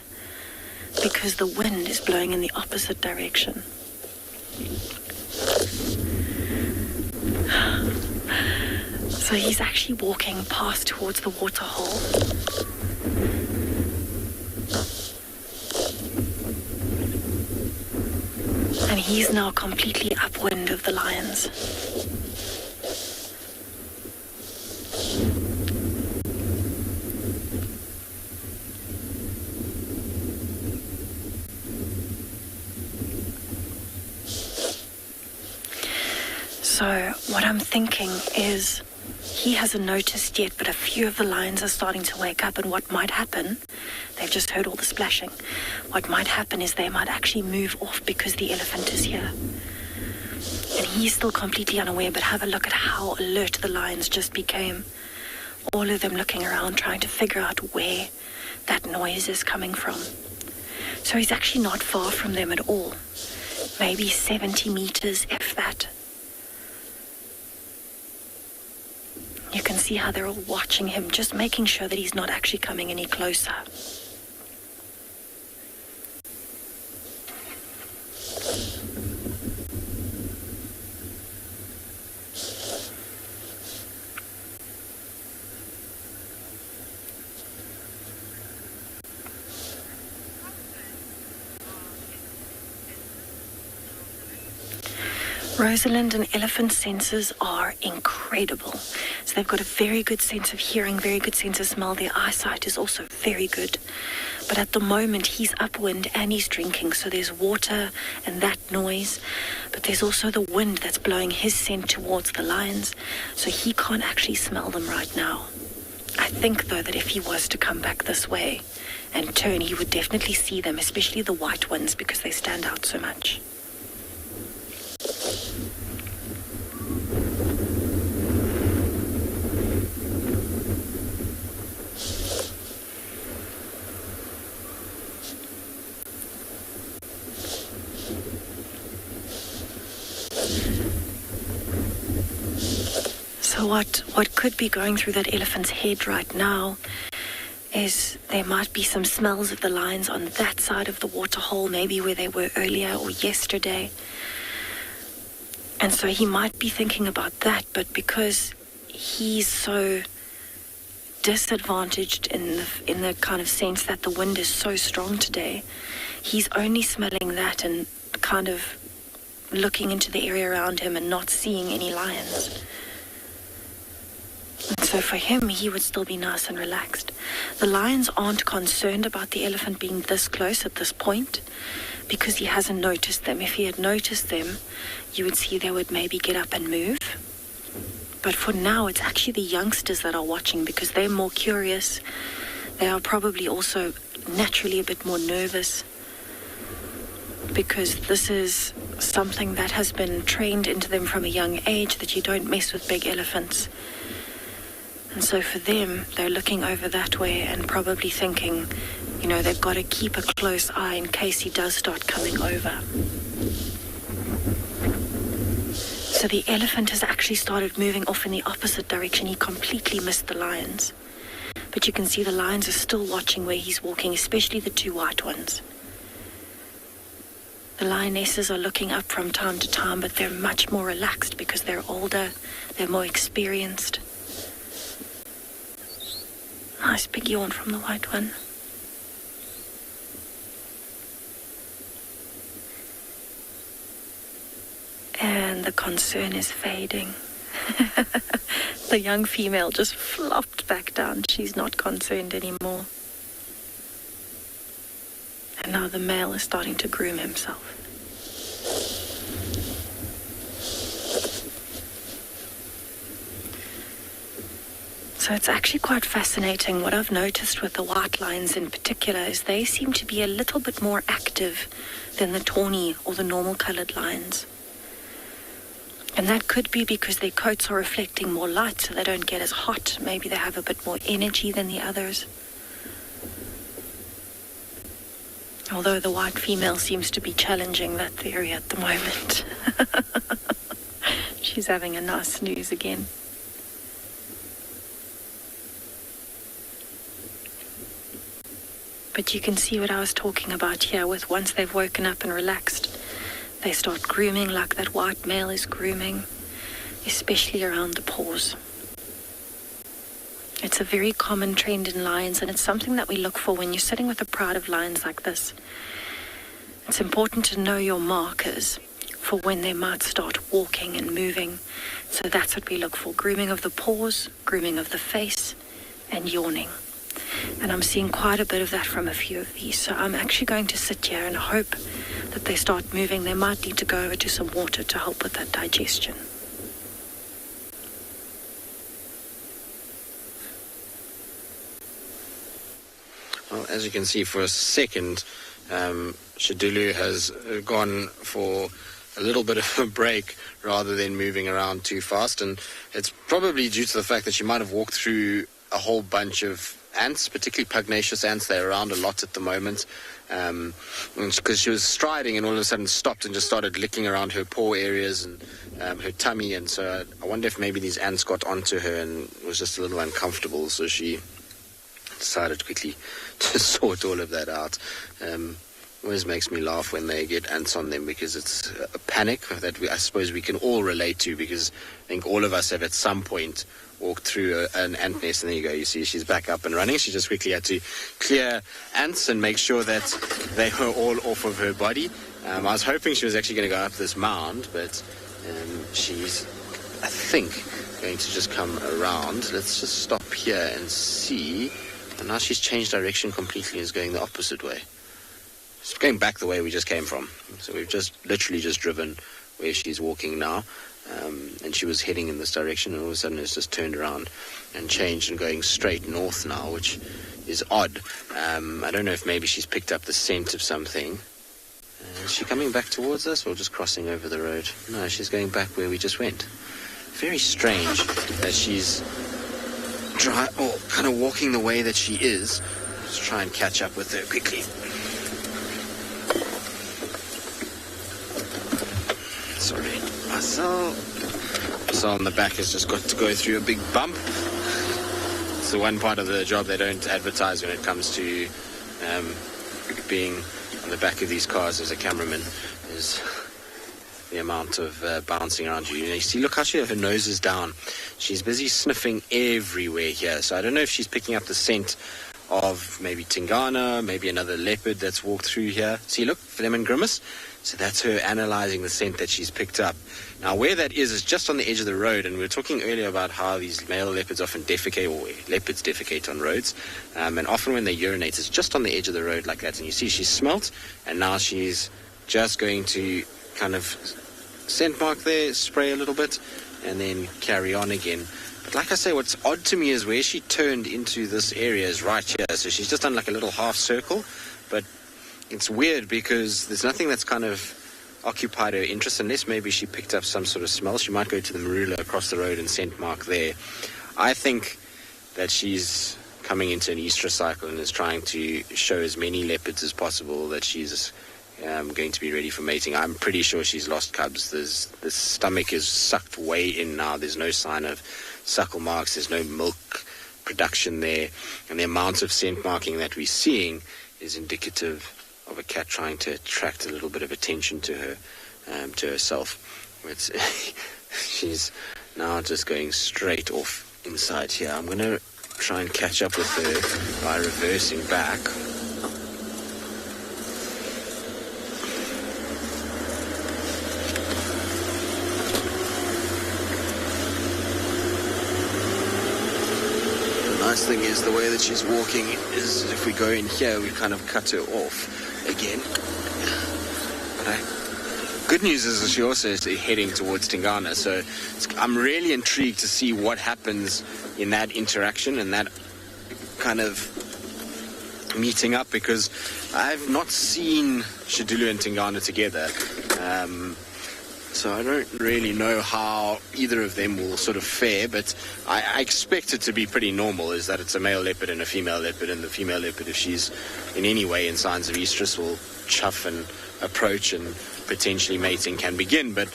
[SPEAKER 3] because the wind is blowing in the opposite direction. So he's actually walking past towards the waterhole. And he's now completely upwind of the lions. So what I'm thinking is he hasn't noticed yet, but a few of the lions are starting to wake up, and what might happen, they've just heard all the splashing. What might happen is they might actually move off because the elephant is here. And he's still completely unaware, but have a look at how alert the lions just became. All of them looking around, trying to figure out where that noise is coming from. So he's actually not far from them at all. Maybe 70 meters, if that. You can see how they're all watching him, just making sure that he's not actually coming any closer. Rosalind, and elephant senses are incredible. So they've got a very good sense of hearing, very good sense of smell. Their eyesight is also very good. But at the moment, he's upwind and he's drinking, so there's water and that noise. But there's also the wind that's blowing his scent towards the lions, so he can't actually smell them right now. I think, though, that if he was to come back this way and turn, he would definitely see them, especially the white ones, because they stand out so much. So what could be going through that elephant's head right now is there might be some smells of the lions on that side of the waterhole, maybe where they were earlier or yesterday. And so he might be thinking about that, but because he's so disadvantaged in the kind of sense that the wind is so strong today, he's only smelling that and kind of looking into the area around him and not seeing any lions. And so for him, he would still be nice and relaxed. The lions aren't concerned about the elephant being this close at this point because he hasn't noticed them. If he had noticed them, you would see they would maybe get up and move. But for now, it's actually the youngsters that are watching because they're more curious. They are probably also naturally a bit more nervous because this is something that has been trained into them from a young age, that you don't mess with big elephants. And so for them, they're looking over that way and probably thinking, you know, they've got to keep a close eye in case he does start coming over. So the elephant has actually started moving off in the opposite direction. He completely missed the lions. But you can see the lions are still watching where he's walking, especially the two white ones. The lionesses are looking up from time to time, but they're much more relaxed because they're older, they're more experienced. Nice big yawn from the white one. And the concern is fading. The young female just flopped back down. She's not concerned anymore. And now the male is starting to groom himself. So it's actually quite fascinating. What I've noticed with the white lions in particular is they seem to be a little bit more active than the tawny or the normal colored lions. And that could be because their coats are reflecting more light, so they don't get as hot. Maybe they have a bit more energy than the others. Although the white female seems to be challenging that theory at the moment. She's having a nice snooze again. But you can see what I was talking about here with once they've woken up and relaxed, they start grooming like that white male is grooming, especially around the paws. It's a very common trend in lions, and it's something that we look for when you're sitting with a pride of lions like this. It's important to know your markers for when they might start walking and moving. So that's what we look for: grooming of the paws, grooming of the face, and yawning. And I'm seeing quite a bit of that from a few of these. So I'm actually going to sit here and hope that they start moving. They might need to go over to some water to help with that digestion.
[SPEAKER 2] Well, as you can see, for a second, Shadulu has gone for a little bit of a break rather than moving around too fast. And it's probably due to the fact that she might have walked through a whole bunch of ants, particularly pugnacious ants. They're around a lot at the moment. Because she was striding and all of a sudden stopped and just started licking around her paw areas and her tummy. And so I wonder if maybe these ants got onto her and was just a little uncomfortable. So she decided quickly to sort all of that out. Always makes me laugh when they get ants on them, because it's a panic that I suppose we can all relate to, because I think all of us have at some point walked through an ant nest. And there you go, you see she's back up and running. She just quickly had to clear ants and make sure that they were all off of her body. I was hoping she was actually going to go up this mound, but she's, I think, going to just come around. Let's just stop here and see. And now she's changed direction completely and is going the opposite way. She's going back the way we just came from. So we've just literally just driven where she's walking now. And she was heading in this direction, and all of a sudden it's just turned around and changed and going straight north now, which is odd. I don't know if maybe she's picked up the scent of something. Is she coming back towards us or just crossing over the road? No, she's going back where we just went. Very strange that she's kind of walking the way that she is. Let's try and catch up with her quickly. Sorry, Marcel on the back has just got to go through a big bump. It's the one part of the job they don't advertise when it comes to being on the back of these cars as a cameraman, is the amount of bouncing around you. You see, look how her nose is down. She's busy sniffing everywhere here. So I don't know if she's picking up the scent of maybe Tingana, maybe another leopard that's walked through here. See, look, Flemin Grimace. So that's her analyzing the scent that she's picked up. Now, where that is just on the edge of the road, and we were talking earlier about how these male leopards often defecate, or leopards defecate on roads, and often when they urinate, it's just on the edge of the road like that. And you see she's smelt, and now she's just going to kind of scent mark there, spray a little bit, and then carry on again. But like I say, what's odd to me is where she turned into this area is right here. So she's just done like a little half circle, but it's weird because there's nothing that's kind of occupied her interest, unless maybe she picked up some sort of smell. She might go to the marula across the road and scent mark there. I think that she's coming into an estrus cycle and is trying to show as many leopards as possible that she's going to be ready for mating. I'm pretty sure she's lost cubs. The stomach is sucked way in now. There's no sign of suckle marks. There's no milk production there. And the amount of scent marking that we're seeing is indicative of a cat trying to attract a little bit of attention to her, to herself. She's now just going straight off inside here. I'm going to try and catch up with her by reversing back. The nice thing is the way that she's walking is if we go in here, we kind of cut her off again. Good news is that she also is heading towards Tingana, so I'm really intrigued to see what happens in that interaction and that kind of meeting up, because I've not seen Shidulu and Tingana together, so I don't really know how either of them will sort of fare, but I expect it to be pretty normal, is that it's a male leopard and a female leopard, and the female leopard, if she's in any way in signs of estrus, will chuff and approach, and potentially mating can begin, but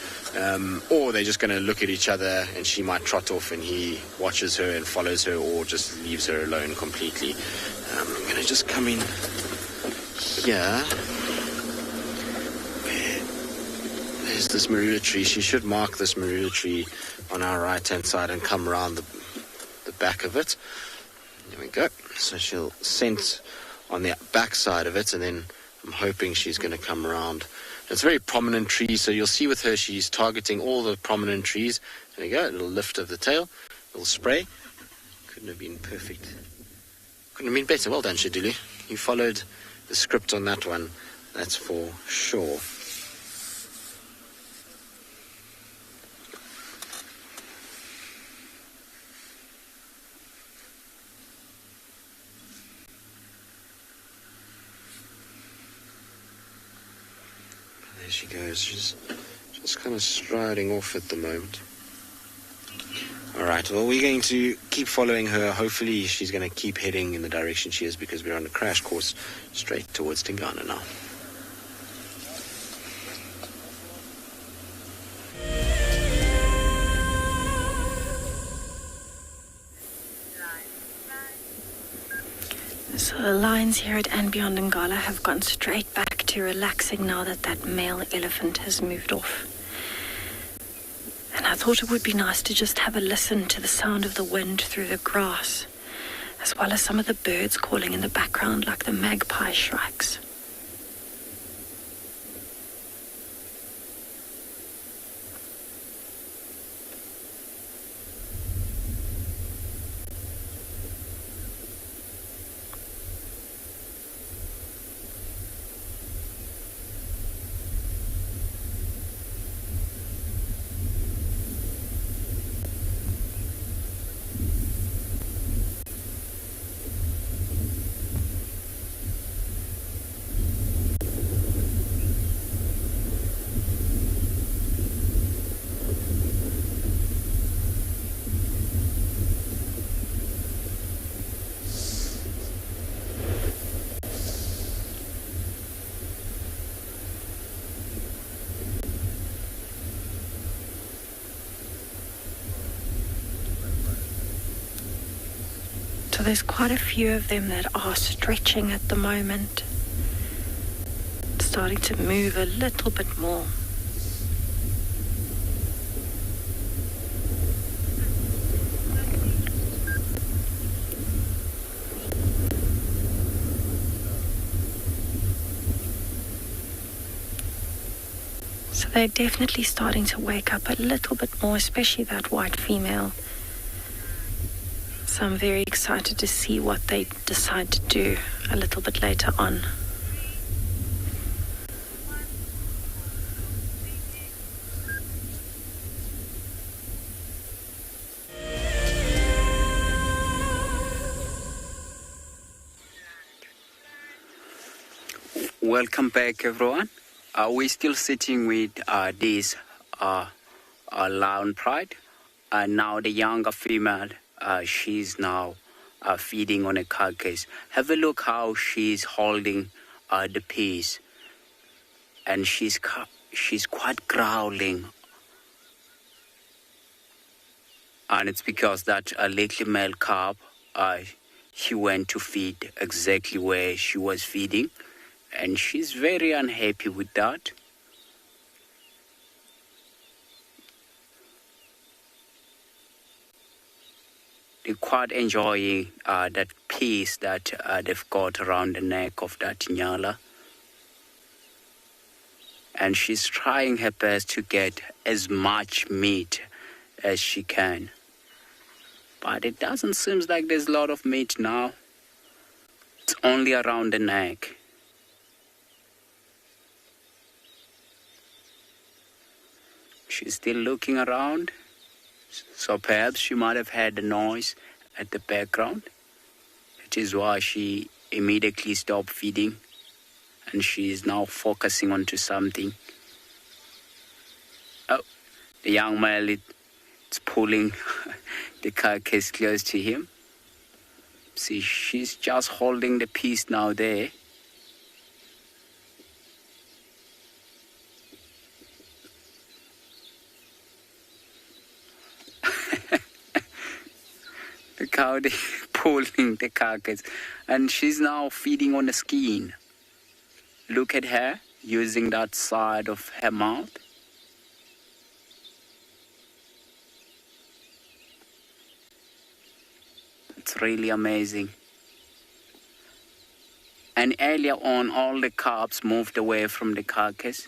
[SPEAKER 2] or they're just going to look at each other and she might trot off and he watches her and follows her, or just leaves her alone completely. I'm going to just come in here. There's this marula tree. She should mark this marula tree on our right hand side and come around the back of it. There we go. So she'll scent on the back side of it, and then I'm hoping she's going to come around. It's a very prominent tree, so you'll see with her she's targeting all the prominent trees. There you go, a little lift of the tail, a little spray. Couldn't have been perfect. Couldn't have been better. Well done, Shidulu. You followed the script on that one, that's for sure. There she goes. She's just kind of striding off at the moment. Alright, well, we're going to keep following her. Hopefully she's going to keep heading in the direction she is, because we're on a crash course straight towards Tingana now.
[SPEAKER 3] So the lions here at and beyond Ngala have gone straight back to relaxing now that that male elephant has moved off. And I thought it would be nice to just have a listen to the sound of the wind through the grass, as well as some of the birds calling in the background, like the magpie shrikes. So there's quite a few of them that are stretching at the moment, starting to move a little bit more. So they're definitely starting to wake up a little bit more, especially that white female. So I'm very excited to see what they decide to do a little bit later on.
[SPEAKER 6] Welcome back, everyone. We're still sitting with this lion pride, and now the younger female. She's now feeding on a carcass. Have a look how she's holding the piece, and she's quite growling, and it's because that little male calf, he went to feed exactly where she was feeding, And she's very unhappy with that. They're quite enjoying that piece that they've got around the neck of that nyala. And she's trying her best to get as much meat as she can. But it doesn't seem like there's a lot of meat now. It's only around the neck. She's still looking around. So perhaps she might have heard the noise at the background. It is why she immediately stopped feeding. And she is now focusing onto something. Oh, the young male is pulling the carcass close to him. See, she's just holding the piece now there. The cow pulling the carcass. And she's now feeding on the skin. Look at her using that side of her mouth. It's really amazing. And earlier on, all the calves moved away from the carcass.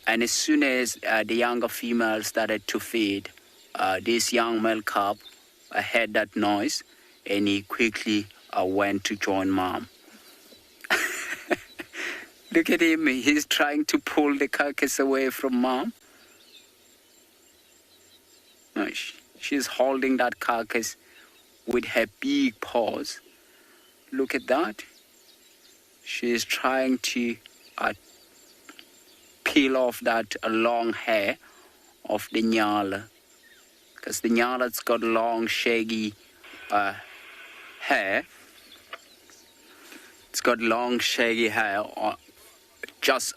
[SPEAKER 6] And as soon as the younger female started to feed, this young male calf heard that noise, and he quickly went to join mom. Look at him, he's trying to pull the carcass away from mom. No, she's holding that carcass with her big paws. Look at that. She's trying to peel off that long hair of the nyala. Because the nyala's got long, shaggy hair. It's got long, shaggy hair just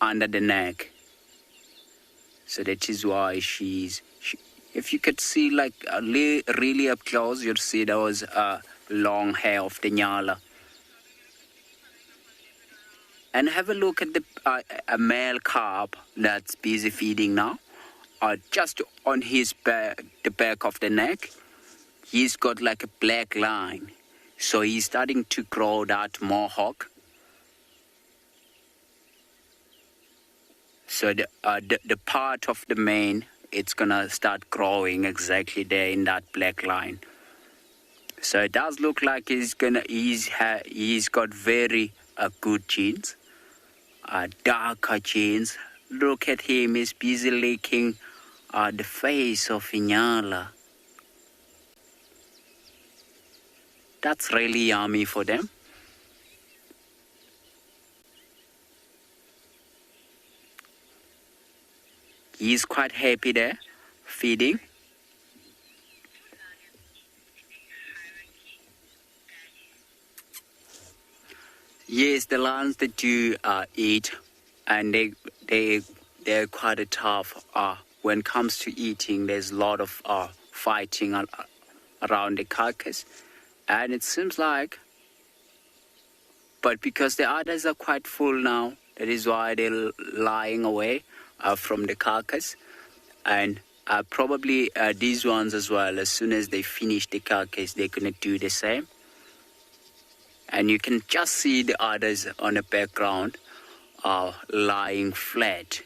[SPEAKER 6] under the neck. So that is why if you could see like really up close, you'd see those long hair of the nyala. And have a look at a male calf that's busy feeding now. Just on his back, the back of the neck, he's got like a black line. So he's starting to grow that mohawk. So the part of the mane, it's gonna start growing exactly there in that black line. So it does look like he's got very good genes, darker genes. Look at him, he's busy licking the face of Inyala. That's really yummy for them. He's quite happy there, feeding. Yes, the lions that do eat, and they're quite tough. When it comes to eating, there's a lot of fighting around the carcass, and it seems like. But because the others are quite full now, that is why they're lying away from the carcass, and probably these ones as well. As soon as they finish the carcass, they're gonna do the same. And you can just see the others on the background lying flat.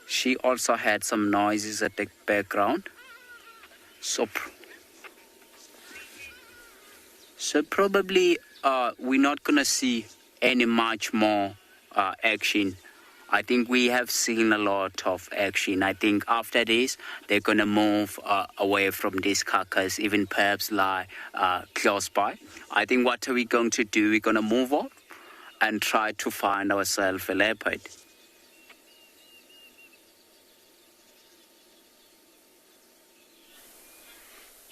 [SPEAKER 6] She also had some noises at the background. So probably we're not going to see any much more action. I think we have seen a lot of action. I think after this, they're going to move away from this carcass, even perhaps lie close by. I think what are we going to do? We're going to move on and try to find ourselves a leopard.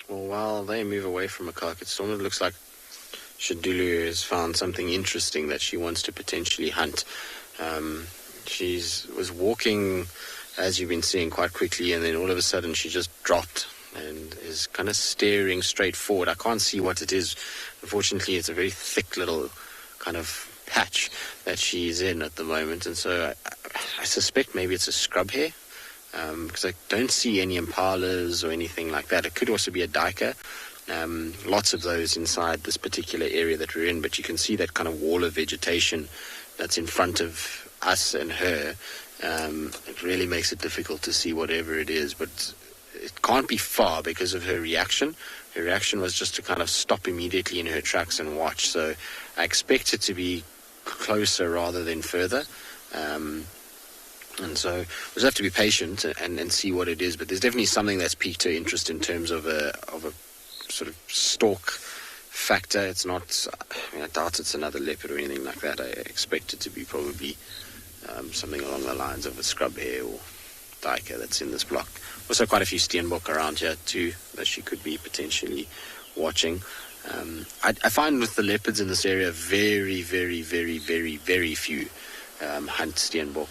[SPEAKER 2] Well, while they move away from a carcass, it almost looks like Shadulu has found something interesting that she wants to potentially hunt. She was walking as you've been seeing, quite quickly, and then all of a sudden she just dropped and is kind of staring straight forward. I can't see what it is. Unfortunately, it's a very thick little kind of patch that she's in at the moment, and so I suspect maybe it's a scrub hare, because I don't see any impalas or anything like that. It could also be a duiker. Lots of those inside this particular area that we're in, but you can see that kind of wall of vegetation that's in front of us and her. It really makes it difficult to see whatever it is, but it can't be far because of her reaction. Her reaction was just to kind of stop immediately in her tracks and watch, so I expect it to be closer rather than further. And so we'll just have to be patient and see what it is, but there's definitely something that's piqued her interest in terms of a sort of stalk factor. It's not, I doubt it's another leopard or anything like that. I expect it to be probably something along the lines of a scrub hare or duiker that's in this block. Also quite a few steenbok around here too that she could be potentially watching. I find with the leopards in this area very, very, very, very, very few hunt steenbok,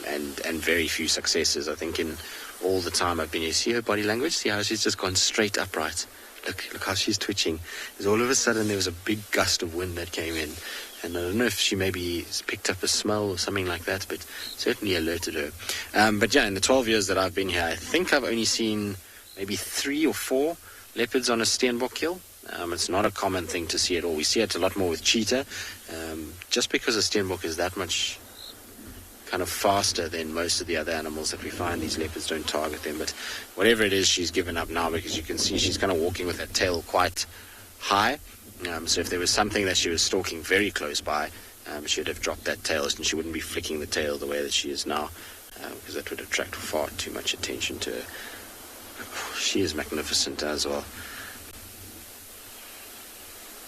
[SPEAKER 2] and very few successes. I think in all the time I've been here, see her body language, see how she's just gone straight upright. Look how she's twitching. Because all of a sudden there was a big gust of wind that came in, and I don't know if she maybe picked up a smell or something like that, but certainly alerted her. But yeah, in the 12 years that I've been here, I think I've only seen maybe 3 or 4 leopards on a steenbok kill. It's not a common thing to see at all. We see it a lot more with cheetah, just because a steenbok is that much kind of faster than most of the other animals that we find. These leopards don't target them, but whatever it is, she's given up now, because you can see she's kind of walking with that tail quite high. So if there was something that she was stalking very close by, she would have dropped that tail, and she wouldn't be flicking the tail the way that she is now, because that would attract far too much attention to her. She is magnificent as well.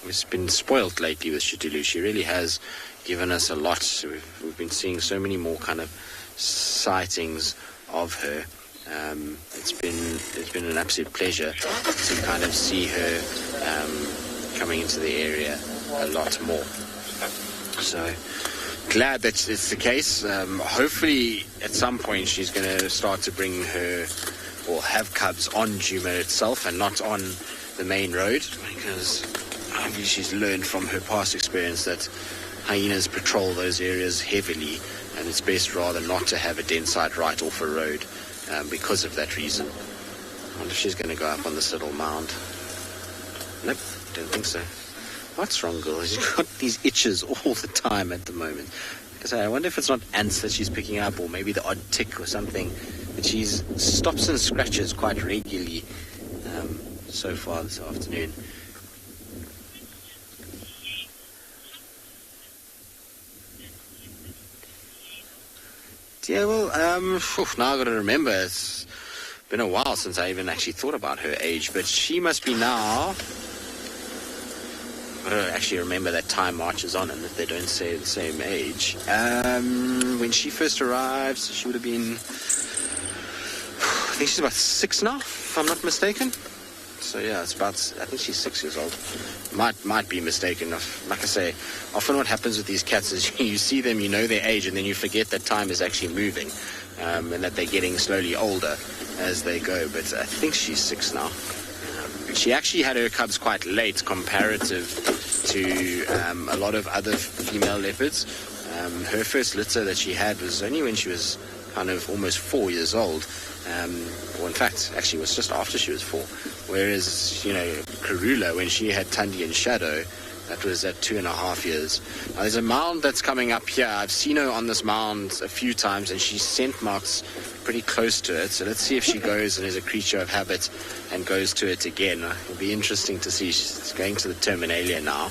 [SPEAKER 2] We've been spoilt lately with Shitulu. She really has given us a lot. We've been seeing so many more kind of sightings of her. It's been an absolute pleasure to kind of see her coming into the area a lot more. So glad that it's the case. Hopefully at some point she's going to start to bring her, or have cubs on Djuma itself and not on the main road, because maybe she's learned from her past experience that hyenas patrol those areas heavily, and it's best rather not to have a den site right off a road because of that reason. I wonder if she's going to go up on this little mound. Nope, don't think so. What's wrong, girl? She's got these itches all the time at the moment. Because I wonder if it's not ants that she's picking up, or maybe the odd tick or something. But she stops and scratches quite regularly so far this afternoon. Yeah, well, now I've got to remember, it's been a while since I even actually thought about her age, but she must be now, I've got to actually remember that time marches on and that they don't say the same age. When she first arrived, she would have been, I think she's about 6 now, if I'm not mistaken. So yeah, it's about, I think she's 6 years old. Might be mistaken. Like I say, often what happens with these cats is you see them, you know their age, and then you forget that time is actually moving, and that they're getting slowly older as they go. But I think she's 6 now. She actually had her cubs quite late comparative to a lot of other female leopards. Her first litter that she had was only when she was kind of almost 4 years old. Or in fact, actually it was just after she was 4. Whereas, Karula, when she had Tundi and Shadow, that was at 2.5 years. Now, there's a mound that's coming up here. I've seen her on this mound a few times, and she scent marks pretty close to it. So let's see if she goes and is a creature of habit and goes to it again. It'll be interesting to see. She's going to the terminalia now.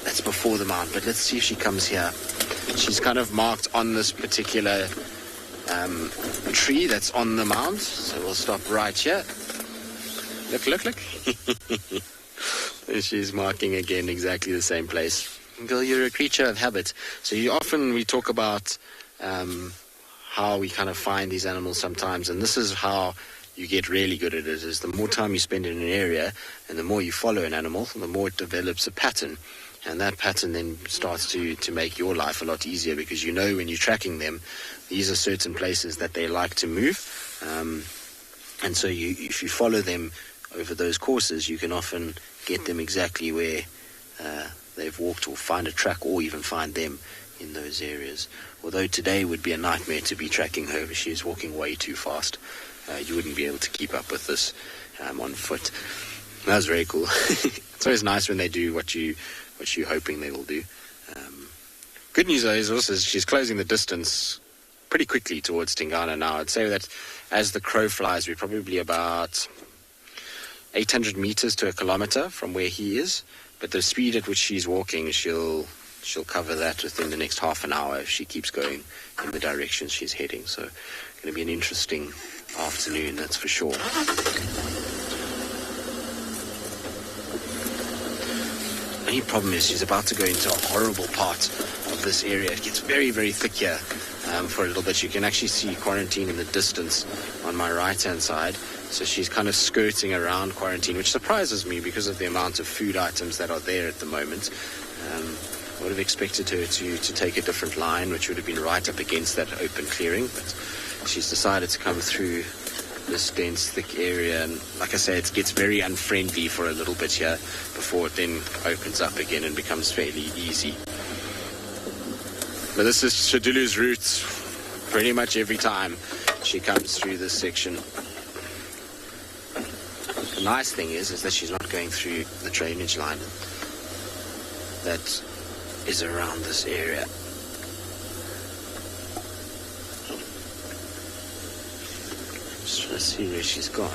[SPEAKER 2] That's before the mound, but let's see if she comes here. She's kind of marked on this particular tree that's on the mound, so we'll stop right here. Look. She's marking again exactly the same place. Girl, you're a creature of habit. So we talk about how we kind of find these animals sometimes, and this is how you get really good at it, is the more time you spend in an area and the more you follow an animal, the more it develops a pattern. And that pattern then starts to make your life a lot easier, because when you're tracking them, these are certain places that they like to move. And so if you follow them over those courses, you can often get them exactly where they've walked, or find a track, or even find them in those areas. Although today would be a nightmare to be tracking her. She is walking way too fast. You wouldn't be able to keep up with this on foot. That was very cool. It's always nice when they do what you're hoping they will do. Good news though is also she's closing the distance pretty quickly towards Tingana now. I'd say that as the crow flies, we're probably about 800 meters to a kilometer from where he is. But the speed at which she's walking, she'll cover that within the next half an hour if she keeps going in the direction she's heading. So it's going to be an interesting afternoon, that's for sure. The only problem is she's about to go into a horrible part of this area. It gets very, very thick here for a little bit. You can actually see quarantine in the distance on my right-hand side. So she's kind of skirting around quarantine, which surprises me because of the amount of food items that are there at the moment. I would have expected her to take a different line, which would have been right up against that open clearing, but she's decided to come through this dense, thick area, and like I say, it gets very unfriendly for a little bit here before it then opens up again and becomes fairly easy. But this is Shadulu's route pretty much every time she comes through this section. The nice thing is that she's not going through the drainage line that is around this area. Just trying to see where she's gone.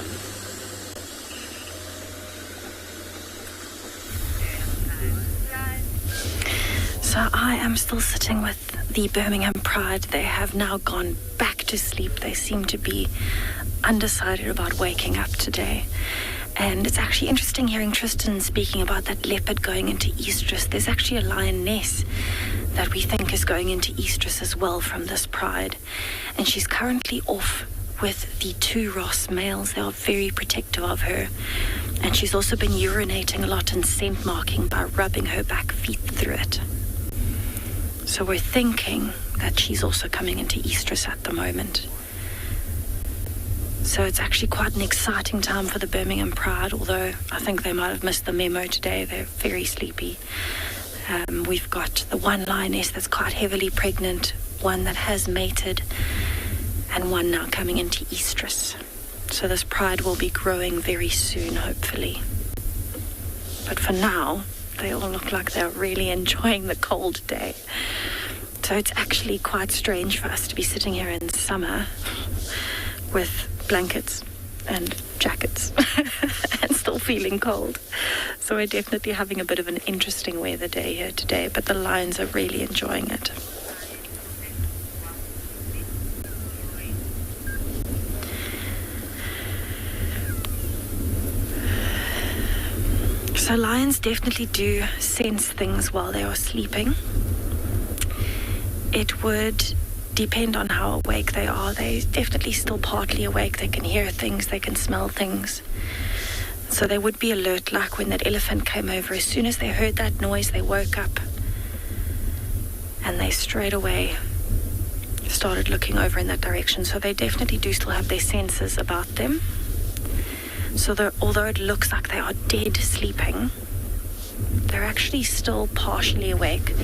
[SPEAKER 3] So I am still sitting with the Birmingham Pride. They have now gone back to sleep. They seem to be undecided about waking up today. And it's actually interesting hearing Tristan speaking about that leopard going into estrus. There's actually a lioness that we think is going into estrus as well from this pride. And she's currently off with the 2 Ross males. They are very protective of her. And she's also been urinating a lot and scent marking by rubbing her back feet through it. So we're thinking that she's also coming into estrus at the moment. So it's actually quite an exciting time for the Birmingham Pride, although I think they might have missed the memo today. They're very sleepy. We've got the one lioness that's quite heavily pregnant, one that has mated, and one now coming into estrus. So this pride will be growing very soon, hopefully. But for now, they all look like they're really enjoying the cold day. So it's actually quite strange for us to be sitting here in summer with blankets and jackets and still feeling cold. So we're definitely having a bit of an interesting weather day here today, but the lions are really enjoying it. So lions definitely do sense things while they are sleeping. It would depend on how awake they are. They're definitely still partly awake. They can hear things, they can smell things. So they would be alert, like when that elephant came over. As soon as they heard that noise, they woke up and they straight away started looking over in that direction. So they definitely do still have their senses about them. So although it looks like they are dead sleeping, they're actually still partially awake.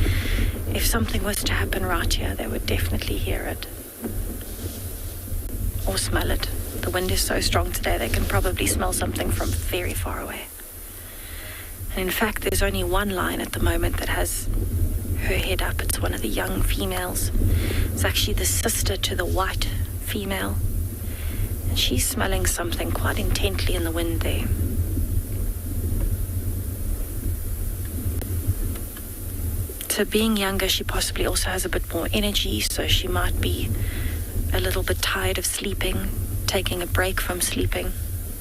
[SPEAKER 3] If something was to happen right here, they would definitely hear it or smell it. The wind is so strong today, they can probably smell something from very far away. And in fact, there's only one lion at the moment that has her head up. It's one of the young females. It's actually the sister to the white female. And she's smelling something quite intently in the wind there. So being younger, she possibly also has a bit more energy, so she might be a little bit tired of sleeping, taking a break from sleeping,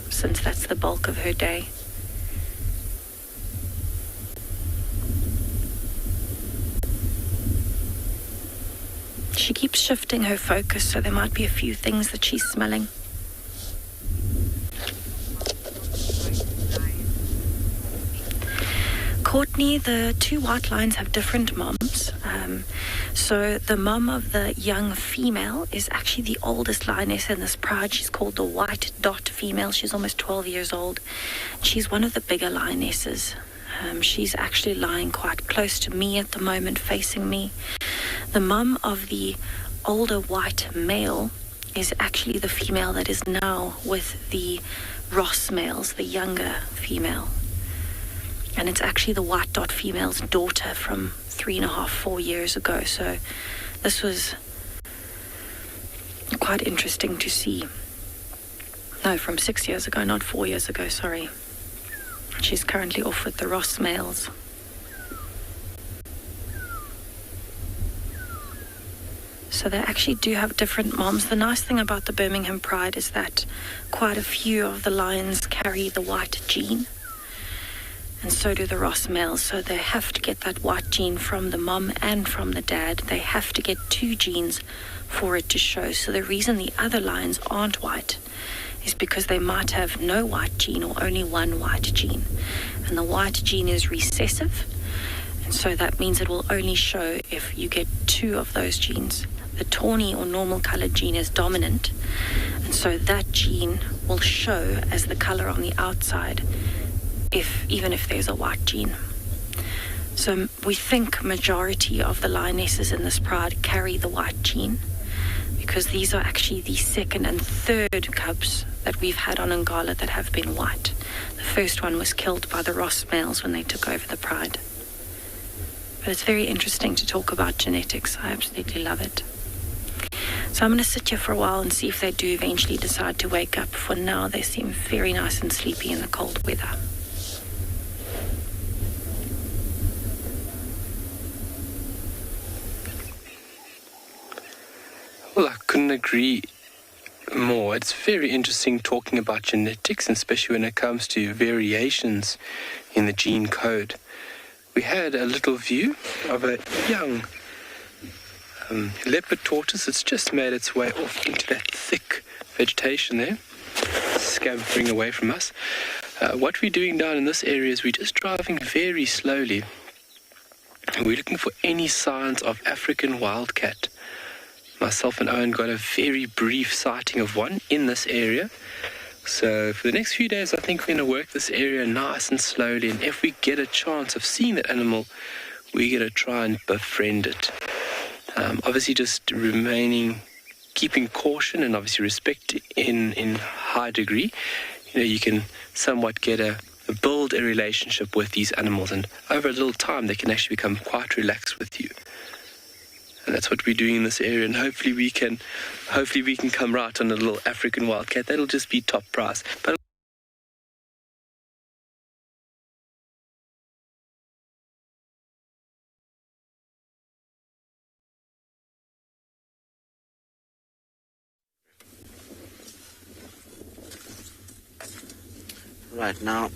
[SPEAKER 3] since that's the bulk of her day. She keeps shifting her focus, so there might be a few things that she's smelling. Courtney, the 2 white lions have different moms. So the mum of the young female is actually the oldest lioness in this pride. She's called the white dot female. She's almost 12 years old. She's one of the bigger lionesses. She's actually lying quite close to me at the moment, facing me. The mum of the older white male is actually the female that is now with the Ross males, the younger female. And it's actually the white dot female's daughter from 3.5, 4 years ago. So this was quite interesting to see. No, from 6 years ago, not 4 years ago, sorry. She's currently off with the Ross males. So they actually do have different moms. The nice thing about the Birmingham Pride is that quite a few of the lions carry the white gene. And so do the Ross males. So they have to get that white gene from the mum and from the dad. They have to get 2 genes for it to show. So the reason the other lions aren't white is because they might have no white gene or only 1 white gene. And the white gene is recessive. And so that means it will only show if you get 2 of those genes. The tawny or normal colored gene is dominant. And so that gene will show as the color on the outside, even if there's a white gene. So we think majority of the lionesses in this pride carry the white gene, because these are actually the 2nd and 3rd cubs that we've had on Ngala that have been white. The first one was killed by the Ross males when they took over the pride. But it's very interesting to talk about genetics. I absolutely love it. So I'm going to sit here for a while and see if they do eventually decide to wake up. For now, they seem very nice and sleepy in the cold weather.
[SPEAKER 4] Well, I couldn't agree more. It's very interesting talking about genetics, and especially when it comes to variations in the gene code. We had a little view of a young leopard tortoise that's just made its way off into that thick vegetation there, scampering away from us. What we're doing down in this area is we're just driving very slowly. We're looking for any signs of African wildcat. Myself and Owen got a very brief sighting of one in this area. So for the next few days, I think we're going to work this area nice and slowly. And if we get a chance of seeing that animal, we're going to try and befriend it. Obviously just keeping caution and obviously respect in high degree. You know, you can somewhat build a relationship with these animals, and over a little time they can actually become quite relaxed with you. And that's what we're doing in this area, and hopefully we can come right on a little African wildcat. That'll just be top prize. But
[SPEAKER 2] right, now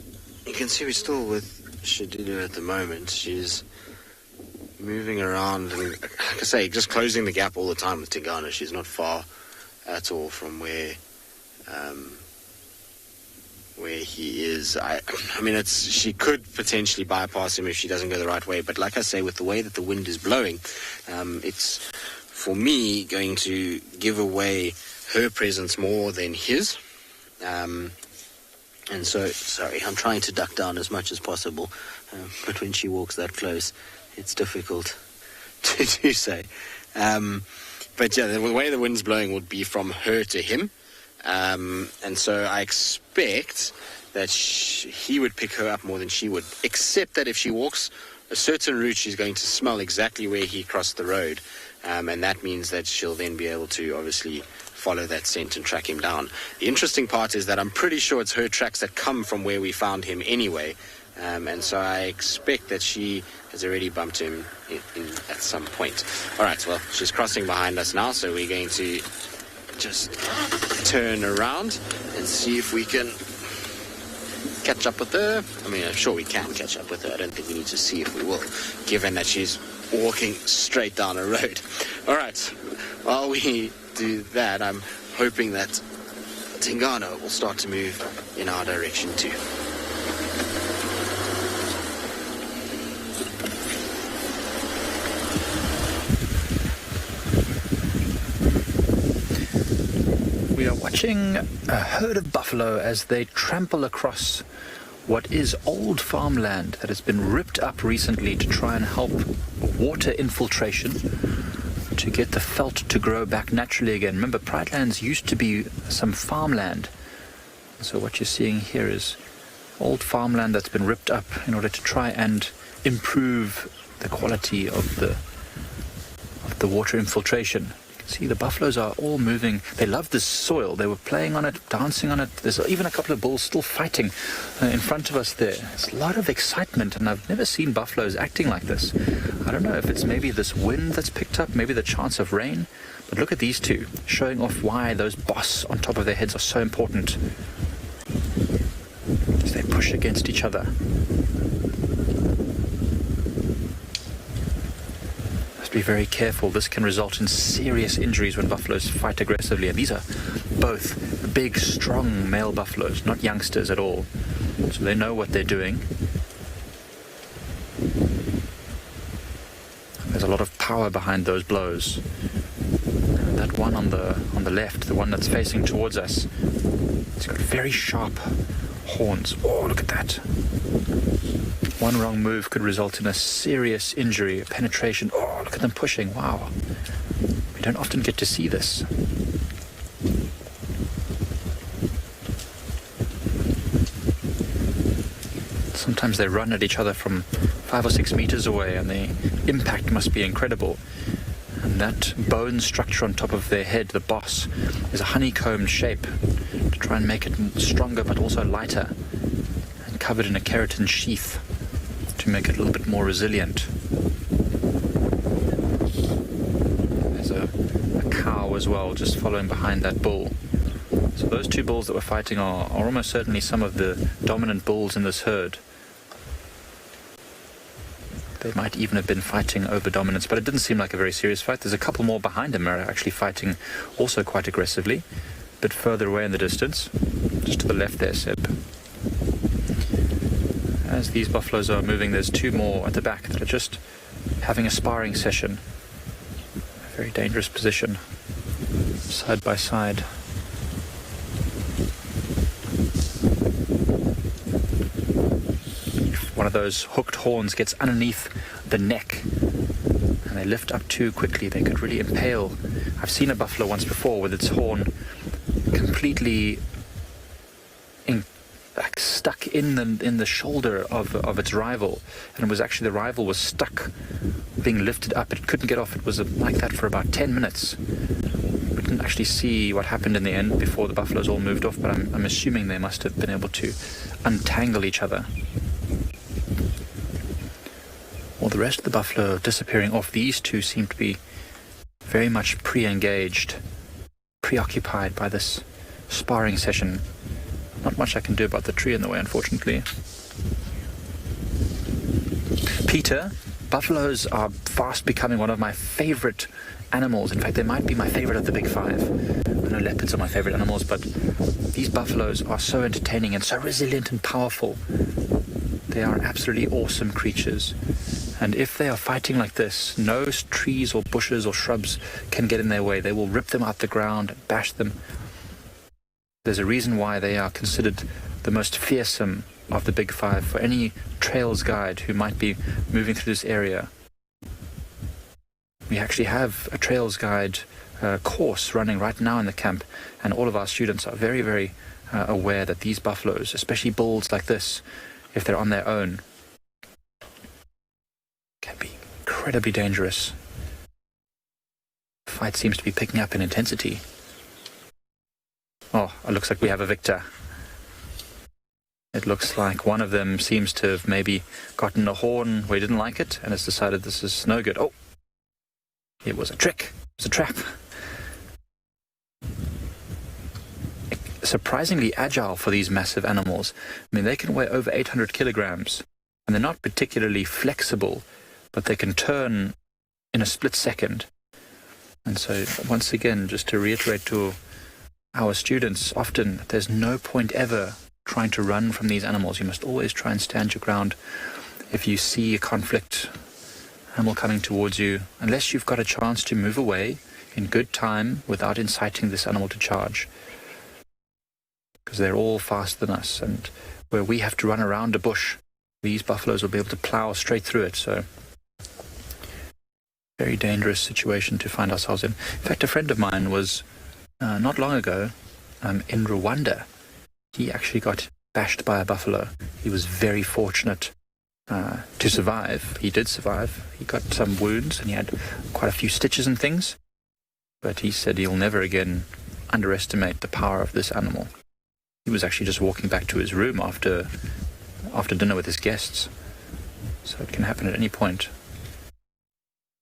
[SPEAKER 2] you can see we're still with Shadidu at the moment. She's moving around and, like I say, just closing the gap all the time with Tingana. She's not far at all from where he is. I mean, she could potentially bypass him if she doesn't go the right way, but like I say, with the way that the wind is blowing, it's, for me, going to give away her presence more than his. And so, sorry, I'm trying to duck down as much as possible, but when she walks that close, it's difficult to do so. But yeah, the way the wind's blowing would be from her to him. And so I expect that he would pick her up more than she would, except that if she walks a certain route, she's going to smell exactly where he crossed the road. And that means that she'll then be able to obviously follow that scent and track him down. The interesting part is that I'm pretty sure it's her tracks that come from where we found him anyway. And so I expect that she has already bumped him at some point. All right, well, she's crossing behind us now, so we're going to just turn around and see if we can catch up with her. I mean, I'm sure we can catch up with her. I don't think we need to see if we will, given that she's walking straight down a road. All right, while we do that, I'm hoping that Tingana will start to move in our direction too.
[SPEAKER 5] watching a herd of buffalo as they trample across what is old farmland that has been ripped up recently to try and help water infiltration to get the veldt to grow back naturally again. Remember, Pride Lands used to be some farmland. So what you're seeing here is old farmland that's been ripped up in order to try and improve the quality of the water infiltration. You can see the buffaloes are all moving. They love this soil. They were playing on it, dancing on it. There's even a couple of bulls still fighting in front of us there. There's a lot of excitement, and I've never seen buffaloes acting like this. I don't know if it's maybe this wind that's picked up, maybe the chance of rain, but look at these two showing off why those boss on top of their heads are so important as they push against each other. Must be very careful. This can result in serious injuries when buffaloes fight aggressively, and these are both big, strong male buffaloes, not youngsters at all, so they know what they're doing. There's a lot of power behind those blows. That one on the left, the one that's facing towards us, it's got very sharp horns. Oh, look at that. One wrong move could result in a serious injury, a penetration. Oh, look at them pushing. Wow. We don't often get to see this. Sometimes they run at each other from 5 or 6 meters away, and the impact must be incredible. And that bone structure on top of their head, the boss, is a honeycomb shape to try and make it stronger but also lighter, and covered in a keratin sheath to make it a little bit more resilient. There's a cow as well just following behind that bull. So those two bulls that we're fighting are almost certainly some of the dominant bulls in this herd. They might even have been fighting over dominance, but it didn't seem like a very serious fight. There's a couple more behind them who are actually fighting also quite aggressively, a bit further away in the distance, just to the left there, Seb. As these buffaloes are moving, there's two more at the back that are just having a sparring session. A very dangerous position, side by side. One of those hooked horns gets underneath the neck and they lift up too quickly, they could really impale. I've seen a buffalo once before with its horn completely stuck in the shoulder of its rival, and it was actually the rival was stuck being lifted up. It couldn't get off. It was like that for about 10 minutes. We didn't actually see what happened in the end before the buffaloes all moved off, but I'm assuming they must have been able to untangle each other. Well, the rest of the buffalo disappearing off, these two seem to be very much pre-engaged, preoccupied by this sparring session. Not much I can do about the tree in the way, unfortunately. Peter, buffaloes are fast becoming one of my favorite animals. In fact, they might be my favorite of the big five. I know leopards are my favorite animals, but these buffaloes are so entertaining and so resilient and powerful. They are absolutely awesome creatures. And if they are fighting like this, no trees or bushes or shrubs can get in their way. They will rip them out the ground and bash them. There's a reason why they are considered the most fearsome of the big five. For any trails guide who might be moving through this area, we actually have a trails guide course running right now in the camp, and all of our students are very, very aware that these buffaloes, especially bulls like this, if they're on their own, can be incredibly dangerous. The fight seems to be picking up in intensity. Oh, it looks like we have a victor. It looks like one of them seems to have maybe gotten a horn where he didn't like it and has decided this is no good. Oh, it was a trick. It was a trap. Surprisingly agile for these massive animals. I mean, they can weigh over 800 kilograms, and they're not particularly flexible, but they can turn in a split second. And so, once again, just to reiterate to our students, often there's no point ever trying to run from these animals. You must always try and stand your ground. If you see a conflict animal coming towards you, unless you've got a chance to move away in good time without inciting this animal to charge, because they're all faster than us, and where we have to run around a bush, these buffaloes will be able to plow straight through it. So very dangerous situation to find ourselves in. In fact, a friend of mine was not long ago in Rwanda. He actually got bashed by a buffalo. He was very fortunate to survive. He did survive. He got some wounds and he had quite a few stitches and things. But he said he'll never again underestimate the power of this animal. He was actually just walking back to his room after dinner with his guests. So it can happen at any point.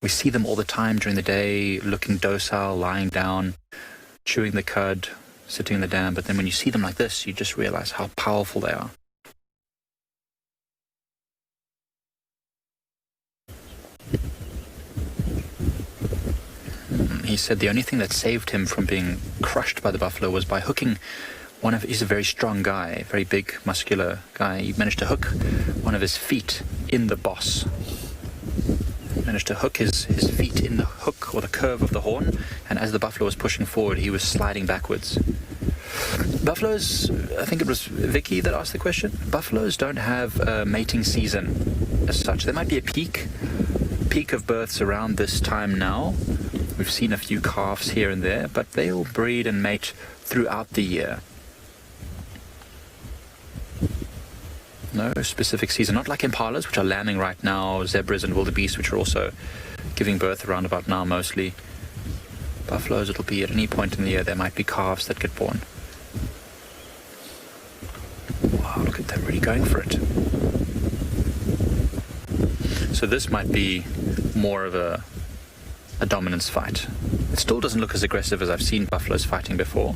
[SPEAKER 5] We see them all the time during the day, looking docile, lying down, chewing the cud, sitting in the dam. But then when you see them like this, you just realize how powerful they are. He said the only thing that saved him from being crushed by the buffalo was by hooking he's a very strong guy, very big, muscular guy. He managed to hook one of his feet in the boss. He managed to hook his feet in the hook or the curve of the horn, and as the buffalo was pushing forward, he was sliding backwards. Buffaloes, I think it was Vicky that asked the question, buffaloes don't have a mating season as such. There might be a peak of births around this time now. We've seen a few calves here and there, but they'll breed and mate throughout the year. No specific season, not like impalas, which are lambing right now, zebras and wildebeest, which are also giving birth around about now mostly. Buffaloes, it'll be at any point in the year. There might be calves that get born. Wow, look at them really going for it. So this might be more of a dominance fight. It still doesn't look as aggressive as I've seen buffaloes fighting before.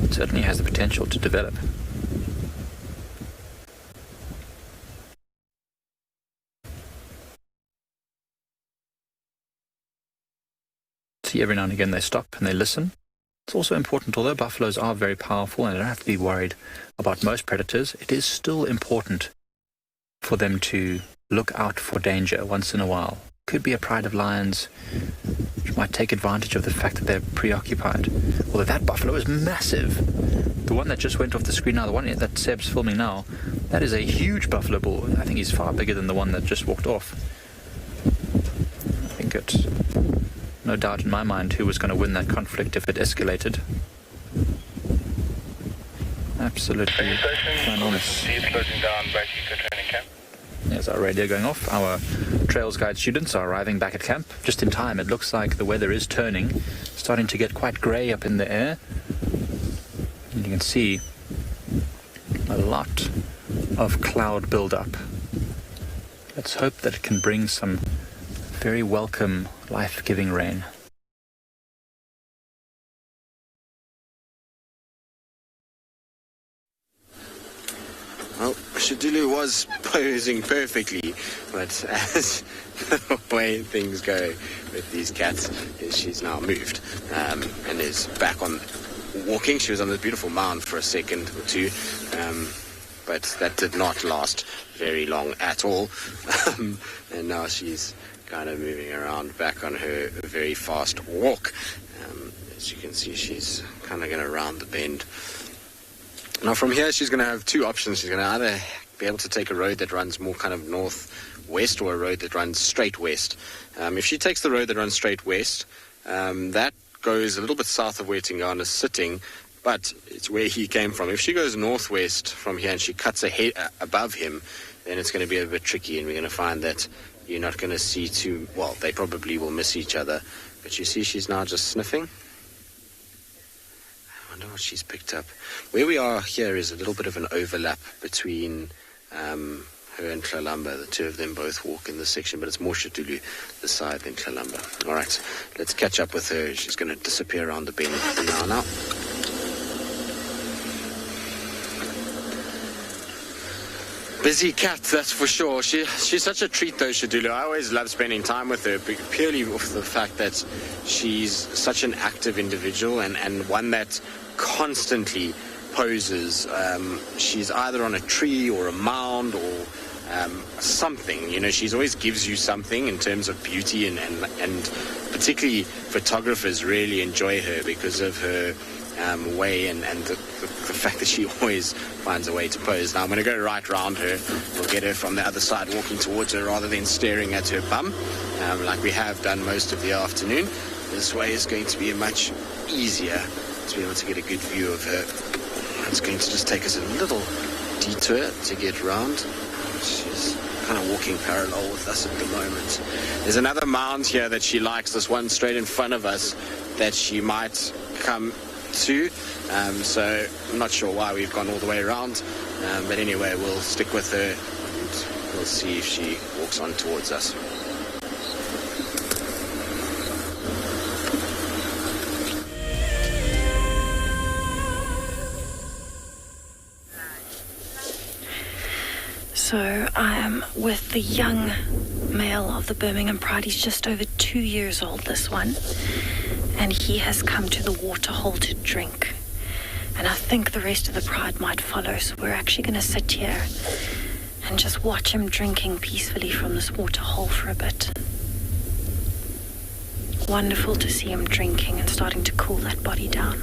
[SPEAKER 5] It certainly has the potential to develop. See, every now and again they stop and they listen. It's also important, although buffaloes are very powerful and they don't have to be worried about most predators, it is still important for them to look out for danger once in a while. Could be a pride of lions which might take advantage of the fact that they're preoccupied. Although that buffalo is massive. The one that just went off the screen now, the one that Seb's filming now, that is a huge buffalo bull. I think he's far bigger than the one that just walked off. I think it's no doubt in my mind who was going to win that conflict if it escalated. Absolutely enormous. There's our radio going off. Our Trails Guide students are arriving back at camp just in time. It looks like the weather is turning, starting to get quite grey up in the air. And you can see a lot of cloud build-up. Let's hope that it can bring some very welcome, life-giving rain.
[SPEAKER 2] Well, Shadulu was posing perfectly, but as the way things go with these cats is she's now moved and is back on walking. She was on this beautiful mound for a second or two, but that did not last very long at all. And now she's kind of moving around back on her very fast walk. As you can see, she's kind of going to round the bend. Now from here, she's going to have two options. She's going to either be able to take a road that runs more kind of north-west or a road that runs straight west. If she takes the road that runs straight west, that goes a little bit south of where Tingana is sitting, but it's where he came from. If she goes northwest from here and she cuts ahead above him, then it's going to be a bit tricky, and we're going to find that you're not going to see too well. They probably will miss each other, but you see she's now just sniffing. I wonder what she's picked up. Where we are here is a little bit of an overlap between her and Kalamba. The two of them both walk in this section, but it's more Shadulu this side than Kalamba. All right, let's catch up with her. She's going to disappear around the bend now. Busy cat, that's for sure. She's such a treat, though, Shadulu. I always love spending time with her, purely off the fact that she's such an active individual and one that constantly poses. She's either on a tree or a mound or something. You know, she always gives you something in terms of beauty, and particularly photographers really enjoy her because of her way, and the fact that she always finds a way to pose. Now I'm going to go right round her. We'll get her from the other side, walking towards her rather than staring at her bum, like we have done most of the afternoon. This way is going to be much easier to be able to get a good view of her. It's going to just take us a little detour to get round. She's kind of walking parallel with us at the moment. There's another mound here that she likes, this one straight in front of us, that she might come to. So I'm not sure why we've gone all the way around. But anyway, we'll stick with her and we'll see if she walks on towards us.
[SPEAKER 3] So I am with the young male of the Birmingham Pride. He's just over 2 years old, this one. And he has come to the water hole to drink. And I think the rest of the Pride might follow. So we're actually going to sit here and just watch him drinking peacefully from this water hole for a bit. Wonderful to see him drinking and starting to cool that body down.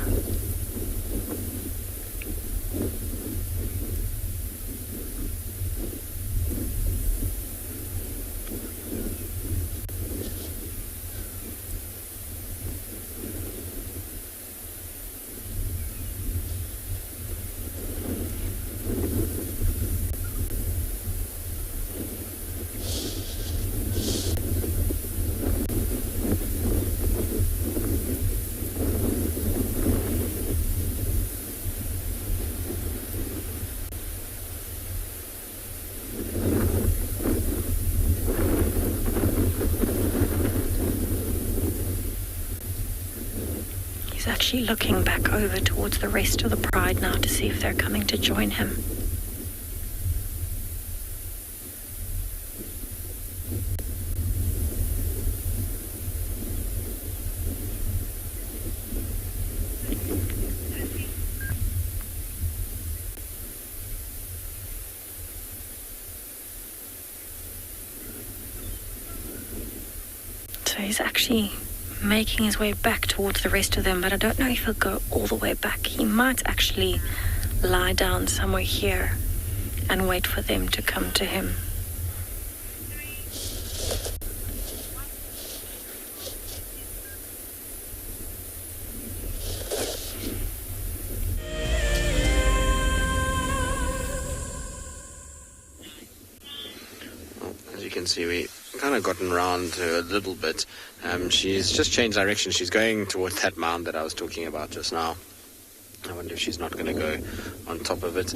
[SPEAKER 3] Actually looking back over towards the rest of the Pride now to see if they're coming to join him. So he's actually making his way back towards the rest of them, but I don't know if he'll go all the way back. He might actually lie down somewhere here and wait for them to come to him.
[SPEAKER 2] Well, as you can see, we kind of gotten around her a little bit. She's just changed direction. She's going towards that mound that I was talking about just now. I wonder if she's not going to go on top of it.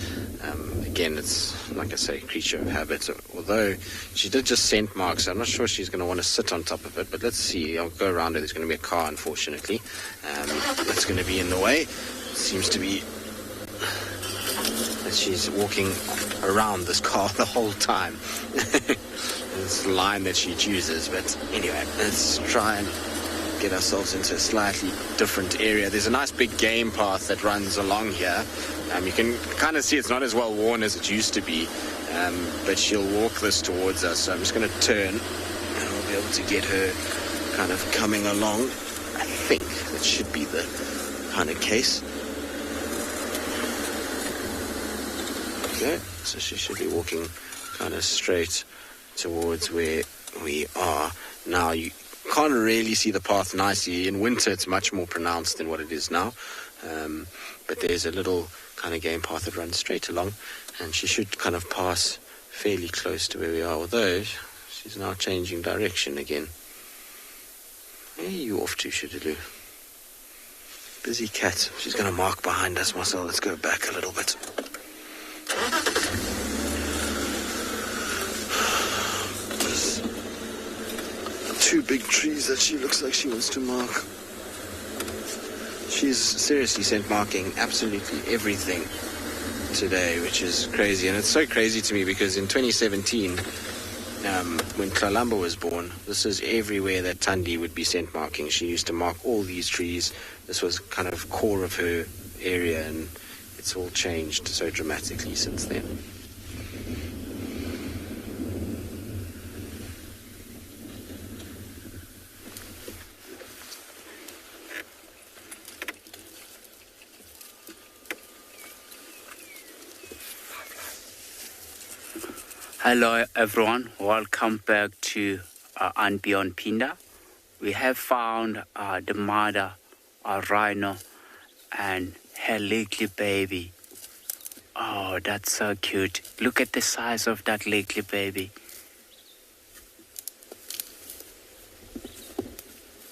[SPEAKER 2] Again, it's, like I say, creature of habit. Although she did just scent marks, I'm not sure she's going to want to sit on top of it. But let's see. I'll go around her. There's going to be a car, unfortunately. That's going to be in the way. It seems to be that she's walking around this car the whole time. This line that she chooses. But anyway, let's try and get ourselves into a slightly different area. There's a nice big game path that runs along here. You can kind of see it's not as well worn as it used to be, but she'll walk this towards us. So I'm just going to turn and we'll be able to get her kind of coming along. I think that should be the kind of case. Okay, so she should be walking kind of straight towards where we are. Now you can't really see the path nicely. In winter it's much more pronounced than what it is now, but there's a little kind of game path that runs straight along, and she should kind of pass fairly close to where we are, although she's now changing direction again. Where are you off to, Shidaloo? Busy cat. She's going to mark behind us, Marcel. Let's go back a little bit. Two big trees that she looks like she wants to mark. She's seriously scent marking absolutely everything today, which is crazy. And it's so crazy to me because in 2017, when Kalamba was born, this is everywhere that Thandi would be scent marking. She used to mark all these trees. This was kind of core of her area, and it's all changed so dramatically since then.
[SPEAKER 6] Hello everyone, welcome back to and Beyond Pinda. We have found the mother rhino and her little baby. Oh, that's so cute. Look at the size of that little baby.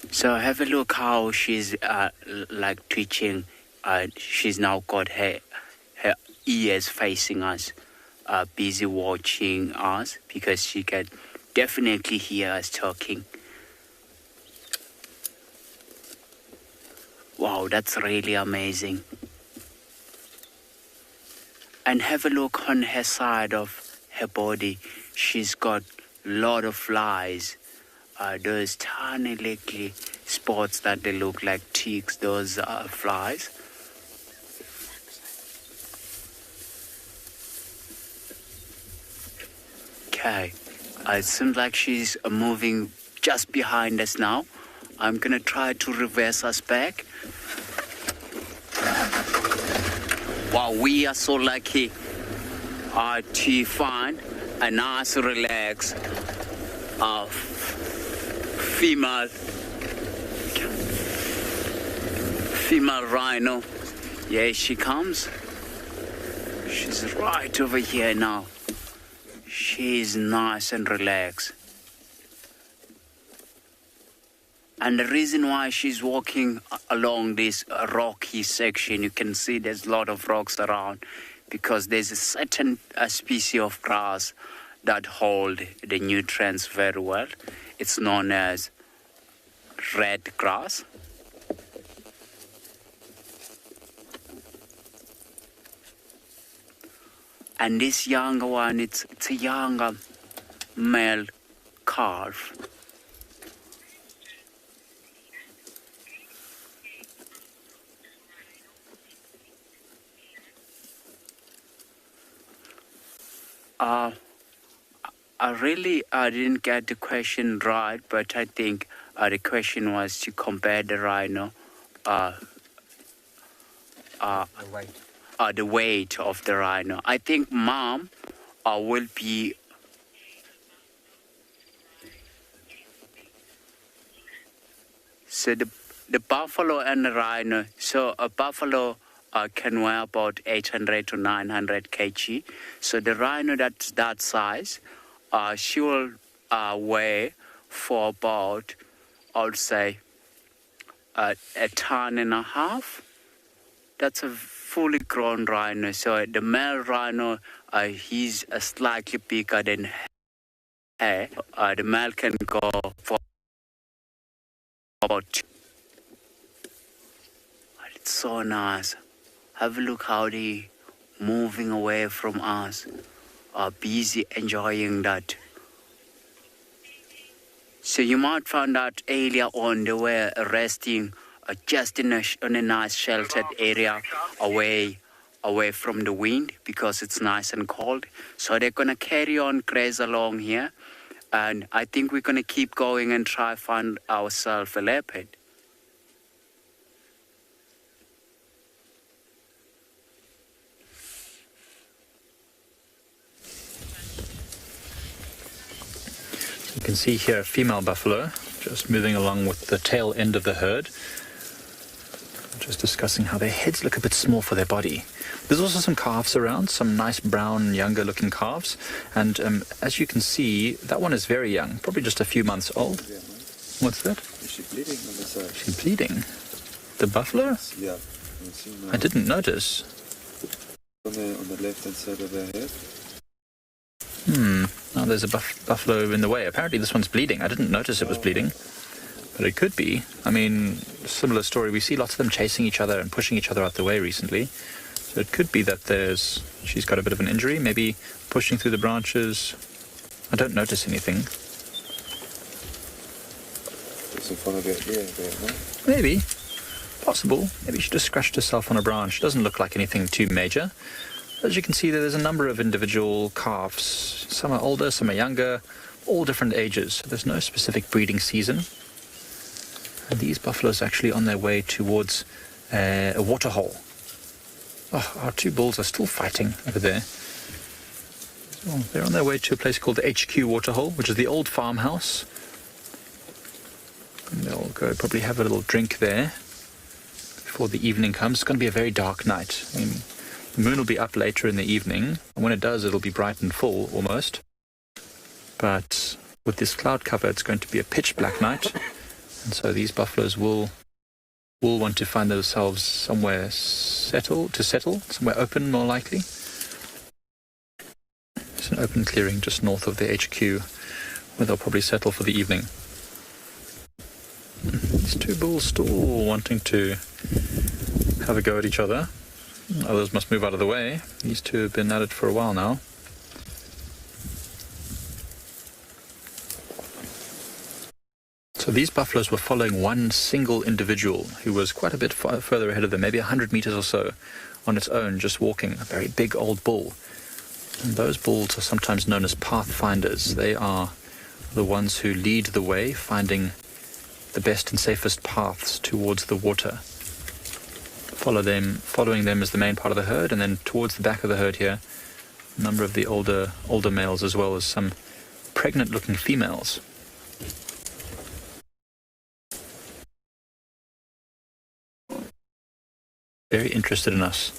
[SPEAKER 6] So have a look how she's like twitching. She's now got her ears facing us, busy watching us because she can definitely hear us talking. Wow, that's really amazing. And have a look on her side of her body. She's got a lot of flies. Those tiny little spots that they look like ticks, those are flies. Okay, it seems like she's moving just behind us now. I'm gonna try to reverse us back. Wow, we are so lucky to find a nice, relaxed female rhino. Yeah, she comes. She's right over here now. She's nice and relaxed. And the reason why she's walking along this rocky section, you can see there's a lot of rocks around because there's a certain species of grass that hold the nutrients very well. It's known as red grass. And this younger one, it's a younger male calf. I didn't get the question right, but I think the question was to compare the rhino, the weight of the rhino. I think mom will be so the buffalo and the rhino. So a buffalo can weigh about 800 to 900 kg. So the rhino that's that size, she will weigh for about, I would say, a ton and a half. That's a fully grown rhino. So the male rhino, he's slightly bigger than her. The male can go for about. It's so nice. Have a look how they moving away from us. Are busy enjoying that. So you might find out earlier on they were resting just in a nice sheltered area away from the wind because it's nice and cold. So they're gonna carry on graze along here, and I think we're gonna keep going and try find ourselves a leopard.
[SPEAKER 5] You can see here a female buffalo just moving along with the tail end of the herd. Just discussing how their heads look a bit small for their body. There's also some calves around, some nice brown, younger looking calves. And as you can see, that one is very young, probably just a few months old. What's that?
[SPEAKER 7] Is she bleeding on the side?
[SPEAKER 5] She's bleeding. The buffalo?
[SPEAKER 7] Yeah.
[SPEAKER 5] I didn't notice.
[SPEAKER 7] On the left-hand side of her head.
[SPEAKER 5] Now there's a buffalo in the way. Apparently this one's bleeding. I didn't notice it was bleeding. But it could be. I mean, similar story. We see lots of them chasing each other and pushing each other out the way recently. So it could be that she's got a bit of an injury, maybe pushing through the branches. I don't notice anything.
[SPEAKER 7] It's in front of her ear there, no?
[SPEAKER 5] Maybe. Possible. Maybe she just scratched herself on a branch. Doesn't look like anything too major. As you can see, there's a number of individual calves. Some are older, some are younger, all different ages. There's no specific breeding season. And these buffaloes are actually on their way towards a water hole. Oh, our two bulls are still fighting over there. So they're on their way to a place called the HQ Waterhole, which is the old farmhouse. And they'll go probably have a little drink there before the evening comes. It's going to be a very dark night. I mean, the moon will be up later in the evening, and when it does, it'll be bright and full almost. But with this cloud cover, it's going to be a pitch black night, and so these buffaloes will want to find themselves somewhere settle, somewhere open, more likely. It's an open clearing just north of the HQ, where they'll probably settle for the evening. These two bulls still wanting to have a go at each other. Others must move out of the way. These two have been at it for a while now. So these buffaloes were following one single individual who was quite a bit further ahead of them, maybe 100 meters or so on its own, just walking, a very big old bull. And those bulls are sometimes known as pathfinders. They are the ones who lead the way, finding the best and safest paths towards the water. Following them is the main part of the herd, and then towards the back of the herd here, a number of the older males, as well as some pregnant-looking females. Very interested in us.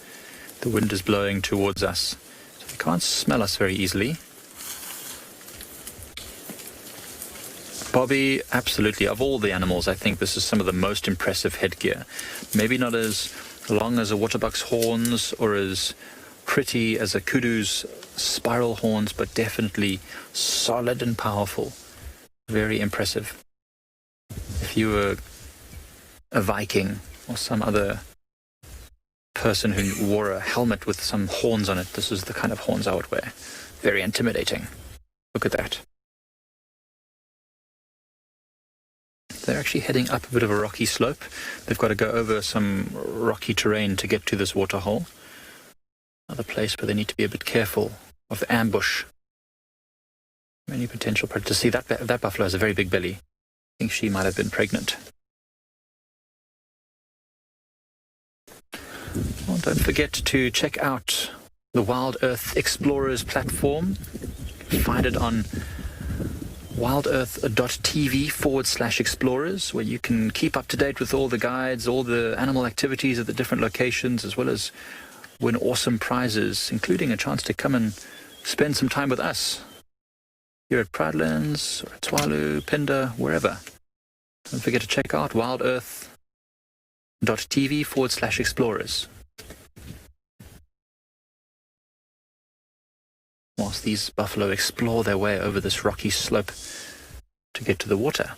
[SPEAKER 5] The wind is blowing towards us, so they can't smell us very easily. Bobby, absolutely. Of all the animals, I think this is some of the most impressive headgear. Maybe not as long as a waterbuck's horns or as pretty as a kudu's spiral horns, but definitely solid and powerful. Very impressive. If you were a Viking or some other person who wore a helmet with some horns on it, this is the kind of horns I would wear. Very intimidating. Look at that. They're actually heading up a bit of a rocky slope. They've got to go over some rocky terrain to get to this waterhole. Another place where they need to be a bit careful of ambush. Many potential predators. See, that buffalo has a very big belly. I think she might have been pregnant. Well, don't forget to check out the Wild Earth Explorers platform. Find it on wildearth.tv/explorers, where you can keep up to date with all the guides, all the animal activities at the different locations, as well as win awesome prizes, including a chance to come and spend some time with us here at Proudlands, or at Tswalu, Pinda, wherever. Don't forget to check out wildearth.tv/explorers. Whilst these buffalo explore their way over this rocky slope to get to the water.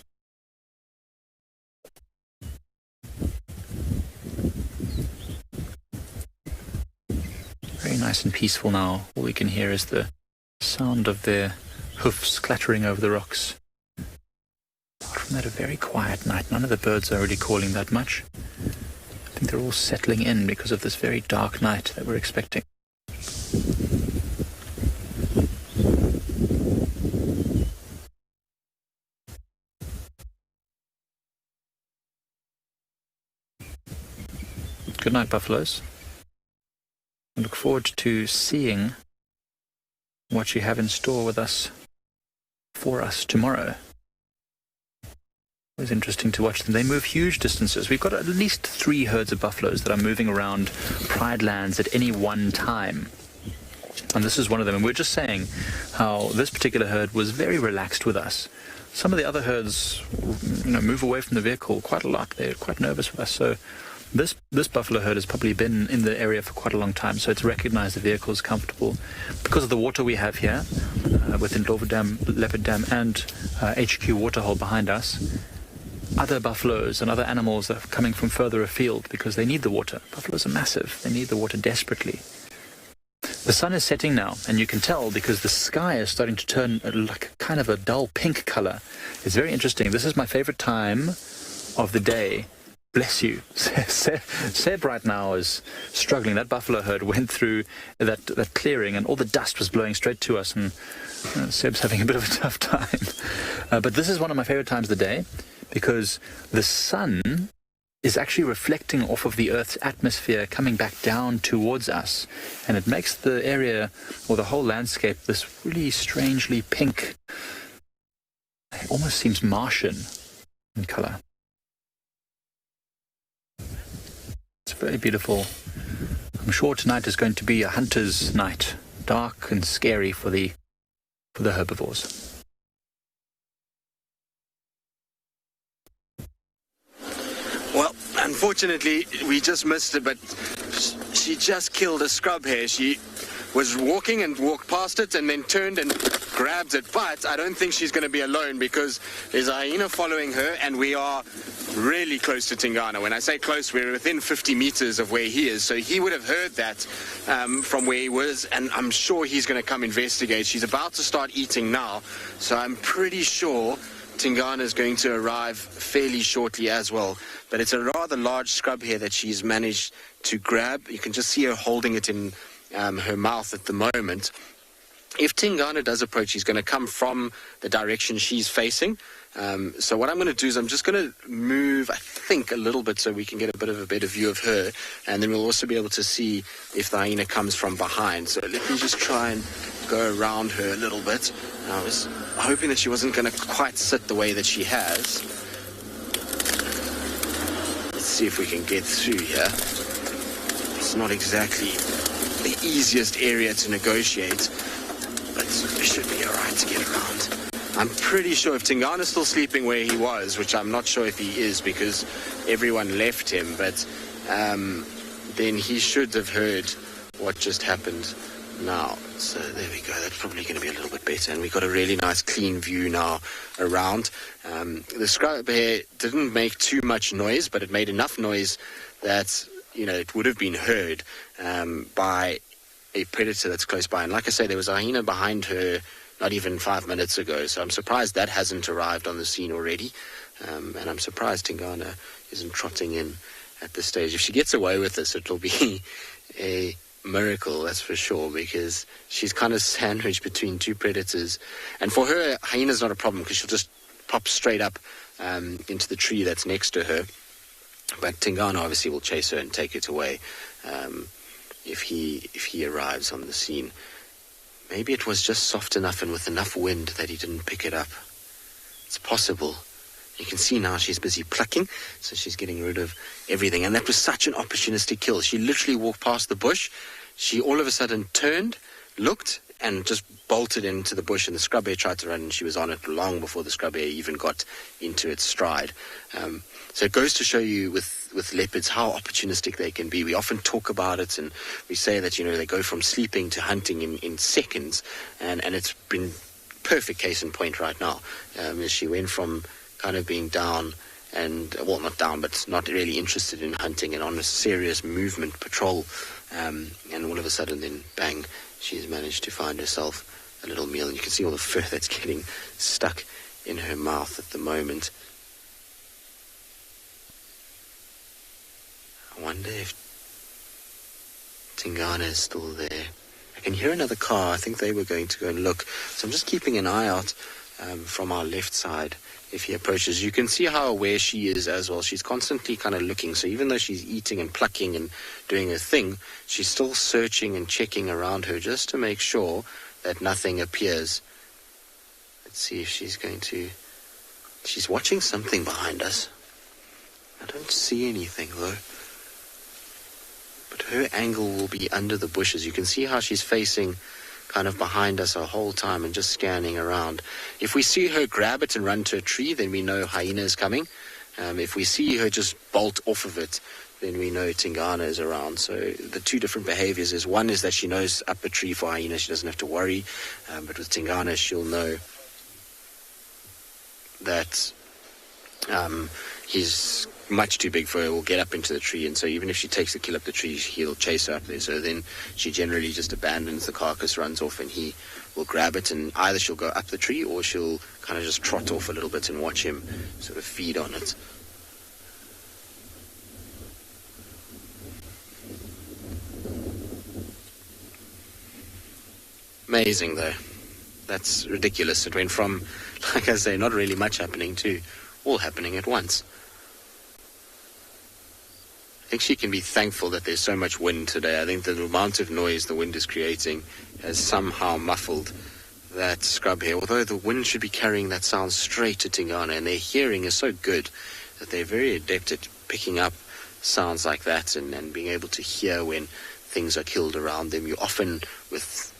[SPEAKER 5] Very nice and peaceful now. All we can hear is the sound of their hoofs clattering over the rocks. Apart from that, a very quiet night. None of the birds are really calling that much. I think they're all settling in because of this very dark night that we're expecting. Good night, buffaloes. I look forward to seeing what you have in store with us, for us tomorrow. It was interesting to watch them. They move huge distances. We've got at least 3 herds of buffaloes that are moving around Pride Lands at any one time. And this is one of them. And we're just saying how this particular herd was very relaxed with us. Some of the other herds, move away from the vehicle quite a lot. They're quite nervous with us. So this buffalo herd has probably been in the area for quite a long time, so it's recognized the vehicle is comfortable. Because of the water we have here, within Dover Dam, Leopard Dam, and HQ Waterhole behind us, other buffaloes and other animals are coming from further afield because they need the water. Buffaloes are massive. They need the water desperately. The sun is setting now, and you can tell because the sky is starting to turn like kind of a dull pink color. It's very interesting. This is my favorite time of the day. Bless you. Seb right now is struggling. That buffalo herd went through that clearing and all the dust was blowing straight to us, and Seb's having a bit of a tough time. But this is one of my favorite times of the day because the sun is actually reflecting off of the Earth's atmosphere coming back down towards us. And it makes the area, or the whole landscape, this really strangely pink. It almost seems Martian in color. It's very beautiful. I'm sure tonight is going to be a hunter's night, dark and scary for the herbivores.
[SPEAKER 2] Well, unfortunately, we just missed it, but she just killed a scrub hare. She was walking and walked past it and then turned and grabbed it. But I don't think she's going to be alone because there's a hyena following her, and we are really close to Tingana. When I say close, we're within 50 meters of where he is. So he would have heard that from where he was, and I'm sure he's going to come investigate. She's about to start eating now, so I'm pretty sure Tingana is going to arrive fairly shortly as well. But it's a rather large scrub hare that she's managed to grab. You can just see her holding it in her mouth at the moment. If Tingana does approach, she's going to come from the direction she's facing. So what I'm going to do is I'm just going to move, I think, a little bit so we can get a bit of a better view of her. And then we'll also be able to see if the hyena comes from behind. So let me just try and go around her a little bit. I was hoping that she wasn't going to quite sit the way that she has. Let's see if we can get through here. It's not exactly the easiest area to negotiate, but we should be all right to get around. I'm pretty sure if Tingana's still sleeping where he was, which I'm not sure if he is because everyone left him, but then he should have heard what just happened now. So there we go. That's probably going to be a little bit better. And we've got a really nice clean view now around. The scrub hare didn't make too much noise, but it made enough noise that, you know, it would have been heard by a predator that's close by. And like I say, there was a hyena behind her not even 5 minutes ago. So I'm surprised that hasn't arrived on the scene already. And I'm surprised Tingana isn't trotting in at this stage. If she gets away with this, it'll be a miracle, that's for sure, because she's kind of sandwiched between two predators. And for her, hyena's not a problem because she'll just pop straight up into the tree that's next to her. But Tingana obviously will chase her and take it away if he arrives on the scene. Maybe it was just soft enough and with enough wind that he didn't pick it up. It's possible. You can see now she's busy plucking, so she's getting rid of everything. And that was such an opportunistic kill. She literally walked past the bush. She all of a sudden turned, looked, and just bolted into the bush. And the scrub hare tried to run, and she was on it long before the scrub hare even got into its stride. So it goes to show you with leopards how opportunistic they can be. We often talk about it, and we say that, you know, they go from sleeping to hunting in seconds. And it's been perfect case in point right now. As she went from kind of being down and, well, not down, but not really interested in hunting and on a serious movement patrol. And all of a sudden then, bang, she's managed to find herself a little meal. And you can see all the fur that's getting stuck in her mouth at the moment. I wonder if Tingana is still there. I can hear another car. I think they were going to go and look. So I'm just keeping an eye out from our left side if he approaches. You can see how aware she is as well. She's constantly kind of looking. So even though she's eating and plucking and doing her thing, she's still searching and checking around her just to make sure that nothing appears. Let's see if she's going to... She's watching something behind us. I don't see anything though. But her angle will be under the bushes. You can see how she's facing kind of behind us the whole time and just scanning around. If we see her grab it and run to a tree, then we know hyena is coming. If we see her just bolt off of it, then we know Tingana is around. So the two different behaviors is, one is that she knows up a tree for hyena, she doesn't have to worry. But with Tingana, she'll know that he's much too big for her, will get up into the tree, and so even if she takes the kill up the tree, he'll chase her up there. So then she generally just abandons the carcass, runs off, and he will grab it, and either she'll go up the tree or she'll kind of just trot off a little bit and watch him sort of feed on it. Amazing though. That's ridiculous. It went from, like I say, not really much happening to all happening at once. think she can be thankful that there's so much wind today. I think the amount of noise the wind is creating has somehow muffled that scrub here, although the wind should be carrying that sound straight to Tingana, and their hearing is so good that they're very adept at picking up sounds like that and being able to hear when things are killed around them. You often, with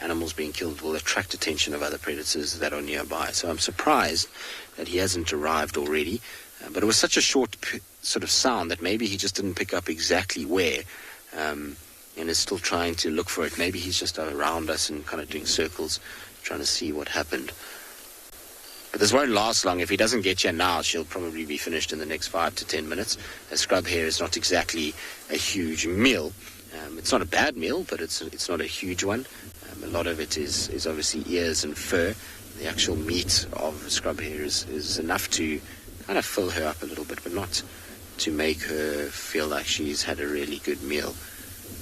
[SPEAKER 2] animals being killed, will attract attention of other predators that are nearby. So I'm surprised that he hasn't arrived already. But it was such a short sort of sound that maybe he just didn't pick up exactly where, and is still trying to look for it. Maybe he's just around us and kind of doing circles, trying to see what happened. But this won't last long. If he doesn't get you now, she'll probably be finished in the next 5 to 10 minutes. A scrub hare is not exactly a huge meal. It's not a bad meal, but it's not a huge one. A lot of it is obviously ears and fur. The actual meat of a scrub hare is enough to kind of fill her up a little bit, but not to make her feel like she's had a really good meal.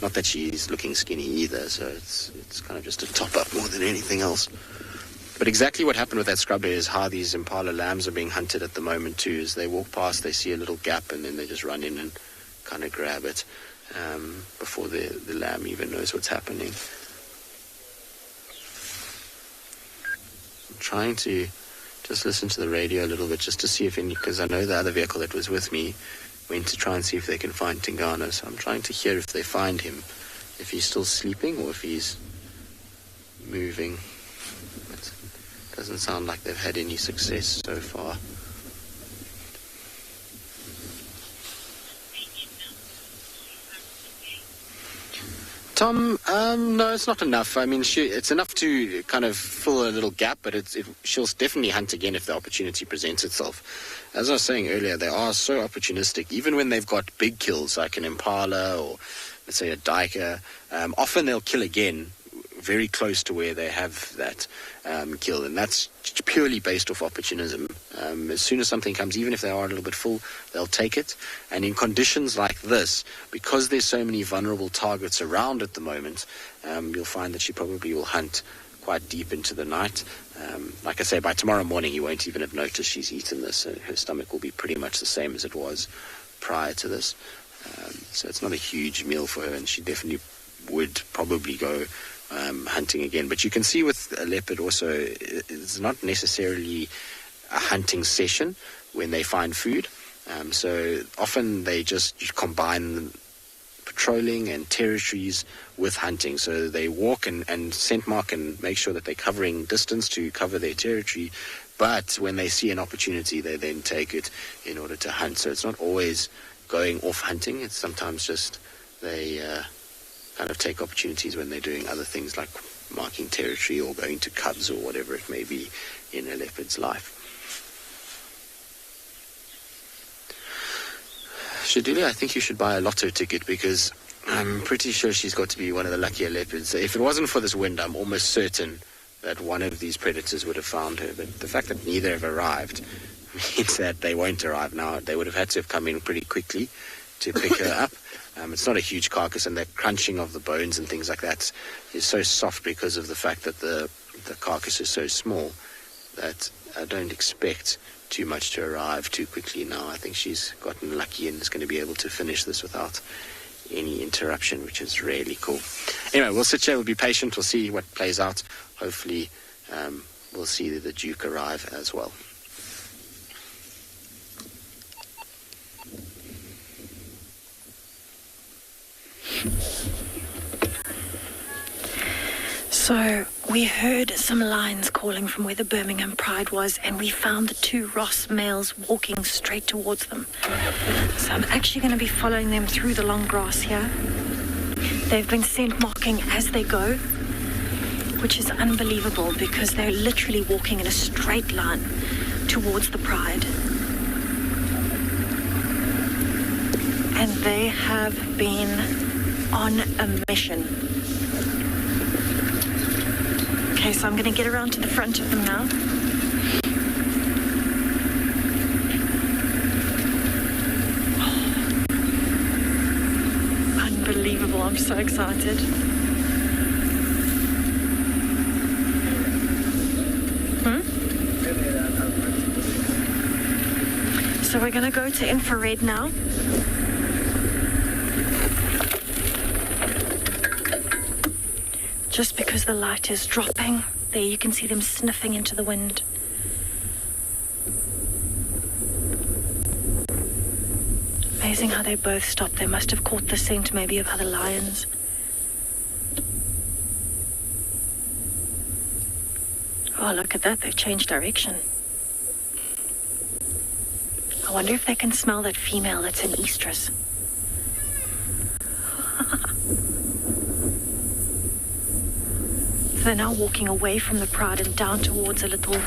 [SPEAKER 2] Not that she's looking skinny either, so it's kind of just a top-up more than anything else. But exactly what happened with that scrub hare is how these impala lambs are being hunted at the moment too. As they walk past, they see a little gap, and then they just run in and kind of grab it before the lamb even knows what's happening. I'm trying to just listen to the radio a little bit just to see if any, because I know the other vehicle that was with me went to try and see if they can find Tingana. So I'm trying to hear if they find him, if he's still sleeping or if he's moving. It doesn't sound like they've had any success so far. Tom, no, it's not enough. I mean, it's enough to kind of fill a little gap, but she'll definitely hunt again if the opportunity presents itself. As I was saying earlier, they are so opportunistic. Even when they've got big kills, like an impala or, let's say, a duiker, often they'll kill again very close to where they have that kill, and that's purely based off opportunism. As soon as something comes, even if they are a little bit full, they'll take it. And in conditions like this, because there's so many vulnerable targets around at the moment, you'll find that she probably will hunt quite deep into the night. Like I say, by tomorrow morning you won't even have noticed she's eaten this. So her stomach will be pretty much the same as it was prior to this. So it's not a huge meal for her, and she definitely would probably go hunting again. But you can see with a leopard also, it's not necessarily a hunting session when they find food. So often they just combine patrolling and territories with hunting. So they walk and scent mark and make sure that they're covering distance to cover their territory. But when they see an opportunity, they then take it in order to hunt. So it's not always going off hunting. It's sometimes just they kind of take opportunities when they're doing other things like marking territory or going to cubs or whatever it may be in a leopard's life. Shaduli, I think you should buy a lotto ticket, because I'm pretty sure she's got to be one of the luckier leopards. If it wasn't for this wind, I'm almost certain that one of these predators would have found her. But the fact that neither have arrived means that they won't arrive now. They would have had to have come in pretty quickly to pick her up. It's not a huge carcass, and the crunching of the bones and things like that is so soft because of the fact that the carcass is so small that I don't expect too much to arrive too quickly now. I think she's gotten lucky and is going to be able to finish this without any interruption, which is really cool. Anyway, we'll sit here, we'll be patient, we'll see what plays out. Hopefully we'll see the Duke arrive as well.
[SPEAKER 3] So we heard some lions calling from where the Birmingham Pride was, and we found the 2 Ross males walking straight towards them. So I'm actually going to be following them through the long grass here. They've been scent marking as they go, which is unbelievable because they're literally walking in a straight line towards the Pride. And they have been on a mission. Okay, so I'm going to get around to the front of them now. Oh, unbelievable, I'm so excited. So we're going to go to infrared now. Just because the light is dropping, there you can see them sniffing into the wind. Amazing how they both stopped. They must have caught the scent maybe of other lions. Oh, look at that. They've changed direction. I wonder if they can smell that female that's in estrus. They're now walking away from the pride and down towards a little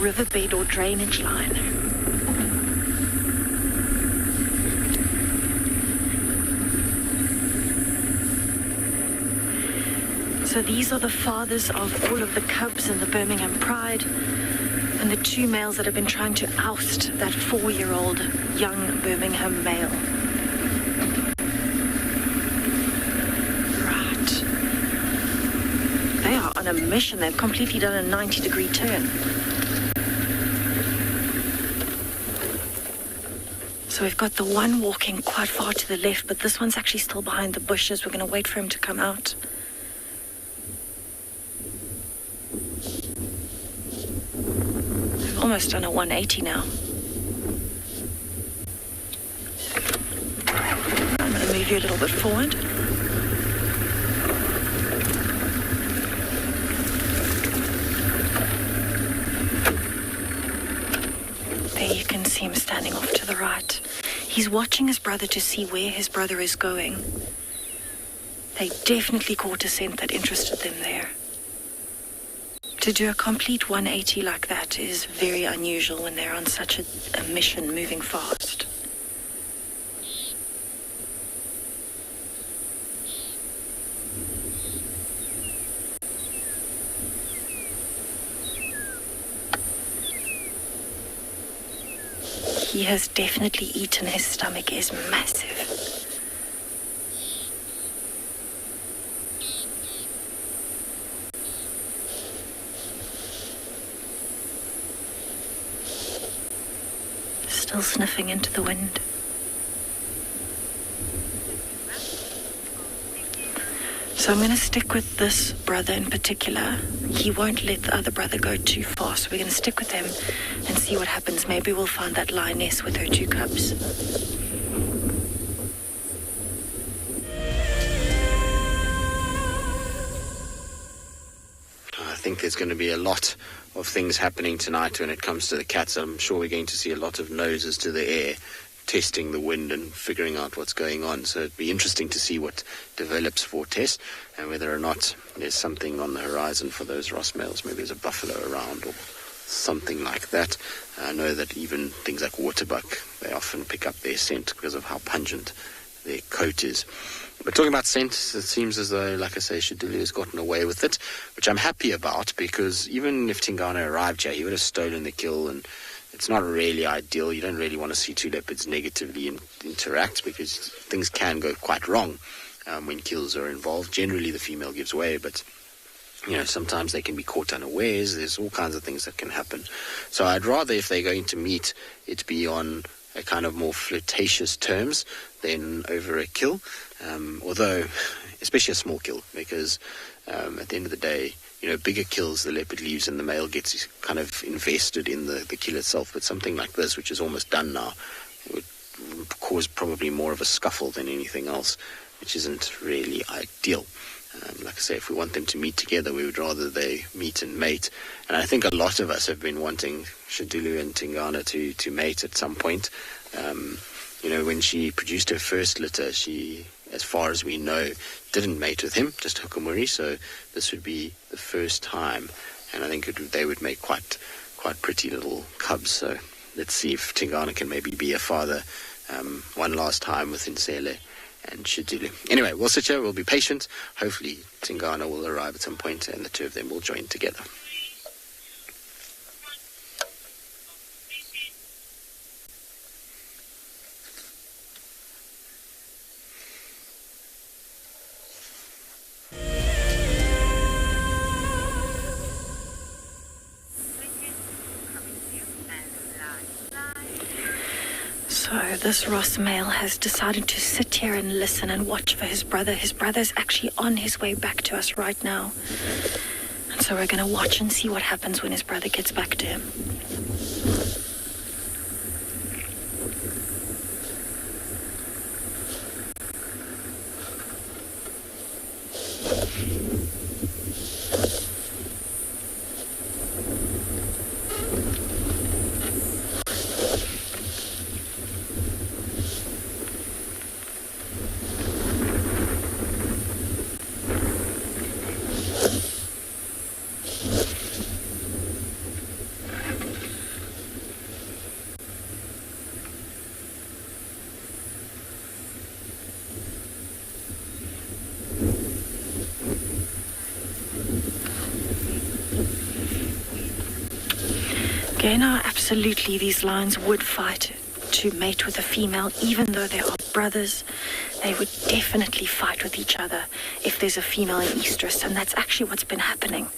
[SPEAKER 3] riverbed or drainage line. So these are the fathers of all of the cubs in the Birmingham Pride, and the two males that have been trying to oust that 4-year-old young Birmingham male. Right. They are on a mission. They've completely done a 90-degree turn. So we've got the one walking quite far to the left, but this one's actually still behind the bushes. We're going to wait for him to come out. We've almost done a 180 now. I'm going to move you a little bit forward. There you can see him standing off to the right. He's watching his brother to see where his brother is going. They definitely caught a scent that interested them there. To do a complete 180 like that is very unusual when they're on such a mission moving fast. He has definitely eaten. His stomach is massive. Still sniffing into the wind. So I'm going to stick with this brother in particular. He won't let the other brother go too far, so we're going to stick with him and see what happens. Maybe we'll find that lioness with her 2 cubs.
[SPEAKER 2] I think there's going to be a lot of things happening tonight when it comes to the cats. I'm sure we're going to see a lot of noses to the air, testing the wind and figuring out what's going on. So it'd be interesting to see what develops for Tess and whether or not there's something on the horizon for those Ross males. Maybe there's a buffalo around or something like that. I know that even things like waterbuck, they often pick up their scent because of how pungent their coat is. But talking about scent, it seems as though, like I say, Shaduli has gotten away with it, which I'm happy about, because even if Tingana arrived here, he would have stolen the kill, and it's not really ideal. You don't really want to see 2 leopards negatively interact, because things can go quite wrong when kills are involved. Generally, the female gives way, but sometimes they can be caught unawares. There's all kinds of things that can happen. So I'd rather, if they're going to meet, it be on a kind of more flirtatious terms than over a kill. Although, especially a small kill, because at the end of the day, bigger kills the leopard leaves and the male gets kind of invested in the kill itself. But something like this, which is almost done now, it would cause probably more of a scuffle than anything else, which isn't really ideal. Like I say, if we want them to meet together, we would rather they meet and mate. And I think a lot of us have been wanting Shadulu and Tingana to mate at some point. When she produced her first litter, she, as far as we know, didn't mate with him, just Hukumuri. So this would be the first time, and I think they would make quite pretty little cubs. So let's see if Tingana can maybe be a father one last time with Insele and Shadulu. Anyway, we'll sit here, we'll be patient. Hopefully Tingana will arrive at some point and the 2 of them will join together.
[SPEAKER 3] this Ross male has decided to sit here and listen and watch for his brother. His brother's actually on his way back to us right now. And so we're going to watch and see what happens when his brother gets back to him. Okay, now absolutely these lions would fight to mate with a female, even though they are brothers. They would definitely fight with each other if there's a female in estrus, and that's actually what's been happening.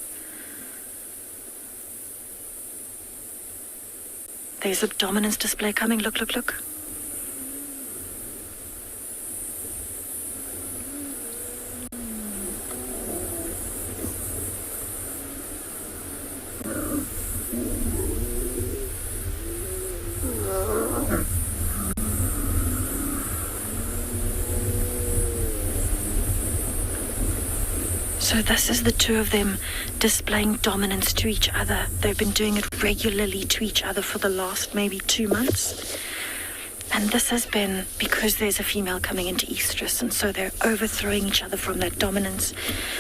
[SPEAKER 3] There's a dominance display coming. Look, look, look. So this is the two of them displaying dominance to each other. They've been doing it regularly to each other for the last maybe 2 months. And this has been because there's a female coming into estrus, and so they're overthrowing each other from that dominance.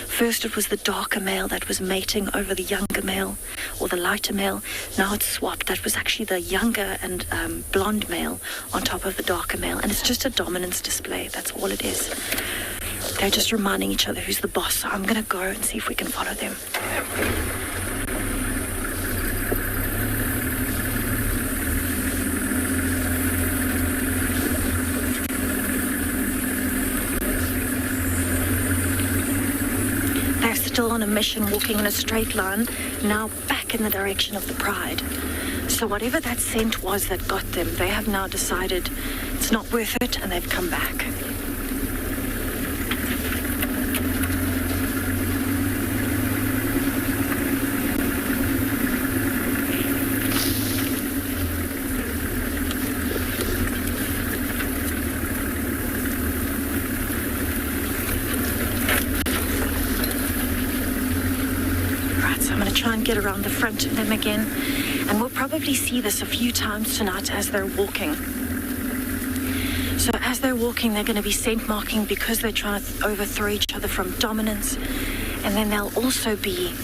[SPEAKER 3] First it was the darker male that was mating over the younger male, or the lighter male. Now it's swapped. That was actually the younger and blonde male on top of the darker male. And it's just a dominance display. That's all it is. They're just reminding each other who's the boss. So I'm going to go and see if we can follow them. They're still on a mission, walking in a straight line, now back in the direction of the pride. So whatever that scent was that got them, they have now decided it's not worth it, and they've come back. Try and get around the front of them again, and we'll probably see this a few times tonight as they're walking. So as they're walking, they're going to be scent marking because they're trying to overthrow each other from dominance, and then they'll also be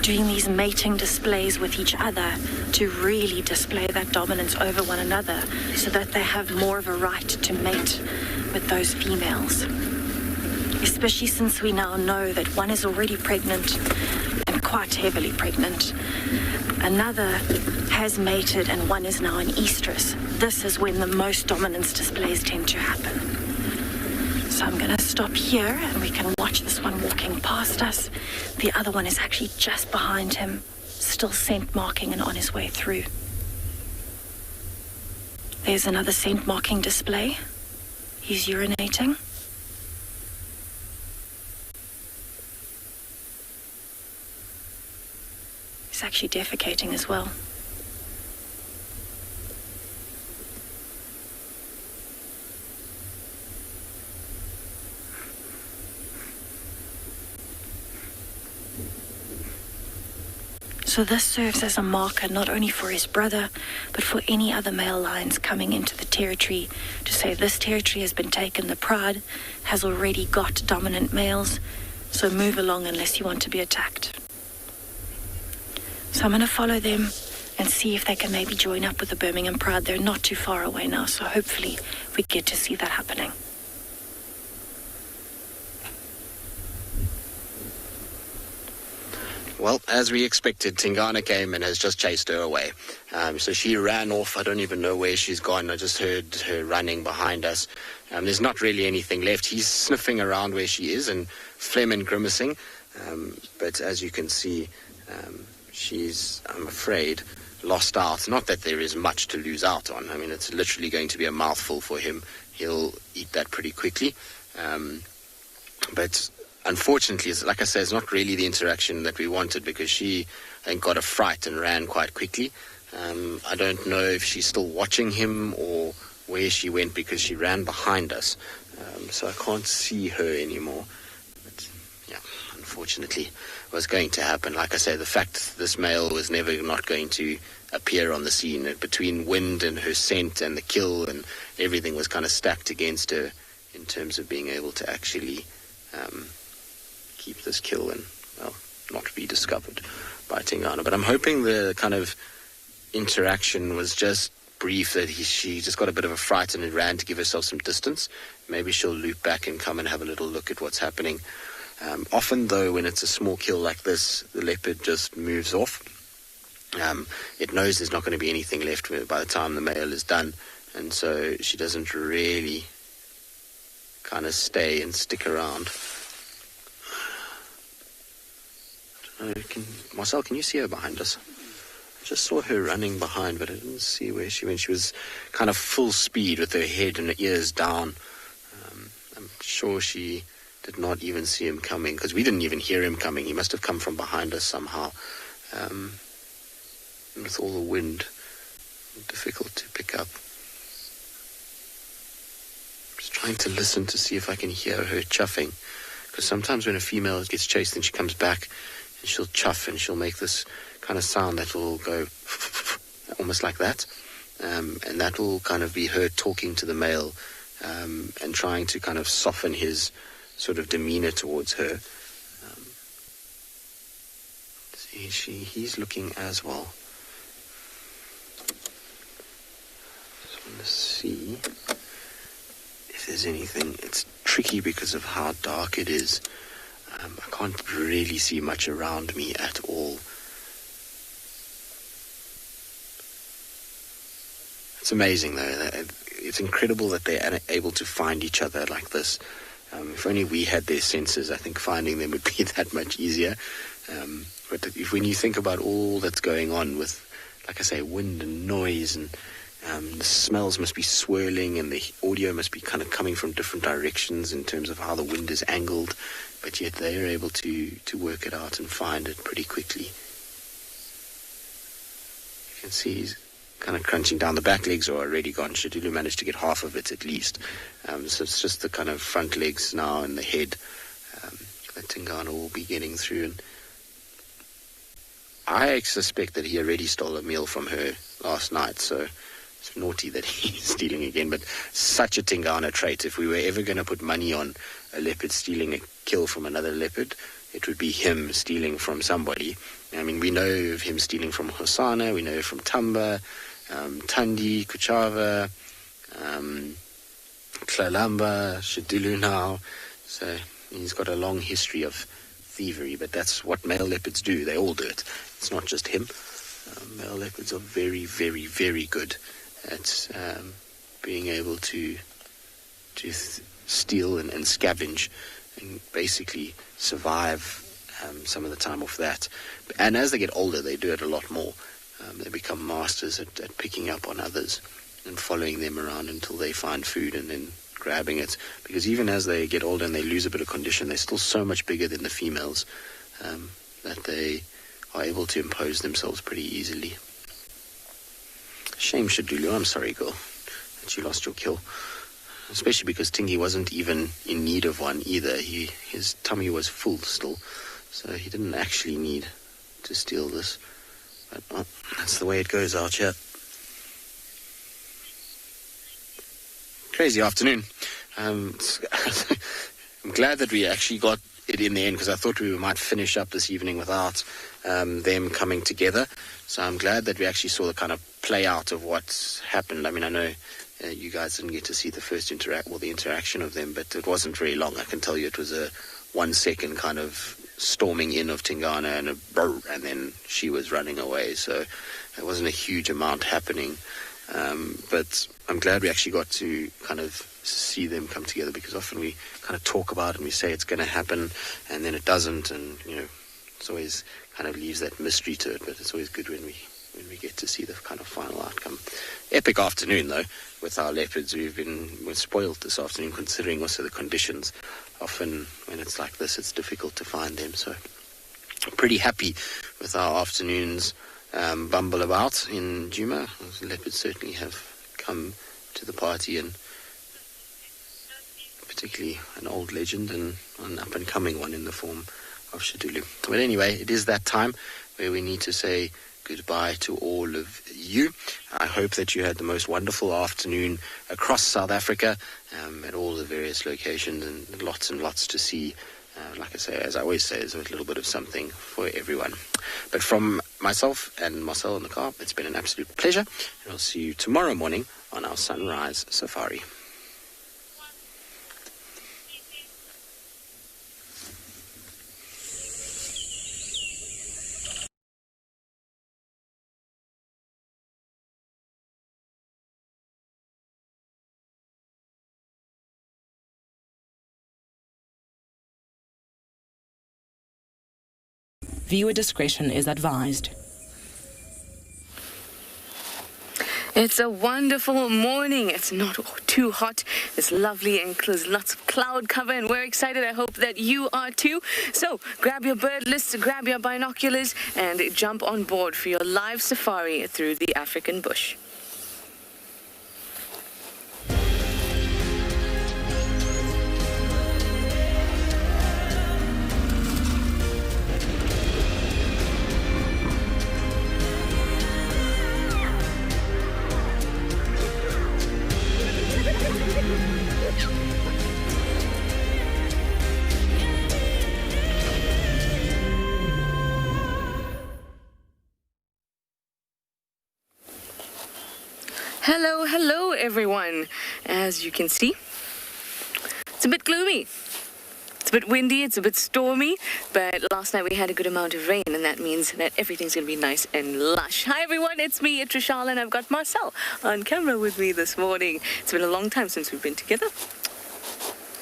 [SPEAKER 3] doing these mating displays with each other to really display that dominance over one another, so that they have more of a right to mate with those females. Especially since we now know that one is already pregnant, and quite heavily pregnant. Another has mated and one is now in estrus. This is when the most dominance displays tend to happen. So I'm going to stop here and we can watch this one walking past us. The other one is actually just behind him, still scent marking and on his way through. There's another scent marking display. He's urinating. He's actually defecating as well. So this serves as a marker not only for his brother, but for any other male lions coming into the territory to say this territory has been taken. The pride has already got dominant males, so move along unless you want to be attacked. So I'm going to follow them and see if they can maybe join up with the Birmingham Pride. They're not too far away now, so hopefully we get to see that happening.
[SPEAKER 2] Well, as we expected, Tingana came and has just chased her away. So she ran off. I don't even know where she's gone. I just heard her running behind us. There's not really anything left. He's sniffing around where she is and phlegm and grimacing. But as you can see, she's, I'm afraid, lost out. Not that there is much to lose out on. I mean, it's literally going to be a mouthful for him. He'll eat that pretty quickly. But unfortunately, like I said, it's not really the interaction that we wanted, because she, I think, got a fright and ran quite quickly. I don't know if she's still watching him or where she went, because she ran behind us. So I can't see her anymore. But yeah, unfortunately, was going to happen. Like I say, the fact this male was never not going to appear on the scene, between wind and her scent and the kill and everything was kind of stacked against her in terms of being able to actually keep this kill and, well, not be discovered by Tingana. But I'm hoping the kind of interaction was just brief, that she just got a bit of a fright and ran to give herself some distance. Maybe she'll loop back and come and have a little look at what's happening. Often, though, when it's a small kill like this, the leopard just moves off. It knows there's not going to be anything left by the time the male is done, and so she doesn't really kind of stay and stick around. I don't know, Marcel, can you see her behind us? I just saw her running behind, but I didn't see where she went. She was kind of full speed with her head and her ears down. I'm sure she did not even see him coming, because we didn't even hear him coming. He must have come from behind us somehow. With all the wind, difficult to pick up. Just trying to listen to see if I can hear her chuffing, because sometimes when a female gets chased, then she comes back and she'll chuff and she'll make this kind of sound that will go almost like that, and that will kind of be her talking to the male and trying to kind of soften his sort of demeanor towards her. He's looking as well. Just want to see if there's anything. It's tricky because of how dark it is. I can't really see much around me at all. It's amazing, though. It's incredible that they're able to find each other like this. If only we had their senses, I think finding them would be that much easier. But when you think about all that's going on with, like I say, wind and noise, and the smells must be swirling, and the audio must be kind of coming from different directions in terms of how the wind is angled, but yet they are able to work it out and find it pretty quickly. You can see he's kind of crunching down. The back legs are already gone. Shadulu managed to get half of it at least. So it's just the kind of front legs now and the head that Tingana will be getting through. And I suspect that he already stole a meal from her last night, so it's naughty that he's stealing again. But such a Tingana trait. If we were ever going to put money on a leopard stealing a kill from another leopard, it would be him stealing from somebody. I mean, we know of him stealing from Hosana, we know from Tamba, Tandi, Kuchava, Klalamba, Shadulu now. So he's got a long history of thievery, but that's what male leopards do. They all do it. It's not just him. Male leopards are very, very, very good at being able to steal and scavenge and basically survive some of the time off that. And as they get older, they do it a lot more. They become masters at picking up on others and following them around until they find food and then grabbing it. Because even as they get older and they lose a bit of condition, they're still so much bigger than the females that they are able to impose themselves pretty easily. Shame, Shadulu. I'm sorry, girl, that you lost your kill. Especially because Tingy wasn't even in need of one either. His tummy was full still, so he didn't actually need to steal this. But well, that's the way it goes out here. Crazy afternoon. I'm glad that we actually got it in the end, because I thought we might finish up this evening without them coming together. So I'm glad that we actually saw the kind of play out of what's happened. I mean, I know you guys didn't get to see the first the interaction of them, but it wasn't very long. I can tell you it was a 1 second kind of storming in of Tingana and a brr, and then she was running away. So it wasn't a huge amount happening. But I'm glad we actually got to kind of see them come together, because often we kind of talk about it and we say it's going to happen and then it doesn't, and it's always kind of leaves that mystery to it. But it's always good when we when we get to see the kind of final outcome. Epic afternoon, though, with our leopards. We're spoiled this afternoon, considering also the conditions. Often when it's like this, it's difficult to find them. So I'm pretty happy with our afternoons bumble about in Djuma. The leopards certainly have come to the party, and particularly an old legend and an up-and-coming one in the form of Shadulu. But anyway, it is that time where we need to say goodbye to all of you. I hope that you had the most wonderful afternoon across South Africa, at all the various locations, and lots to see. Like I say, as I always say, there's a little bit of something for everyone. But from myself and Marcel in the car, it's been an absolute pleasure, and I'll see you tomorrow morning on our sunrise safari.
[SPEAKER 1] Viewer discretion is advised.
[SPEAKER 8] It's a wonderful morning. It's not too hot. It's lovely and there's lots of cloud cover, and we're excited. I hope that you are too. So grab your bird lists, grab your binoculars, and jump on board for your live safari through the African bush. Hello everyone. As you can see, it's a bit gloomy. It's a bit windy, it's a bit stormy, but last night we had a good amount of rain, and that means that everything's going to be nice and lush. Hi everyone, it's me, Trishal, and I've got Marcel on camera with me this morning. It's been a long time since we've been together.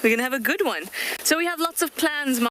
[SPEAKER 8] We're going to have a good one. So we have lots of plans.